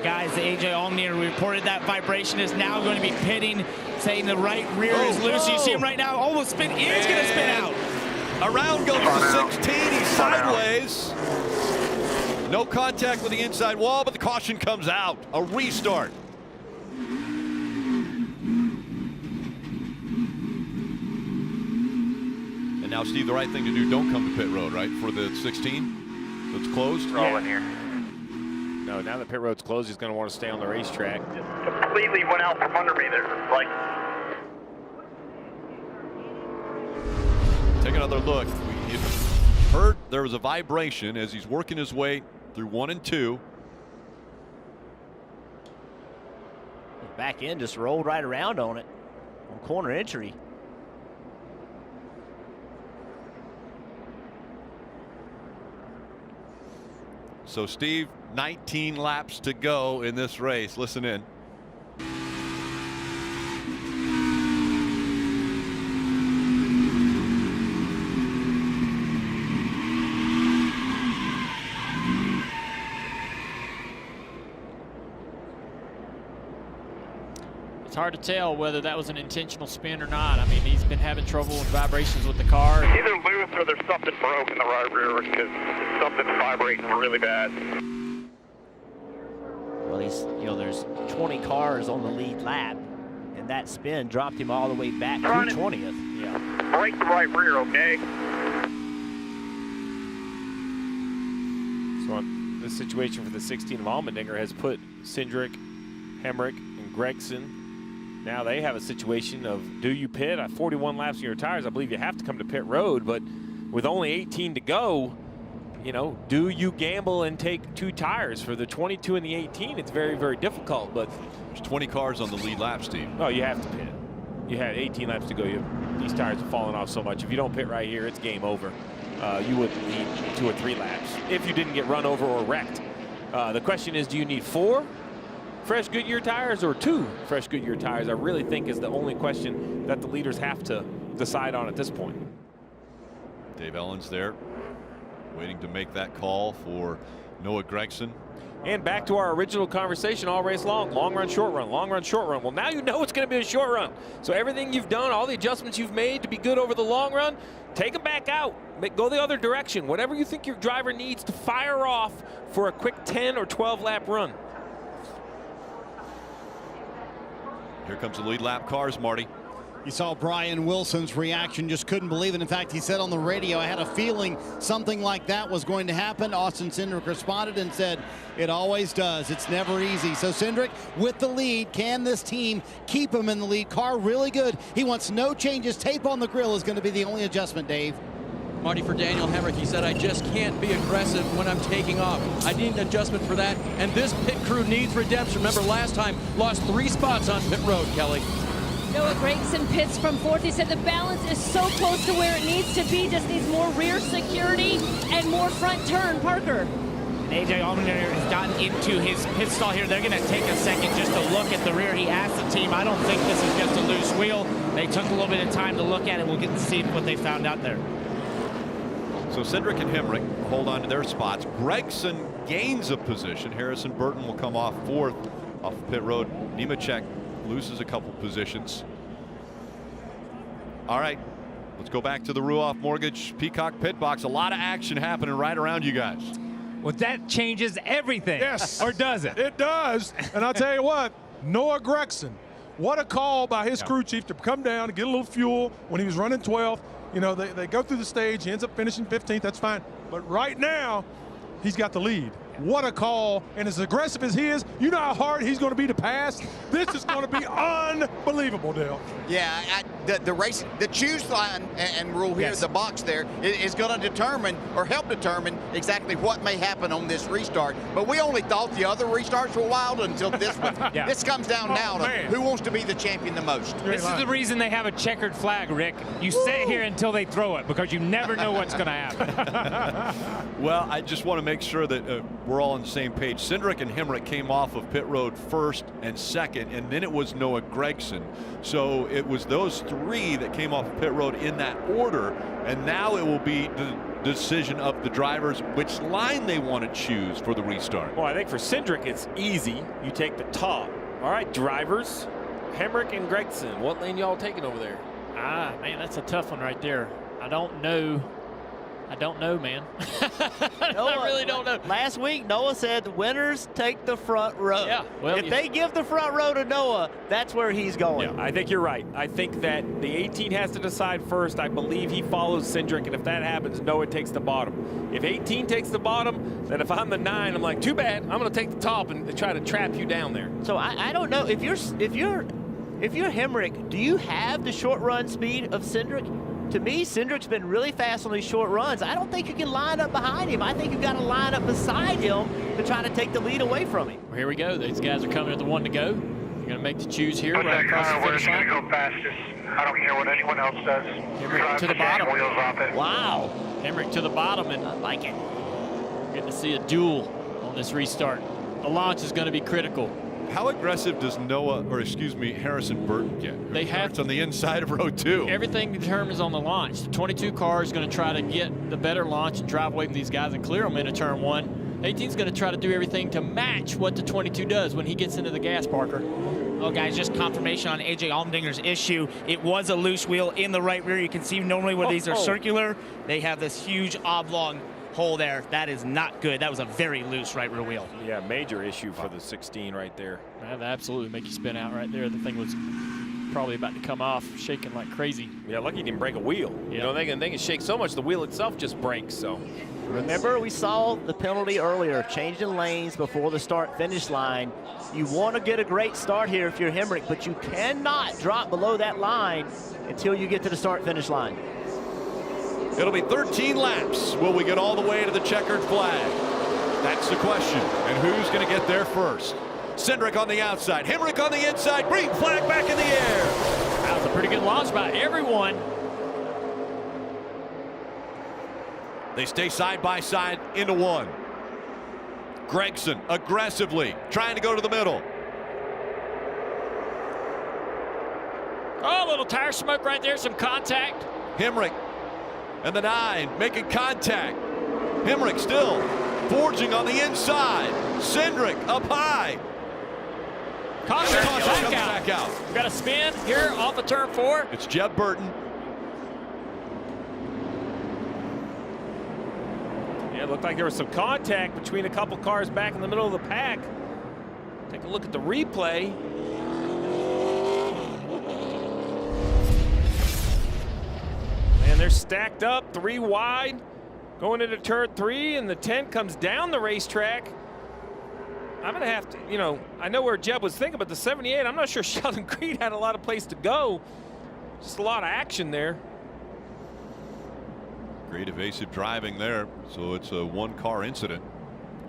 Guys, AJ Allmendinger reported that vibration is now going to be pitting, saying the right rear is loose. You see him right now, almost spin, is going to spin out. Around goes the 16, he's sideways. No contact with the inside wall, but the caution comes out. A restart. And now, Steve, the right thing to do, don't come to pit road, right, for the 16 that's closed? Rolling here. No, now that pit road's closed, he's going to want to stay on the racetrack. Just completely went out from under me there. Like, take another look. You heard there was a vibration as he's working his way through 1 and 2. Back end just rolled right around on it on corner entry. So, Steve, 19 laps to go in this race. Listen in. It's hard to tell whether that was an intentional spin or not. I mean, he's been having trouble with vibrations with the car. either loose or there's something broke in the right rear because something's vibrating really bad. Well, there's 20 cars on the lead lap, and that spin dropped him all the way back to 20th. Yeah. Break the right rear, okay? So this situation for the 16 of Allmendinger has put Cindric, Hemrick, and Gregson. Now they have a situation of, do you pit? At 41 laps in your tires, I believe you have to come to pit road, but with only 18 to go, do you gamble and take 2 tires? For the 22 and the 18, it's very, very difficult, but there's 20 cars on the lead lap, Steve. Oh, you have to pit. You had 18 laps to go. These tires have fallen off so much. If you don't pit right here, it's game over. You would need 2 or 3 laps if you didn't get run over or wrecked. The question is, do you need 4 fresh Goodyear tires or 2 fresh Goodyear tires? I really think is the only question that the leaders have to decide on at this point. Dave Ellens there, waiting to make that call for Noah Gragson. And back to our original conversation all race long. Long run, short run, long run, short run. Well, now you know it's going to be a short run. So everything you've done, all the adjustments you've made to be good over the long run, take them back out. Go the other direction. Whatever you think your driver needs to fire off for a quick 10 or 12 lap run. Here comes the lead lap cars, Marty. You saw Brian Wilson's reaction, just couldn't believe it. In fact, he said on the radio, I had a feeling something like that was going to happen. Austin Cindric responded and said, it always does. It's never easy. So Cindric with the lead. Can this team keep him in the lead? Car really good. He wants no changes. Tape on the grill is going to be the only adjustment, Dave. Marty, for Daniel Hemrick, he said, I just can't be aggressive when I'm taking off. I need an adjustment for that, and this pit crew needs redemption. Remember, last time, lost 3 spots on pit road, Kelly. Noah Gragson pits from 4th. He said the balance is so close to where it needs to be, just needs more rear security and more front turn. Parker. AJ Allmendinger has gotten into his pit stall here. They're going to take a second just to look at the rear. He asked the team, I don't think this is just a loose wheel. They took a little bit of time to look at it. We'll get to see what they found out there. So Cindric and Hemrick hold on to their spots. Gregson gains a position. Harrison Burton will come off 4th off pit road. Nemechek loses a couple positions. All right, let's go back to the Ruoff Mortgage Peacock pit box. A lot of action happening right around you guys. Well, that changes everything. Yes. Or does it? It does. And I'll tell you what, Noah Gragson, what a call by his crew chief to come down and get a little fuel when he was running 12th. They go through the stage. He ends up finishing 15th. That's fine. But right now, he's got the lead. What a call. And as aggressive as he is, you know how hard he's going to be to pass? This is going to be unbelievable, Dale. Yeah, the choose line and rule here, the box there, is going to determine or help determine exactly what may happen on this restart. But we only thought the other restarts were wild until this one. This comes down now to who wants to be the champion the most. This is the reason they have a checkered flag, Rick. You sit here until they throw it because you never know what's going to happen. Well, I just want to make sure that we're all on the same page. Cindric and Hemrick came off of pit road first and second, and then it was Noah Gragson. So it was those three that came off pit road in that order, and now it will be the decision of the drivers which line they want to choose for the restart. Well, I think for Cindric it's easy. You take the top. All right, drivers, Hemrick and Gragson. What lane y'all taking over there? Man, that's a tough one right there. I don't know. I don't know, man. I really don't know. Last week, Noah said the winners take the front row. Yeah. Well, if they give the front row to Noah, that's where he's going. Yeah, I think you're right. I think that the 18 has to decide first. I believe he follows Cindric, and if that happens, Noah takes the bottom. If 18 takes the bottom, then if I'm the 9, I'm like, too bad. I'm going to take the top and try to trap you down there. So I don't know if you're Hemrick, do you have the short run speed of Cindric? To me, Cindric's been really fast on these short runs. I don't think you can line up behind him. I think you've got to line up beside him to try to take the lead away from him. Well, here we go. These guys are coming at the 1 to go. You're going to make the choose here right across the finish line. Go fastest. I don't care what anyone else does. Hemrick to the bottom. Wheels off it. Wow. Hemrick to the bottom, and I like it. We're getting to see a duel on this restart. The launch is going to be critical. How aggressive does Harrison Burton get? They have on the inside of row 2. Everything determines on the launch. The 22 car is going to try to get the better launch and drive away from these guys and clear them into turn 1. 18 is going to try to do everything to match what the 22 does when he gets into the gas, Parker. Oh, guys, just confirmation on A.J. Allmendinger's issue. It was a loose wheel in the right rear. You can see normally where these are circular, they have this huge oblong hole there. That is not good. That was a very loose right rear wheel. Yeah, major issue for the 16 right there. That absolutely make you spin out right there. The thing was probably about to come off, shaking like crazy. Yeah, lucky he didn't break a wheel. Yeah. You know, they can shake so much the wheel itself just breaks. So remember, we saw the penalty earlier, changing lanes before the start-finish line. You want to get a great start here if you're Hemrick, but you cannot drop below that line until you get to the start-finish line. It'll be 13 laps. Will we get all the way to the checkered flag? That's the question. And who's going to get there first? Cindric on the outside, Hemrick on the inside, green flag back in the air. That was a pretty good launch by everyone. They stay side by side into 1. Gragson aggressively trying to go to the middle. Oh, a little tire smoke right there, some contact. Hemrick and the 9 making contact. Hemrick still forging on the inside. Cindric up high. Caution back out. We've got a spin here off of turn 4. It's Jeb Burton. yeah, it looked like there was some contact between a couple cars back in the middle of the pack. Take a look at the replay. And they're stacked up 3 wide going into turn 3, and the 10 comes down the racetrack. I'm going to have to, I know where Jeb was thinking, but the 78, I'm not sure Sheldon Creed had a lot of place to go. Just a lot of action there. Great evasive driving there. So it's a 1-car incident.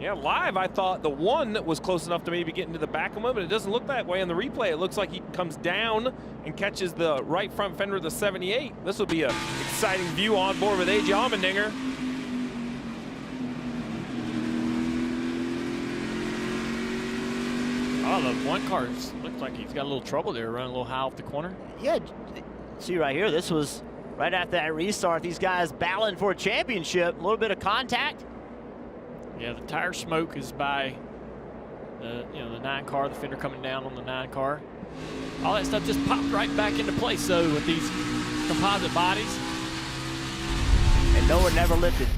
Yeah, live, I thought the 1 was close enough to maybe get into the back of him, but it doesn't look that way on the replay. It looks like he comes down and catches the right front fender of the 78. This will be an exciting view on board with A.J. Allmendinger. Oh, the 1 car looks like he's got a little trouble there, running a little high off the corner. Yeah, see right here, this was right after that restart. These guys battling for a championship, a little bit of contact. Yeah, the tire smoke is by the 9 car, the fender coming down on the 9 car. All that stuff just popped right back into place, though, with these composite bodies. And Noah never lifted.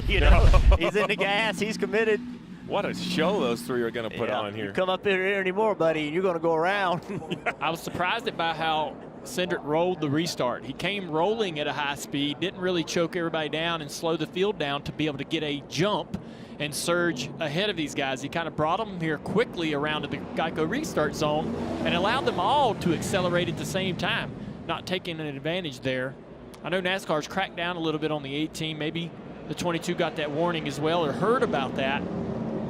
He's in the gas, he's committed. What a show those 3 are going to put on here. You come up here anymore, buddy, and you're going to go around. I was surprised by how Cindric rolled the restart. He came rolling at a high speed, didn't really choke everybody down and slow the field down to be able to get a jump and surge ahead of these guys. He kind of brought them here quickly around to the Geico restart zone and allowed them all to accelerate at the same time. not taking an advantage there. I know NASCAR's cracked down a little bit on the 18. Maybe the 22 got that warning as well or heard about that.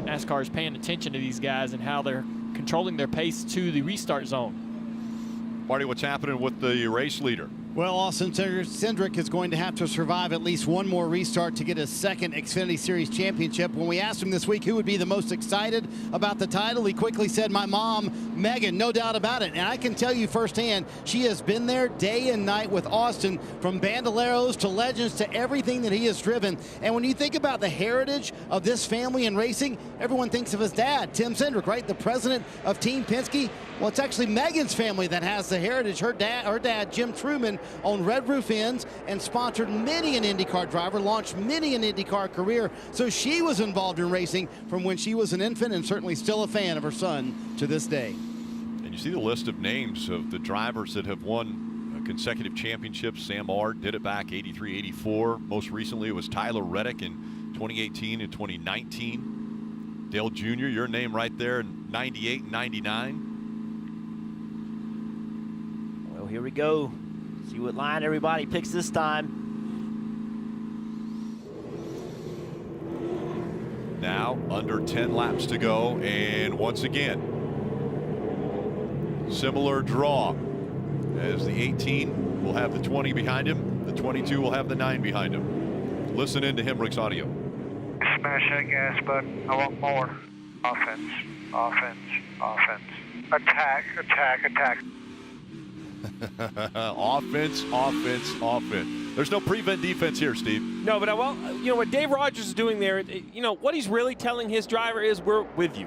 NASCAR is paying attention to these guys and how they're controlling their pace to the restart zone. Marty, what's happening with the race leader? Well, Austin Cindric is going to have to survive at least one more restart to get his second Xfinity Series championship. When we asked him this week who would be the most excited about the title, he quickly said, my mom, Megan, no doubt about it. And I can tell you firsthand, she has been there day and night with Austin, from Bandoleros to Legends to everything that he has driven. And when you think about the heritage of this family in racing, everyone thinks of his dad, Tim Cindric, right? The president of Team Penske. Well, it's actually Megan's family that has the heritage. Her dad, Jim Truman, owned Red Roof Inns and sponsored many an IndyCar driver, launched many an IndyCar career. So she was involved in racing from when she was an infant, and certainly still a fan of her son to this day. And you see the list of names of the drivers that have won consecutive championships. Sam Ard did it back 83, 84. Most recently it was Tyler Reddick in 2018 and 2019. Dale Jr., your name right there in 98 and 99. Well, here we go. See what line everybody picks this time. Now under 10 laps to go, and once again, similar draw as the 18 will have the 20 behind him, the 22 will have the 9 behind him. Listen into Hemrick's audio. Smash that gas button. I want more. Offense, offense, offense. Attack, attack, attack. Offense, offense, offense. There's no prevent defense here, Steve. No, but what Dave Rogers is doing there, what he's really telling his driver is, we're with you.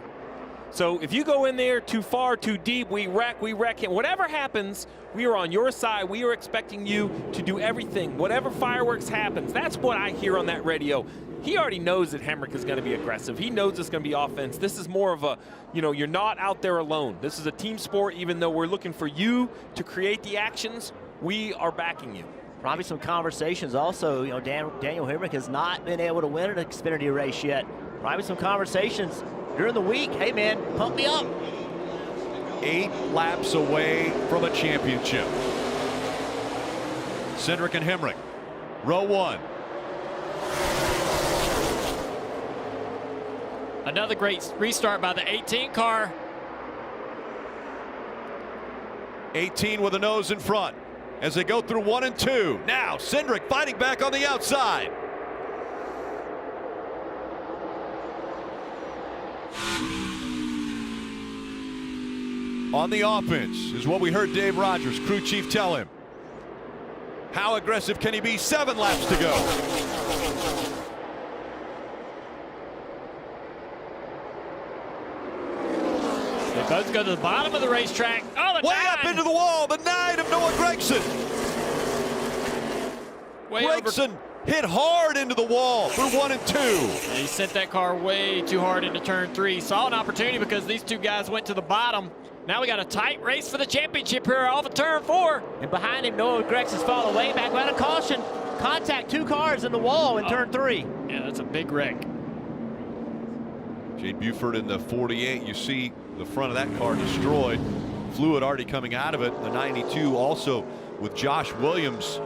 So if you go in there too far, too deep, we wreck him. Whatever happens, we are on your side. We are expecting you to do everything. Whatever fireworks happens, that's what I hear on that radio. He already knows that Hemrick is going to be aggressive. He knows it's going to be offense. This is more of a, you're not out there alone. This is a team sport. Even though we're looking for you to create the actions, we are backing you. Probably some conversations also. Daniel Hemrick has not been able to win an Xfinity race yet. Probably some conversations during the week. Hey, man, pump me up. 8 laps away from a championship. Cindric and Hemrick, row 1. Another great restart by the 18 car. 18 with a nose in front as they go through 1 and 2. Now Cindric fighting back on the outside. On the offense is what we heard Dave Rogers, crew chief, tell him. How aggressive can he be? 7 laps to go. They both go to the bottom of the racetrack. Oh, the way 9. Up into the wall, the 9 of Noah Gragson. Gragson hit hard into the wall through 1 and 2. Yeah, he sent that car way too hard into turn 3. Saw an opportunity because these two guys went to the bottom. Now we got a tight race for the championship here off of turn 4. And behind him, Noah Gregson's falling way back. Without a caution, contact 2 cars in the wall in turn 3. Yeah, that's a big wreck. Jade Buford in the 48. You see the front of that car destroyed. Fluid already coming out of it. The 92 also with Josh Williams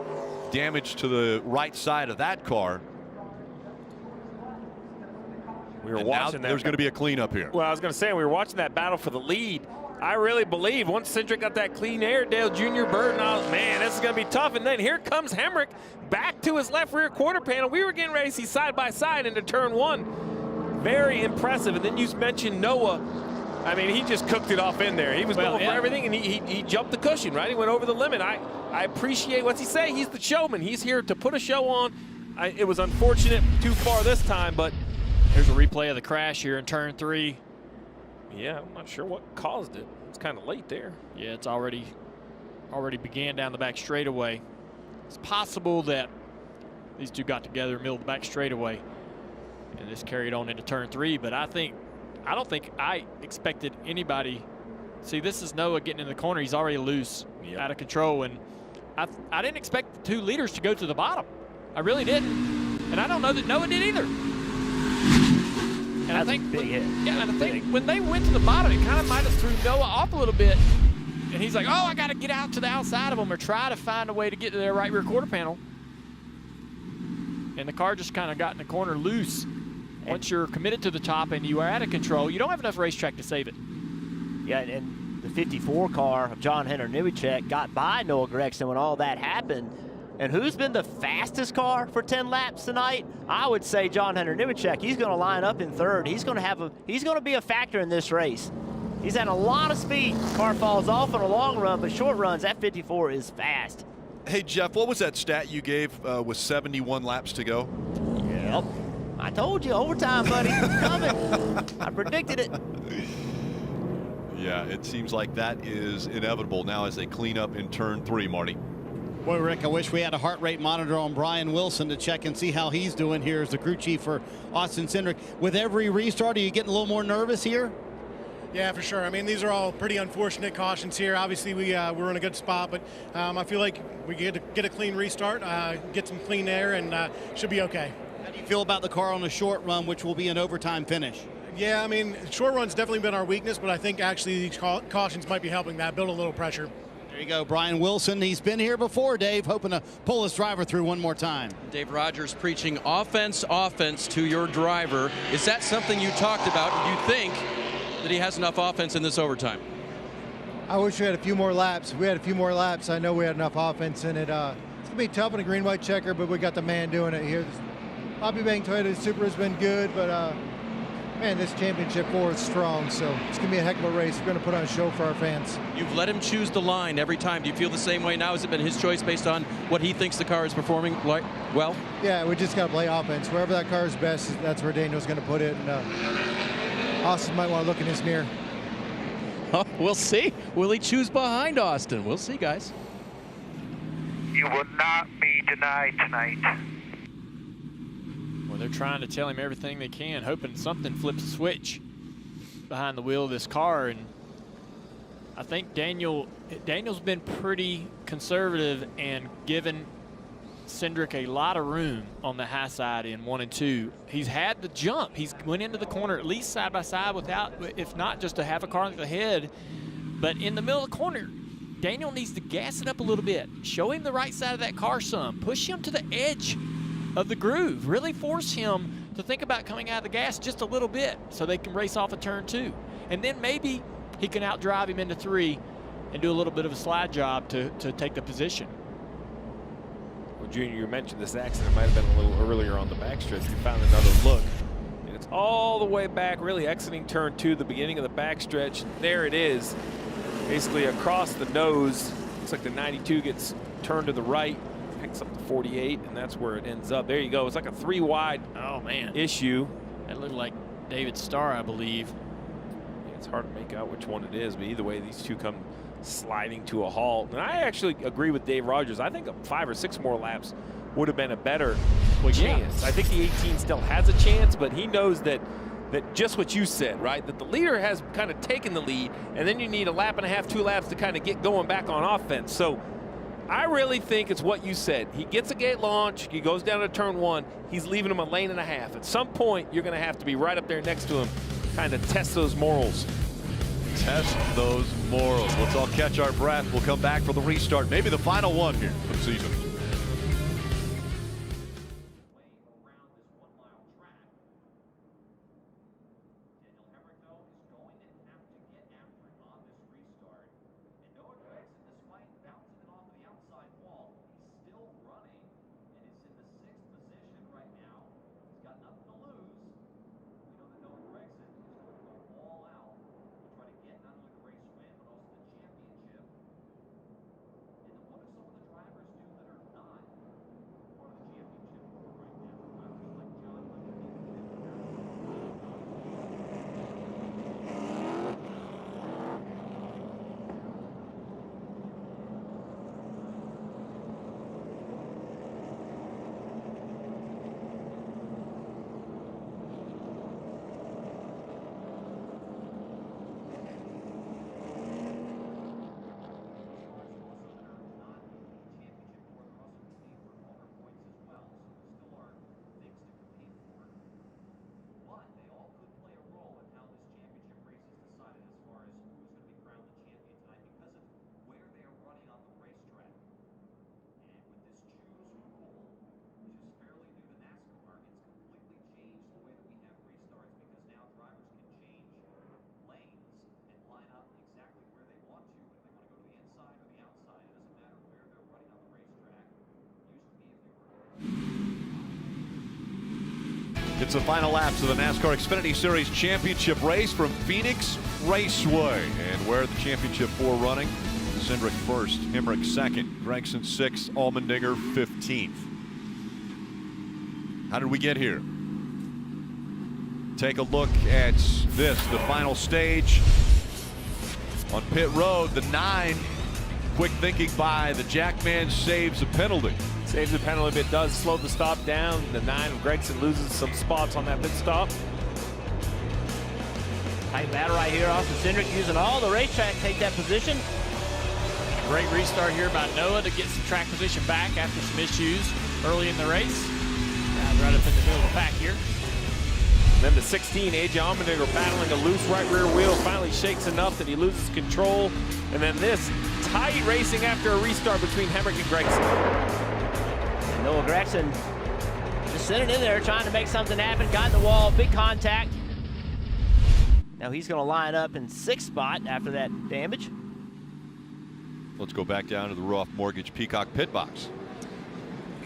damage to the right side of that car. We were watching now there's going to be a cleanup here. Well, I was going to say, we were watching that battle for the lead. I really believe once Cindric got that clean air, Dale Jr. burden, man, this is going to be tough. And then here comes Hemrick back to his left rear quarter panel. We were getting ready to see side by side into turn 1. Very impressive. And then you mentioned Noah. I mean, he just cooked it off in there. He was going for everything, and he jumped the cushion, right? He went over the limit. I appreciate, what's he say? He's the showman. He's here to put a show on. It was unfortunate too far this time, but here's a replay of the crash here in turn 3. Yeah, I'm not sure what caused it. It's kind of late there. Yeah, it's already began down the back straightaway. It's possible that these two got together in the middle of the back straightaway, and this carried on into turn 3. But I don't think I expected anybody. See, this is Noah getting in the corner. He's already loose, out of control, and I didn't expect the 2 leaders to go to the bottom. I really didn't, and I don't know that Noah did either. And I think big hit. Yeah, and I think when they went to the bottom, it kind of might have threw Noah off a little bit. And he's like, oh, I got to get out to the outside of them or try to find a way to get to their right rear quarter panel. And the car just kind of got in the corner loose. Once you're committed to the top and you are out of control, you don't have enough racetrack to save it. Yeah, and the 54 car of John Hunter Nemechek got by Noah Gragson when all that happened. And who's been the fastest car for 10 laps tonight? I would say John Hunter Nemechek. He's going to line up in third. He's going to be a factor in this race. He's had a lot of speed. Car falls off on a long run, but short runs, that 54 is fast. Hey, Jeff, what was that stat you gave with 71 laps to go? Yep. I told you, overtime, buddy. It's coming. I predicted it. Yeah, it seems like that is inevitable now as they clean up in turn 3, Marty. Boy, Rick, I wish we had a heart rate monitor on Brian Wilson to check and see how he's doing here as the crew chief for Austin Cindric. With every restart, are you getting a little more nervous here? Yeah, for sure. I mean, these are all pretty unfortunate cautions here. Obviously, we're in a good spot, but I feel like we get a clean restart, get some clean air, and should be okay. How do you feel about the car on the short run, which will be an overtime finish? Yeah, I mean, short run's definitely been our weakness, but I think actually these cautions might be helping that, build a little pressure. There you go, Brian Wilson. He's been here before, Dave, hoping to pull his driver through one more time. Dave Rogers preaching offense to your driver. Is that something you talked about? Do you think that he has enough offense in this overtime? I wish we had a few more laps. If we had a few more laps, I know we had enough offense in it. It's going to be tough in a green-white checker, but we got the man doing it here. Bobby Bang Toyota Super has been good, but man, this championship 4 is strong, so it's going to be a heck of a race. We're going to put on a show for our fans. You've let him choose the line every time. Do you feel the same way now? Has it been his choice based on what he thinks the car is performing well? Yeah, we just got to play offense. Wherever that car is best, that's where Daniel's going to put it. And Austin might want to look in his mirror. Oh, we'll see. Will he choose behind Austin? We'll see, guys. You will not be denied tonight. Well, they're trying to tell him everything they can, hoping something flips a switch behind the wheel of this car. And I think Daniel's been pretty conservative and given Cindric a lot of room on the high side in 1 and 2. He's had the jump. He's went into the corner at least side by side without, if not just to have a car on the head. But in the middle of the corner, Daniel needs to gas it up a little bit. Show him the right side of that car some. Push him to the edge of the groove. Really force him to think about coming out of the gas just a little bit so they can race off a turn 2. And then maybe he can outdrive him into 3 and do a little bit of a slide job to take the position. Well, Junior, you mentioned this accident might have been a little earlier on the backstretch. We found another look. And it's all the way back, really exiting turn 2, the beginning of the backstretch. There it is, basically across the nose. Looks like the 92 gets turned to the right, picks up the 48, and that's where it ends up. There you go. It's like a 3 wide issue. That looked like David Starr, I believe. Yeah, it's hard to make out which one it is, but either way, these two come sliding to a halt. And I actually agree with Dave Rogers. I think 5 or 6 more laps would have been a better chance. I think the 18 still has a chance, but he knows that just what you said, right? That the leader has kind of taken the lead, and then you need a lap and a half, 2 laps to kind of get going back on offense. So I really think it's what you said. He gets a gate launch, he goes down to turn 1, he's leaving him a lane and a half. At some point, you're going to have to be right up there next to him, kind of test those morals. Test those morals. Let's all catch our breath. We'll come back for the restart, maybe the final one here for the season. It's the final laps of the NASCAR Xfinity Series championship race from Phoenix Raceway. And where the championship 4 running, Cindric first, Hemric second, Gregson 6th, Allmendinger 15th. How did we get here? Take a look at this, the final stage on pit road. The 9, quick thinking by the Jackman, saves a penalty. Saves the penalty, but it does slow the stop down. The 9 of Gregson loses some spots on that pit stop. Tight battle right here. Austin Cindric using all the racetrack to take that position. Great restart here by Noah to get some track position back after some issues early in the race. Right up in the middle of the pack here. And then the 16, AJ Allmendinger battling a loose right rear wheel, finally shakes enough that he loses control. And then this tight racing after a restart between Hemric and Gregson. And Noah Gregson just sitting in there trying to make something happen, got in the wall, big contact. Now he's going to line up in 6th spot after that damage. Let's go back down to the Roth Mortgage Peacock pit box.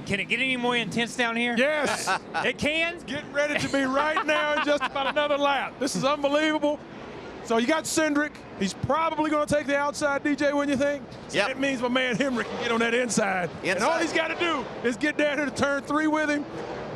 Can it get any more intense down here? Yes. It can? It's getting ready to be right now in just about another lap. This is unbelievable. So you got Cindric. He's probably going to take the outside, DJ, when you think. So that means my man Hemric can get on that inside. And all he's got to do is get down here to turn 3 with him,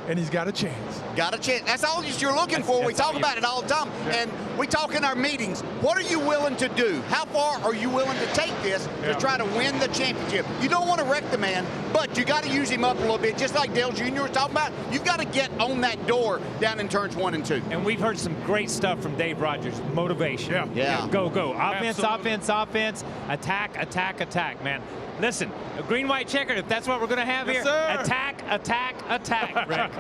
and he's got a chance. Got a chance. That's all you're looking for. We talk about it all the time. Yeah. And we talk in our meetings. What are you willing to do? How far are you willing to take this to try to win the championship? You don't want to wreck the man, but you got to use him up a little bit, just like Dale Jr. was talking about. You've got to get on that door down in turns 1 and 2. And we've heard some great stuff from Dave Rogers. Motivation. Yeah. Go, go. Offense, Absolutely. offense. Attack, attack, attack, man. Listen, a green, white checkered, if that's what we're going to have here. Sir. Attack, attack, attack, Rick.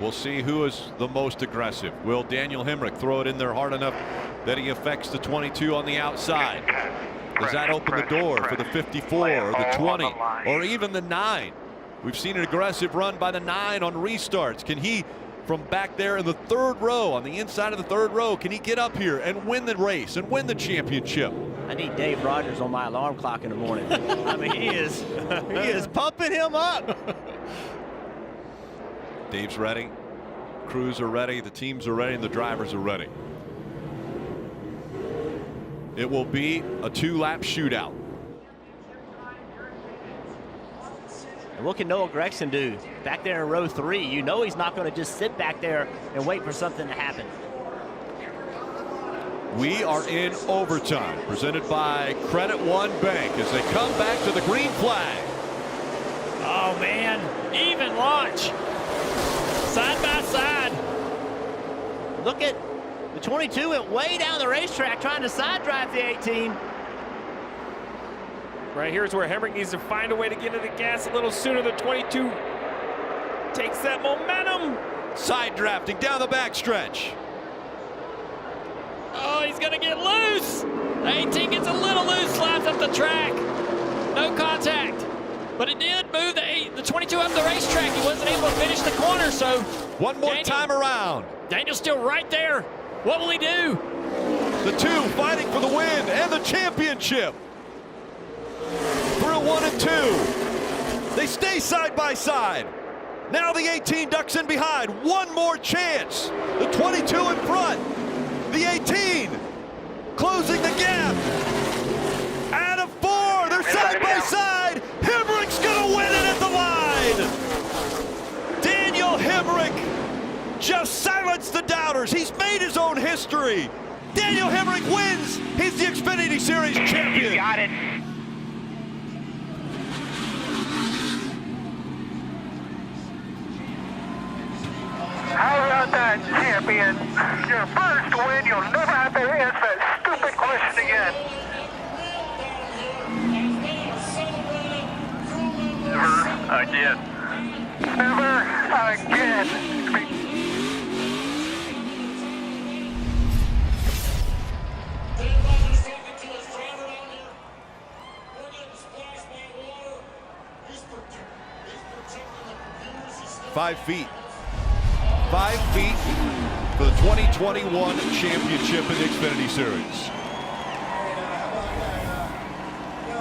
We'll see who is the most aggressive. Will Daniel Hemric throw it in there hard enough that he affects the 22 on the outside? Does that open the door for the 54 or the 20 or even the 9? We've seen an aggressive run by the 9 on restarts. Can he, from back there in the 3rd row, on the inside of the 3rd row, can he get up here and win the race and win the championship? I need Dave Rogers on my alarm clock in the morning. I mean, he is pumping him up. Dave's ready, crews are ready, the teams are ready, and the drivers are ready. It will be a 2-lap shootout. And what can Noah Gregson do back there in row 3? You know he's not going to just sit back there and wait for something to happen. We are in overtime, presented by Credit One Bank as they come back to the green flag. Oh, man. Even launch. Side by side. Look at the 22 went way down the racetrack trying to side drive the 18. Right here's where Hemric needs to find a way to get into the gas a little sooner. The 22 takes that momentum. Side drafting down the backstretch. Oh, he's going to get loose. The 18 gets a little loose, slides up the track. No contact. But it did move the 22 up the racetrack. He wasn't able to finish the corner, so... One more time around. Daniel's still right there. What will he do? The 2 fighting for the win and the championship. Through 1 and 2. They stay side by side. Now the 18 ducks in behind. One more chance. The 22 in front. The 18 closing the gap. Out of 4. They're side by side. Hemric's going to win it at the line. Daniel Hemric just silenced the doubters. He's made his own history. Daniel Hemric wins. He's the Xfinity Series champion. You got it. How about that, champion? Your first win. You'll never have to ask that stupid question again. Never again. Never again. Five feet. 5 feet for the 2021 championship in the Xfinity Series.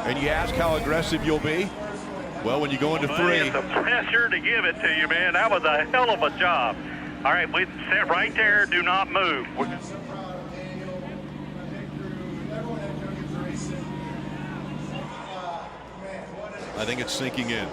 And you ask how aggressive you'll be? Well, when you go into 3. It's the pressure to give it to you, man. That was a hell of a job. All right, we sit right there. Do not move. I think it's sinking in.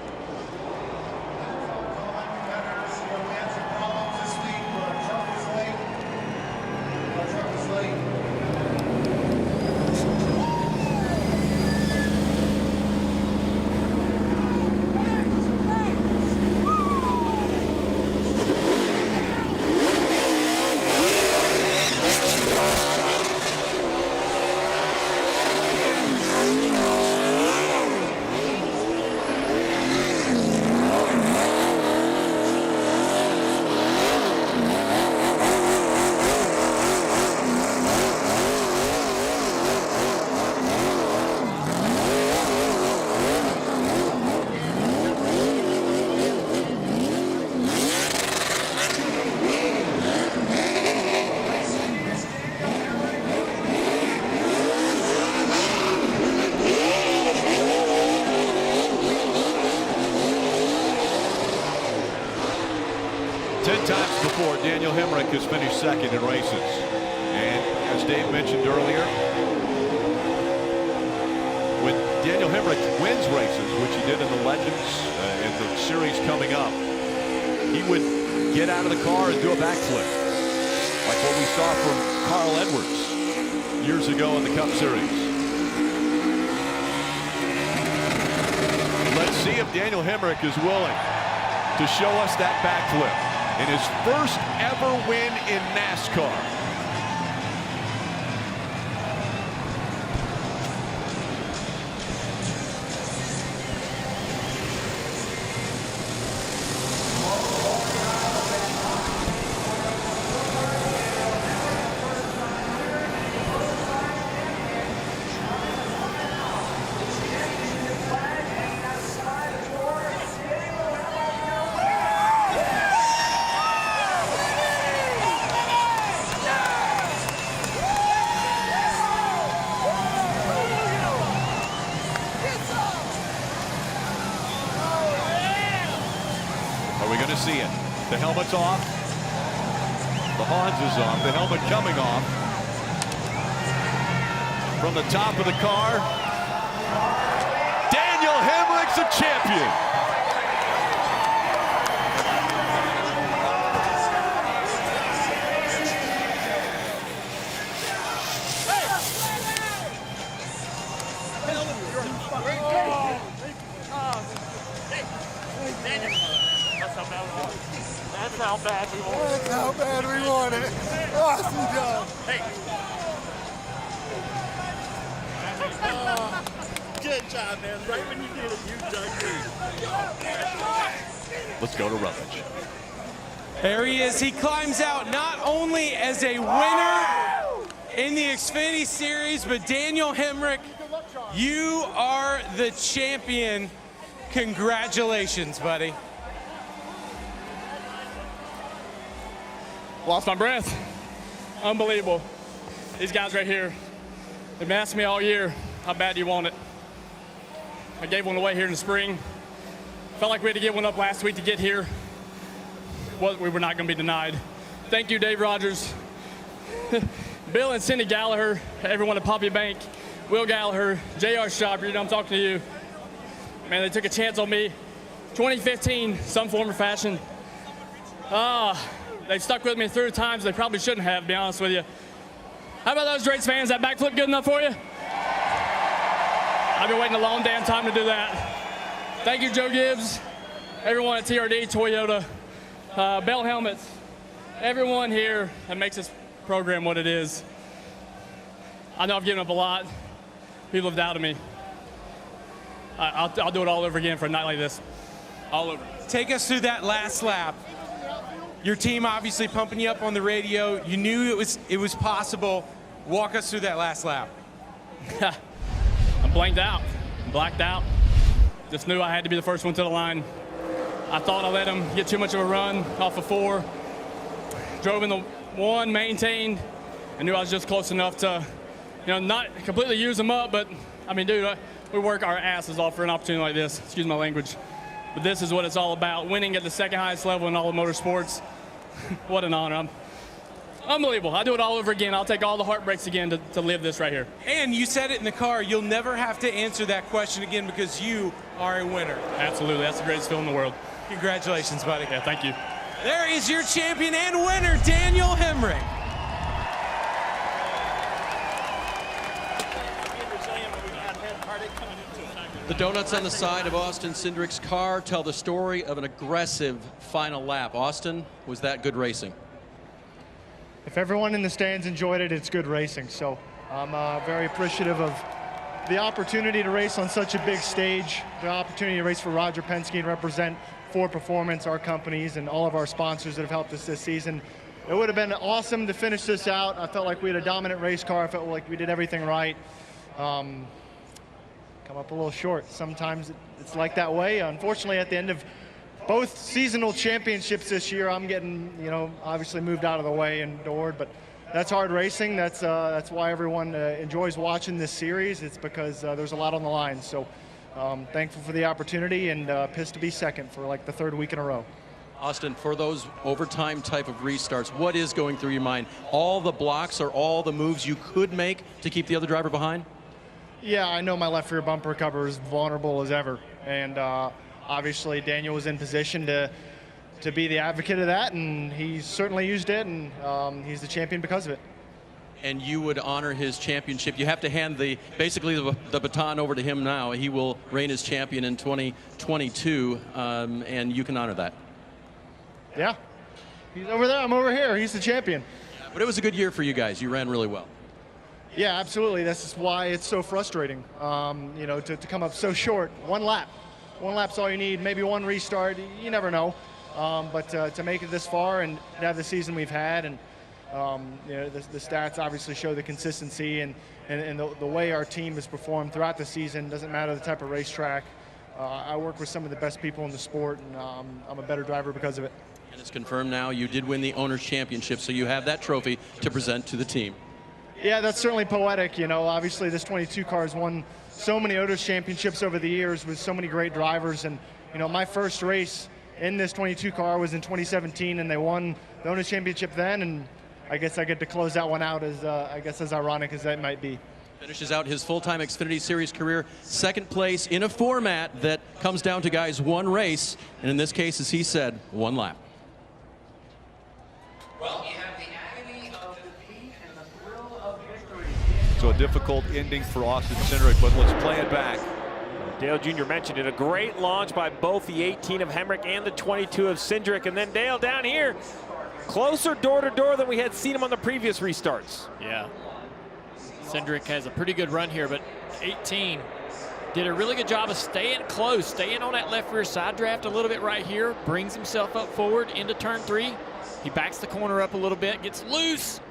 Times before, Daniel Hemrick has finished second in races. And as Dave mentioned earlier, when Daniel Hemrick wins races, which he did in the Legends and the series coming up, he would get out of the car and do a backflip, like what we saw from Carl Edwards years ago in the Cup Series. Let's see if Daniel Hemrick is willing to show us that backflip in his first ever win in NASCAR. Are we going to see it? The helmet's off. The Hans is off. The helmet coming off. From the top of the car, Daniel Hemrick's a champion. That's how bad we want it. That's how bad we want it. Awesome job. Hey. Good job, man. Right when you did it, you dug deep. Let's go to Rutledge. There he is. He climbs out not only as a winner in the Xfinity Series, but Daniel Hemrick, you are the champion. Congratulations, buddy. Lost my breath. Unbelievable. These guys right here, they've been asking me all year, how bad do you want it? I gave one away here in the spring. Felt like we had to get one up last week to get here. Well, we were not going to be denied. Thank you, Dave Rogers, Bill and Cindy Gallagher, everyone at Poppy Bank, Will Gallagher, J.R. Shop, I'm talking to you. Man, they took a chance on me. 2015, some form or fashion. They stuck with me through times they probably shouldn't have, to be honest with you. How about those race fans? That backflip good enough for you? I've been waiting a long damn time to do that. Thank you, Joe Gibbs, everyone at TRD, Toyota, Bell Helmets, everyone here that makes this program what it is. I know I've given up a lot. People have doubted me. I'll do it all over again for a night like this. All over. Take us through that last lap. Your team obviously pumping you up on the radio. You knew it was possible. Walk us through that last lap. I'm blanked out, blacked out. Just knew I had to be the first one to the line. I thought I let him get too much of a run off of 4. Drove in the 1, maintained. I knew I was just close enough to, not completely use them up, but I mean, dude, we work our asses off for an opportunity like this. Excuse my language. But this is what it's all about, winning at the second highest level in all of motorsports. What an honor. Unbelievable. I'll do it all over again. I'll take all the heartbreaks again to live this right here. And you said it in the car. You'll never have to answer that question again because you are a winner. Absolutely. That's the greatest feeling in the world. Congratulations, buddy. Yeah, thank you. There is your champion and winner, Daniel Hemric. The donuts on the side of Austin Cindric's car tell the story of an aggressive final lap. Austin, was that good racing? If everyone in the stands enjoyed it, it's good racing. So I'm very appreciative of the opportunity to race on such a big stage, the opportunity to race for Roger Penske and represent Ford Performance, our companies, and all of our sponsors that have helped us this season. It would have been awesome to finish this out. I felt like we had a dominant race car. I felt like we did everything right. Come up a little short. Sometimes it's like that way. Unfortunately, at the end of both seasonal championships this year, I'm getting, obviously moved out of the way and adored, but that's hard racing. That's why everyone enjoys watching this series. It's because there's a lot on the line. So thankful for the opportunity and pissed to be second for like the third week in a row. Austin, for those overtime type of restarts, what is going through your mind? All the blocks or all the moves you could make to keep the other driver behind? Yeah, I know my left rear bumper cover is vulnerable as ever, and obviously Daniel was in position to be the advocate of that, and he certainly used it, and he's the champion because of it. And you would honor his championship. You have to hand basically the baton over to him now. He will reign as champion in 2022, and you can honor that. Yeah, he's over there, I'm over here. He's the champion. But it was a good year for you guys. You ran really well. Yeah, absolutely. This is why it's so frustrating, to come up so short. One lap. One lap's all you need, maybe one restart. You never know. But to make it this far and to have the season we've had, and the stats obviously show the consistency and the way our team has performed throughout the season. Doesn't matter the type of racetrack. I work with some of the best people in the sport, and I'm a better driver because of it. And it's confirmed now you did win the Owners' Championship, so you have that trophy to present to the team. Yeah, that's certainly poetic. Obviously this 22 car has won so many Owners' Championships over the years with so many great drivers. And, my first race in this 22 car was in 2017, and they won the Owners' Championship then. And I guess I get to close that one out as ironic as that might be. Finishes out his full-time Xfinity Series career, second place in a format that comes down to, guys, one race. And in this case, as he said, one lap. Well, you have the agony of defeat and the thrill of victory. So a difficult ending for Austin Cindric, but let's play it back. Dale Jr. mentioned it. A great launch by both the 18 of Hemric and the 22 of Cindric. And then Dale down here, closer door to door than we had seen him on the previous restarts. Yeah. Cindric has a pretty good run here, but 18 did a really good job of staying close, staying on that left rear side draft a little bit right here, brings himself up forward into turn 3. He backs the corner up a little bit, gets loose.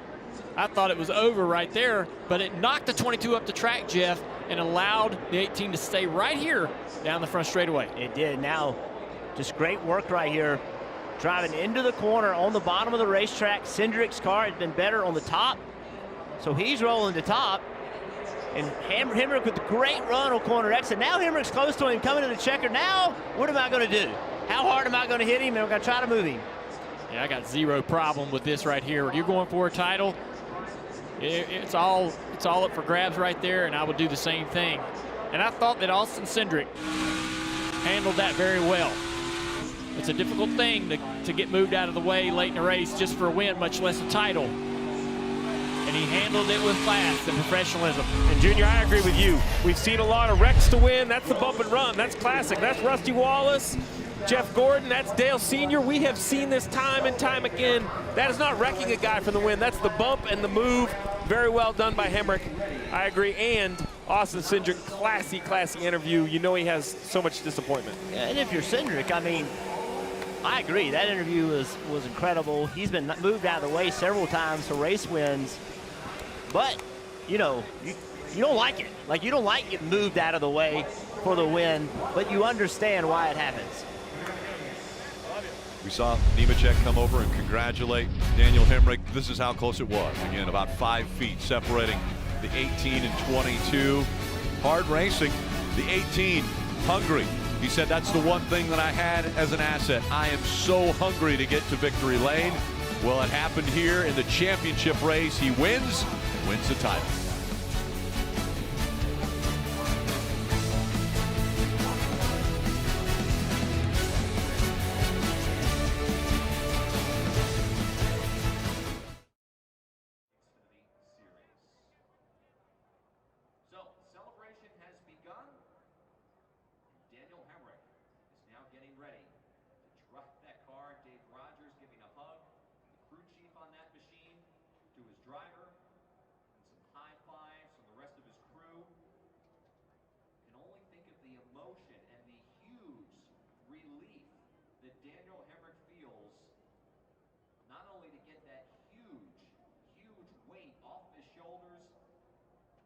I thought it was over right there, but it knocked the 22 up the track, Jeff, and allowed the 18 to stay right here down the front straightaway. It did. Now, just great work right here. Driving into the corner on the bottom of the racetrack. Cindric's car has been better on the top, so he's rolling the top. And Hemric with a great run on corner exit. Now Hemric's close to him, coming to the checker. Now, what am I going to do? How hard am I going to hit him? And we're going to try to move him. Yeah, I got zero problem with this right here. When you're going for a title, it's all up for grabs right there, and I would do the same thing. And I thought that Austin Cindric handled that very well. It's a difficult thing to get moved out of the way late in the race just for a win, much less a title. And he handled it with class and professionalism. And Junior, I agree with you. We've seen a lot of wrecks to win. That's the bump and run. That's classic. That's Rusty Wallace, Jeff Gordon, that's Dale Sr. We have seen this time and time again. That is not wrecking a guy for the win. That's the bump and the move. Very well done by Hemric. I agree. And Austin Cindric, classy interview. You know he has so much disappointment. Yeah, and if you're Cindric, I mean, I agree. That interview was incredible. He's been moved out of the way several times for race wins. But, you don't like it. Like, you don't like getting moved out of the way for the win, but you understand why it happens. We saw Nemechek come over and congratulate Daniel Hemric. This is how close it was. Again, about 5 feet separating the 18 and 22. Hard racing. The 18, hungry. He said, that's the one thing that I had as an asset. I am so hungry to get to victory lane. Well, it happened here in the championship race. He wins the title. So, celebration has begun. Daniel Hemrick is now getting ready to drive that car. Dave Rogers giving a hug to the crew chief on that machine, to his driver, and some high fives from the rest of his crew. Can only think of the emotion and the huge relief that Daniel Hemrick feels, not only to get that huge weight off his shoulders.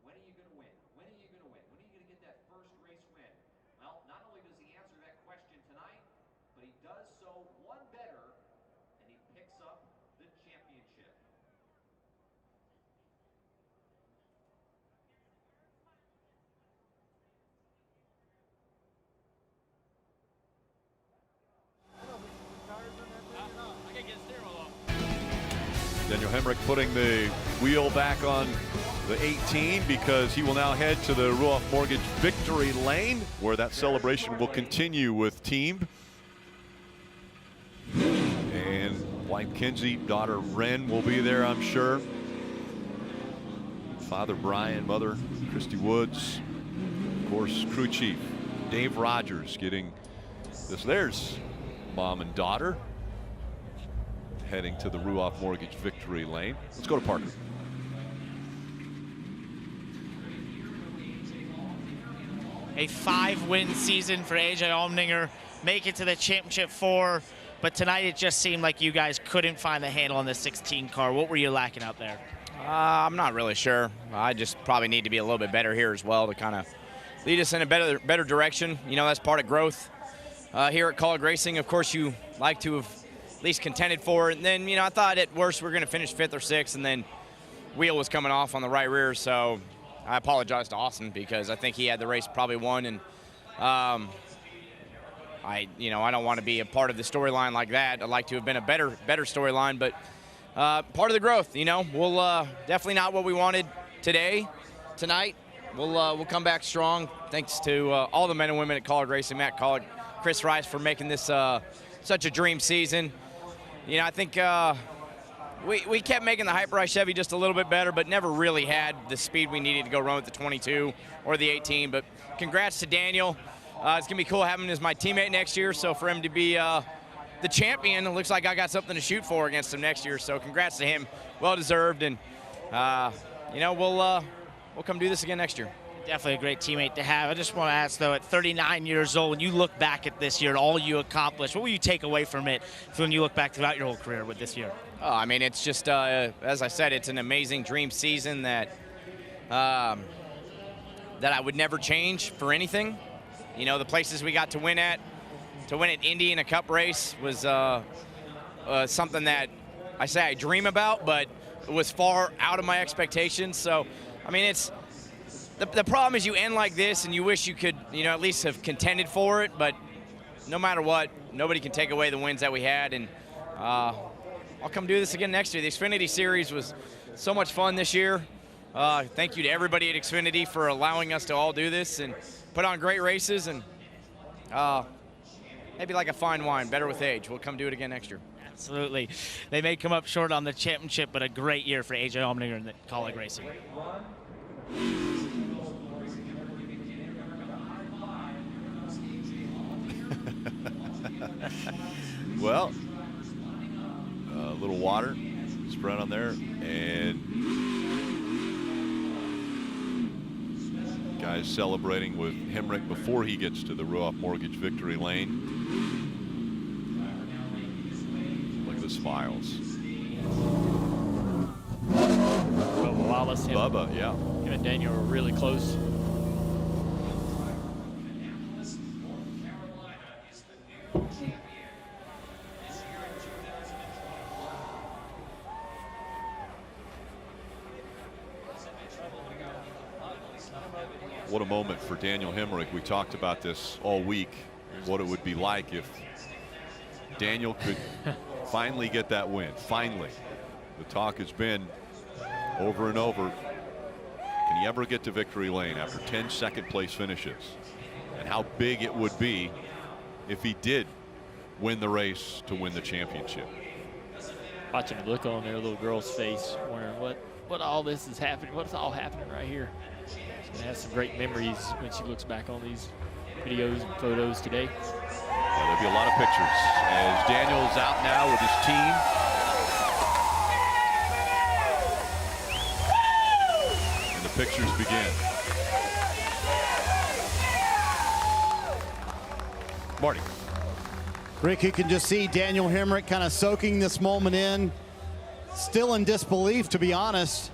When are you going to win? When are you going to win? When are you going to get that first race win? Well, not only does he answer that question tonight, but he does so one better, and he picks up the championship. I gotta get the steering wheel off. Daniel Hemrick putting the wheel back on the 18 because he will now head to the Ruoff Mortgage victory lane where that celebration will continue with team. And wife Kinsey, daughter Wren will be there, I'm sure. Father Brian, mother Christy Woods, of course, crew chief Dave Rogers getting this. There's mom and daughter heading to the Ruoff Mortgage victory lane. Let's go to Parker. A 5-win season for AJ Allmendinger, make it to the championship 4, but tonight it just seemed like you guys couldn't find the handle on the 16 car. What were you lacking out there? I'm not really sure. I just probably need to be a little bit better here as well to kind of lead us in a better direction. You know, that's part of growth. Here at College Racing, of course, you like to have at least contended for it. And then, you know, I thought at worst we were going to finish 5th or 6th, and then wheel was coming off on the right rear, so I apologize to Austin because I think he had the race probably won, and I don't want to be a part of the storyline like that. I'd like to have been a better storyline, but part of the growth. You know, we'll definitely not what we wanted tonight. We'll come back strong. Thanks to all the men and women at College Racing, Matt College, Chris Rice for making this such a dream season. You know, I think we kept making the Hyper-Eye Chevy just a little bit better, but never really had the speed we needed to go run with the 22 or the 18. But congrats to Daniel. It's going to be cool having him as my teammate next year. So for him to be the champion, it looks like I got something to shoot for against him next year. So congrats to him. Well-deserved. And, you know, we'll come do this again next year. Definitely a great teammate to have. I just want to ask, though, at 39 years old, when you look back at this year and all you accomplished, what will you take away from it when you look back throughout your whole career with this year? Oh, I mean, it's just, as I said, it's an amazing dream season that I would never change for anything. You know, the places we got to win at Indy in a Cup race was something that I dream about, but it was far out of my expectations. So, I mean, it's the problem is you end like this and you wish you could, you know, at least have contended for it, but no matter what, nobody can take away the wins that we had, and I'll come do this again next year. The Xfinity Series was so much fun this year. Thank you to everybody at Xfinity for allowing us to all do this and put on great races, and maybe like a fine wine, better with age. We'll come do it again next year. Absolutely. They may come up short on the championship, but a great year for AJ Allmendinger and the College Racing. Well, a little water spread on there, and guys celebrating with Hemrick before he gets to the Ruoff Mortgage victory lane. Look at the smiles. Bubba Wallace. Bubba, yeah. Him and Daniel were really close. What a moment for Daniel Hemrick. We talked about this all week, what it would be like if Daniel could finally get that win. Finally. The talk has been over and over. Can he ever get to victory lane after 10 second place finishes? And how big it would be if he did win the race to win the championship. Watching the look on their little girl's face, wondering what all this is happening. What's all happening right here? She's gonna have some great memories when she looks back on these videos and photos today. Yeah, there'll be a lot of pictures as Daniel's out now with his team. And the pictures begin. Marty. Rick, you can just see Daniel Hemrick kind of soaking this moment in, still in disbelief, to be honest,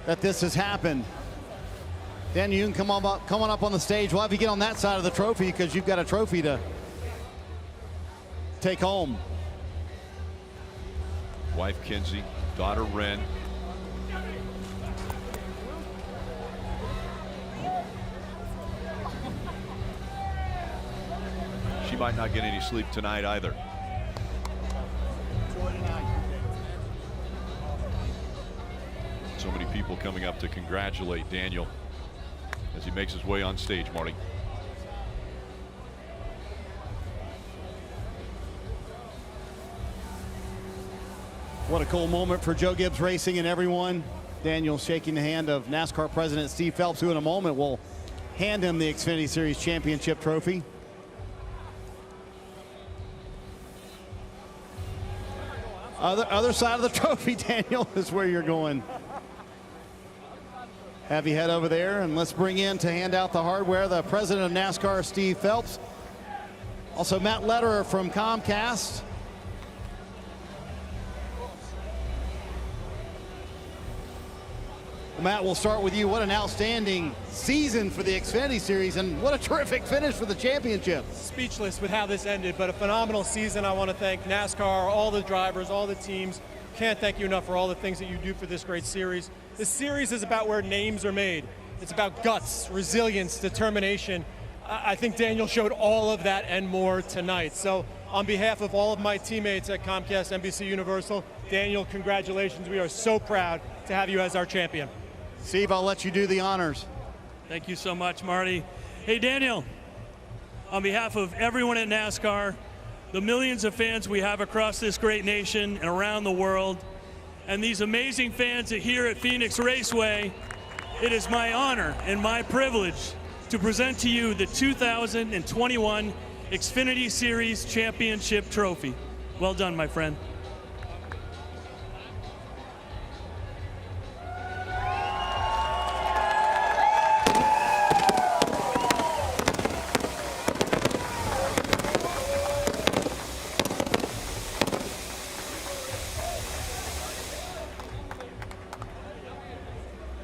that this has happened. Daniel, you can come on up on the stage. We'll have you get on that side of the trophy because you've got a trophy to take home. Wife Kinsey, daughter Ren. She might not get any sleep tonight either. So many people coming up to congratulate Daniel as he makes his way on stage, Marty. What a cool moment for Joe Gibbs Racing and everyone. Daniel shaking the hand of NASCAR President Steve Phelps, who in a moment will hand him the Xfinity Series Championship trophy. Other side of the trophy, Daniel, is where you're going. Have you head over there, and let's bring in to hand out the hardware the president of NASCAR, Steve Phelps. Also Matt Lederer from Comcast. Matt, we'll start with you. What an outstanding season for the Xfinity Series, and what a terrific finish for the championship. Speechless with how this ended, but a phenomenal season. I want to thank NASCAR, all the drivers, all the teams. Can't thank you enough for all the things that you do for this great series. This series is about where names are made. It's about guts, resilience, determination. I think Daniel showed all of that and more tonight. So on behalf of all of my teammates at Comcast NBC Universal, Daniel, congratulations. We are so proud to have you as our champion. Steve, I'll let you do the honors. Thank you so much, Marty. Hey, Daniel, on behalf of everyone at NASCAR, the millions of fans we have across this great nation and around the world, and these amazing fans here at Phoenix Raceway, it is my honor and my privilege to present to you the 2021 Xfinity Series Championship Trophy. Well done, my friend.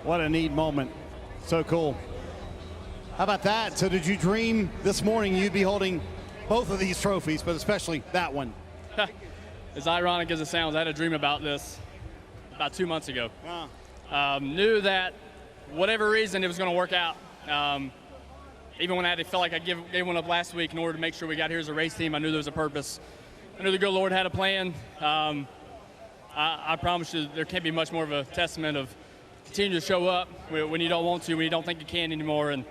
What a neat moment. So cool. How about that? So did you dream this morning you'd be holding both of these trophies, but especially that one? As ironic as it sounds, I had a dream about this about 2 months ago. Knew that whatever reason it was going to work out. Even when I felt like I gave one up last week in order to make sure we got here as a race team, I knew there was a purpose. I knew the good Lord had a plan. I promise you there can't be much more of a testament of continue to show up when you don't want to, when you don't think you can anymore. And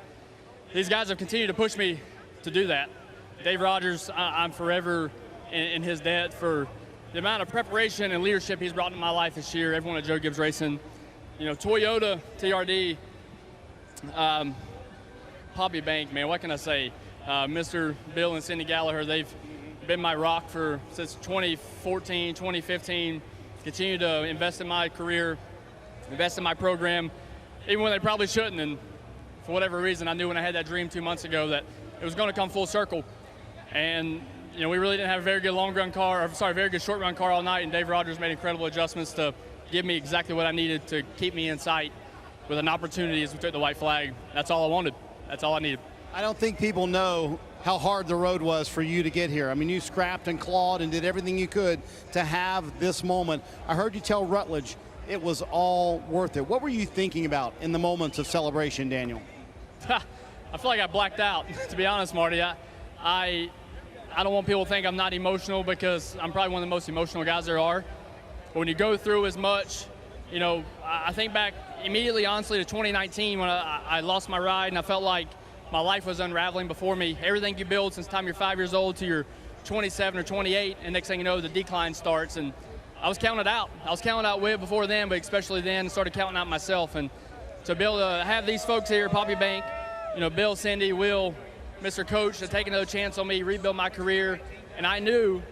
these guys have continued to push me to do that. Dave Rogers, I'm forever in his debt for the amount of preparation and leadership he's brought into my life this year. Everyone at Joe Gibbs Racing, you know, Toyota, TRD, Poppy Bank, man, what can I say? Mr. Bill and Cindy Gallagher, they've been my rock since 2014, 2015. Continue to invest in my career, invest in my program, even when they probably shouldn't. And for whatever reason, I knew when I had that dream 2 months ago that it was going to come full circle. And you know, we really didn't have a very good very good short run car all night. And Dave Rogers made incredible adjustments to give me exactly what I needed to keep me in sight with an opportunity as we took the white flag. That's all I wanted. That's all I needed. I don't think people know how hard the road was for you to get here. I mean, you scrapped and clawed and did everything you could to have this moment. I heard you tell Rutledge it was all worth it. What were you thinking about in the moments of celebration, Daniel? I feel like I blacked out, to be honest, Marty. I don't want people to think I'm not emotional, because I'm probably one of the most emotional guys there are. But when you go through as much, you know, I think back immediately, honestly, to 2019 when I lost my ride and I felt like my life was unraveling before me. Everything you build since the time you're 5 years old to you're 27 or 28, and next thing you know, the decline starts. And I was counted out. I was counted out way before then, but especially then, started counting out myself. And to be able to have these folks here, Poppy Bank, you know, Bill, Cindy, Will, Mr. Coach, to take another chance on me, rebuild my career. And I knew,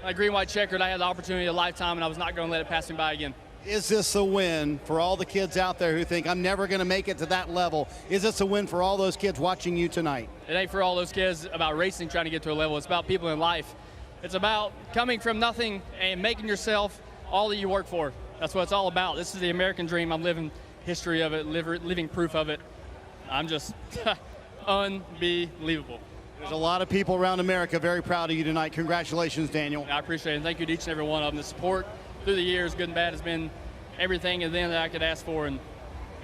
like green, white checkered, I had the opportunity of a lifetime, and I was not going to let it pass me by again. Is this a win for all the kids out there who think, I'm never going to make it to that level? Is this a win for all those kids watching you tonight? It ain't for all those kids about racing, trying to get to a level. It's about people in life. It's about coming from nothing and making yourself all that you work for. That's what it's all about. This is the American dream. I'm living history of it, living proof of it. I'm just unbelievable. There's a lot of people around America very proud of you tonight. Congratulations, Daniel. I appreciate it. Thank you to each and every one of them. The support through the years, good and bad, has been everything and then that I could ask for, and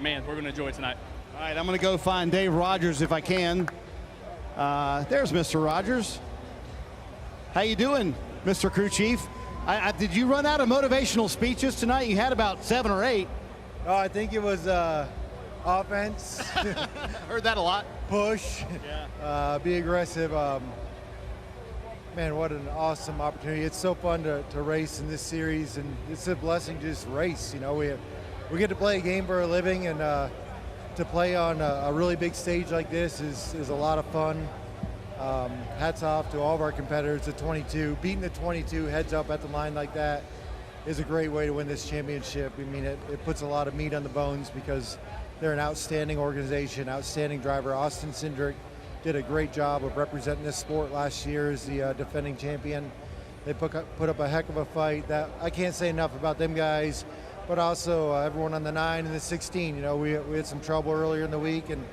man, we're going to enjoy it tonight. All right, I'm going to go find Dave Rogers if I can. There's Mr. Rogers. How you doing, Mr. Crew Chief? Did you run out of motivational speeches tonight? You had about 7 or 8. Oh, I think it was offense. Heard that a lot. Push. Yeah. Be aggressive. Man, what an awesome opportunity. It's so fun to race in this series, and it's a blessing to just race. You know, we get to play a game for a living, and to play on a really big stage like this is a lot of fun. Hats off to all of our competitors, the 22. Beating the 22 heads up at the line like that is a great way to win this championship. I mean, it puts a lot of meat on the bones because they're an outstanding organization, outstanding driver. Austin Cindric did a great job of representing this sport last year as the defending champion. They put up a heck of a fight. That I can't say enough about them guys, but also everyone on the 9 and the 16. You know, we had some trouble earlier in the week, and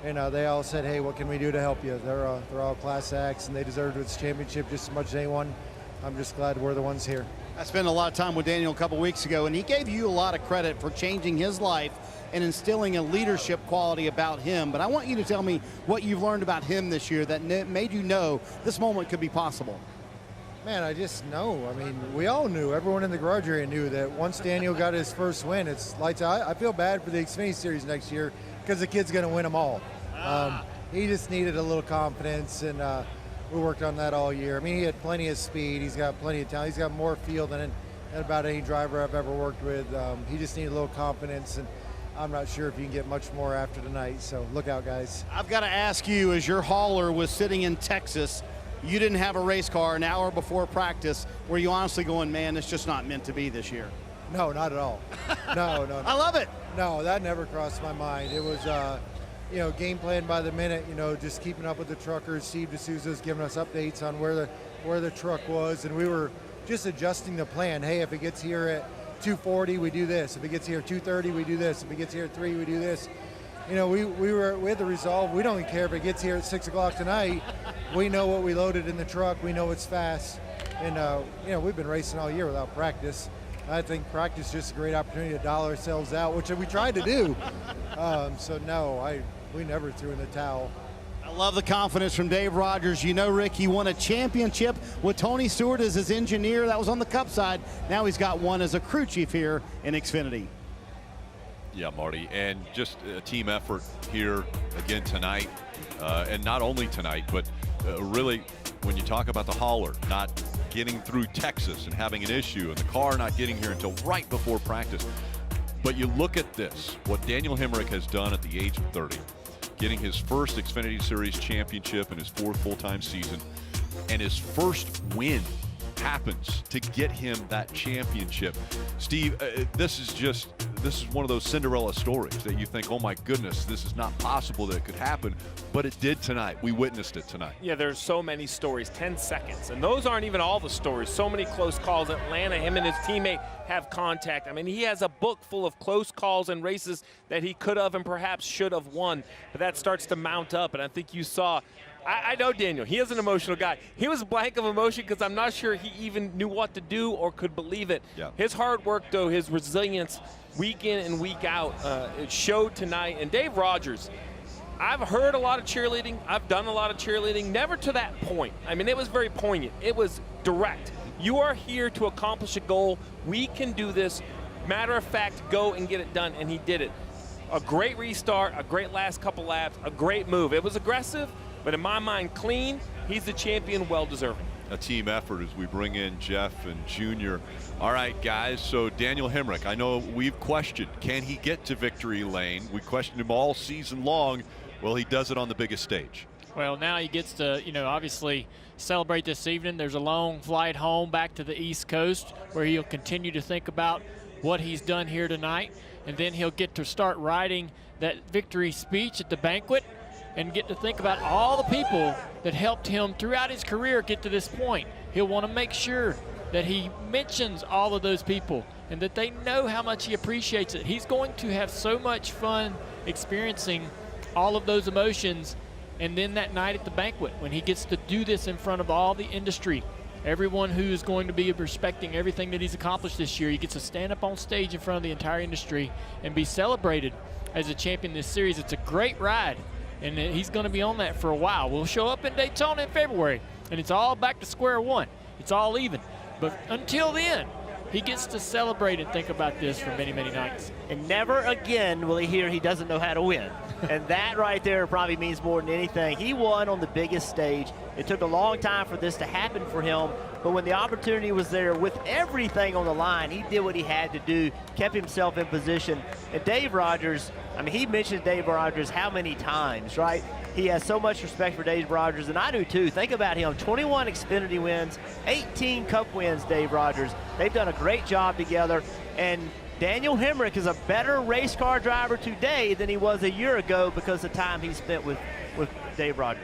they all said, hey, what can we do to help you? They're all class acts, and they deserve this championship just as much as anyone. I'm just glad we're the ones here. I spent a lot of time with Daniel a couple weeks ago, and he gave you a lot of credit for changing his life and instilling a leadership quality about him. But I want you to tell me what you've learned about him this year that made you know this moment could be possible. Man, I just know. I mean, we all knew. Everyone in the garage area knew that once Daniel got his first win, it's lights out. I feel bad for the Xfinity Series next year because the kid's going to win them all. He just needed a little confidence, and we worked on that all year. I mean, he had plenty of speed. He's got plenty of talent. He's got more field than about any driver I've ever worked with. He just needed a little confidence, and I'm not sure if you can get much more after tonight, so look out, guys. I've got to ask you, as your hauler was sitting in Texas, you didn't have a race car an hour before practice. Were you honestly going, man, it's just not meant to be this year? No, not at all. No. I love it. No, that never crossed my mind. It was, you know, game plan by the minute, you know, just keeping up with the truckers. Steve D'Souza's giving us updates on where the truck was, and we were just adjusting the plan. Hey, if it gets here at 2:40, we do this. If it gets here at 2:30, we do this. If it gets here at 3, we do this. You know, we had the resolve. We don't even care if it gets here at 6 o'clock tonight. We know what we loaded in the truck. We know it's fast. And, you know, we've been racing all year without practice. I think practice is just a great opportunity to dollar ourselves out, which we tried to do. So, no, we never threw in the towel. I love the confidence from Dave Rogers. You know, Rick, he won a championship with Tony Stewart as his engineer. That was on the Cup side. Now he's got one as a crew chief here in Xfinity. Yeah, Marty, and just a team effort here again tonight. And not only tonight, but really when you talk about the hauler not getting through Texas and having an issue and the car not getting here until right before practice. But you look at this, what Daniel Hemrick has done at the age of 30, getting his first Xfinity Series championship in his 4th full-time season, and his first win happens to get him that championship. Steve, this is one of those Cinderella stories that you think, oh my goodness, this is not possible that it could happen, but it did tonight. We witnessed it tonight. Yeah, there's so many stories, 10 seconds, and those aren't even all the stories. So many close calls. Atlanta, him and his teammate have contact. I mean, he has a book full of close calls and races that he could have and perhaps should have won, but that starts to mount up, and I think you saw I know Daniel. He is an emotional guy. He was blank of emotion because I'm not sure he even knew what to do or could believe it. Yeah. His hard work, though, his resilience week in and week out, it showed tonight. And Dave Rogers, I've heard a lot of cheerleading. I've done a lot of cheerleading. Never to that point. I mean, it was very poignant. It was direct. You are here to accomplish a goal. We can do this. Matter of fact, go and get it done, and he did it. A great restart, a great last couple laps, a great move. It was aggressive, but in my mind, clean. He's the champion, well-deserving. A team effort as we bring in Jeff and Junior. All right, guys, so Daniel Hemrick, I know we've questioned, can he get to victory lane? We questioned him all season long. Well, he does it on the biggest stage. Well, now he gets to, obviously celebrate this evening. There's a long flight home back to the East Coast where he'll continue to think about what he's done here tonight, and then he'll get to start writing that victory speech at the banquet and get to think about all the people that helped him throughout his career get to this point. He'll want to make sure that he mentions all of those people and that they know how much he appreciates it. He's going to have so much fun experiencing all of those emotions, and then that night at the banquet when he gets to do this in front of all the industry, everyone who is going to be respecting everything that he's accomplished this year, he gets to stand up on stage in front of the entire industry and be celebrated as a champion this series. It's a great ride, and he's going to be on that for a while. We'll show up in Daytona in February, and it's all back to square one. It's all even. But until then, he gets to celebrate and think about this for many, many nights. And never again will he hear he doesn't know how to win. And that right there probably means more than anything. He won on the biggest stage. It took a long time for this to happen for him, but when the opportunity was there with everything on the line, he did what he had to do, kept himself in position. And Dave Rogers, I mean, he mentioned Dave Rogers how many times, right? He has so much respect for Dave Rogers, and I do too. Think about him, 21 Xfinity wins, 18 Cup wins, Dave Rogers. They've done a great job together, and Daniel Hemrick is a better race car driver today than he was a year ago because of the time he spent with Dave Rogers.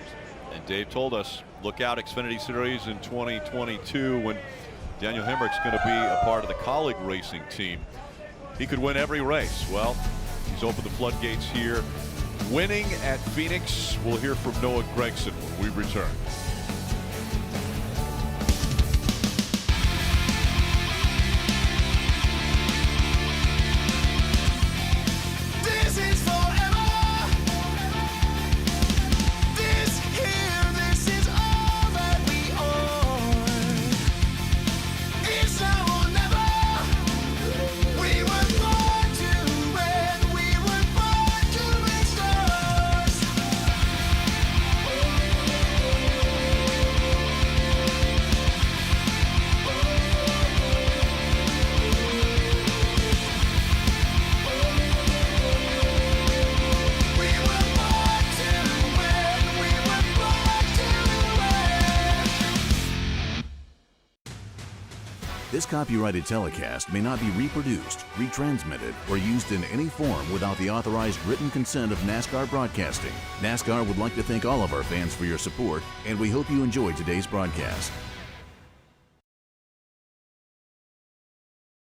And Dave told us, look out Xfinity Series in 2022 when Daniel Hemrick's going to be a part of the Colleague Racing team. He could win every race. Well, he's opened the floodgates here. Winning at Phoenix. We'll hear from Noah Gragson when we return. This copyrighted telecast may not be reproduced, retransmitted, or used in any form without the authorized written consent of NASCAR Broadcasting. NASCAR would like to thank all of our fans for your support, and we hope you enjoyed today's broadcast.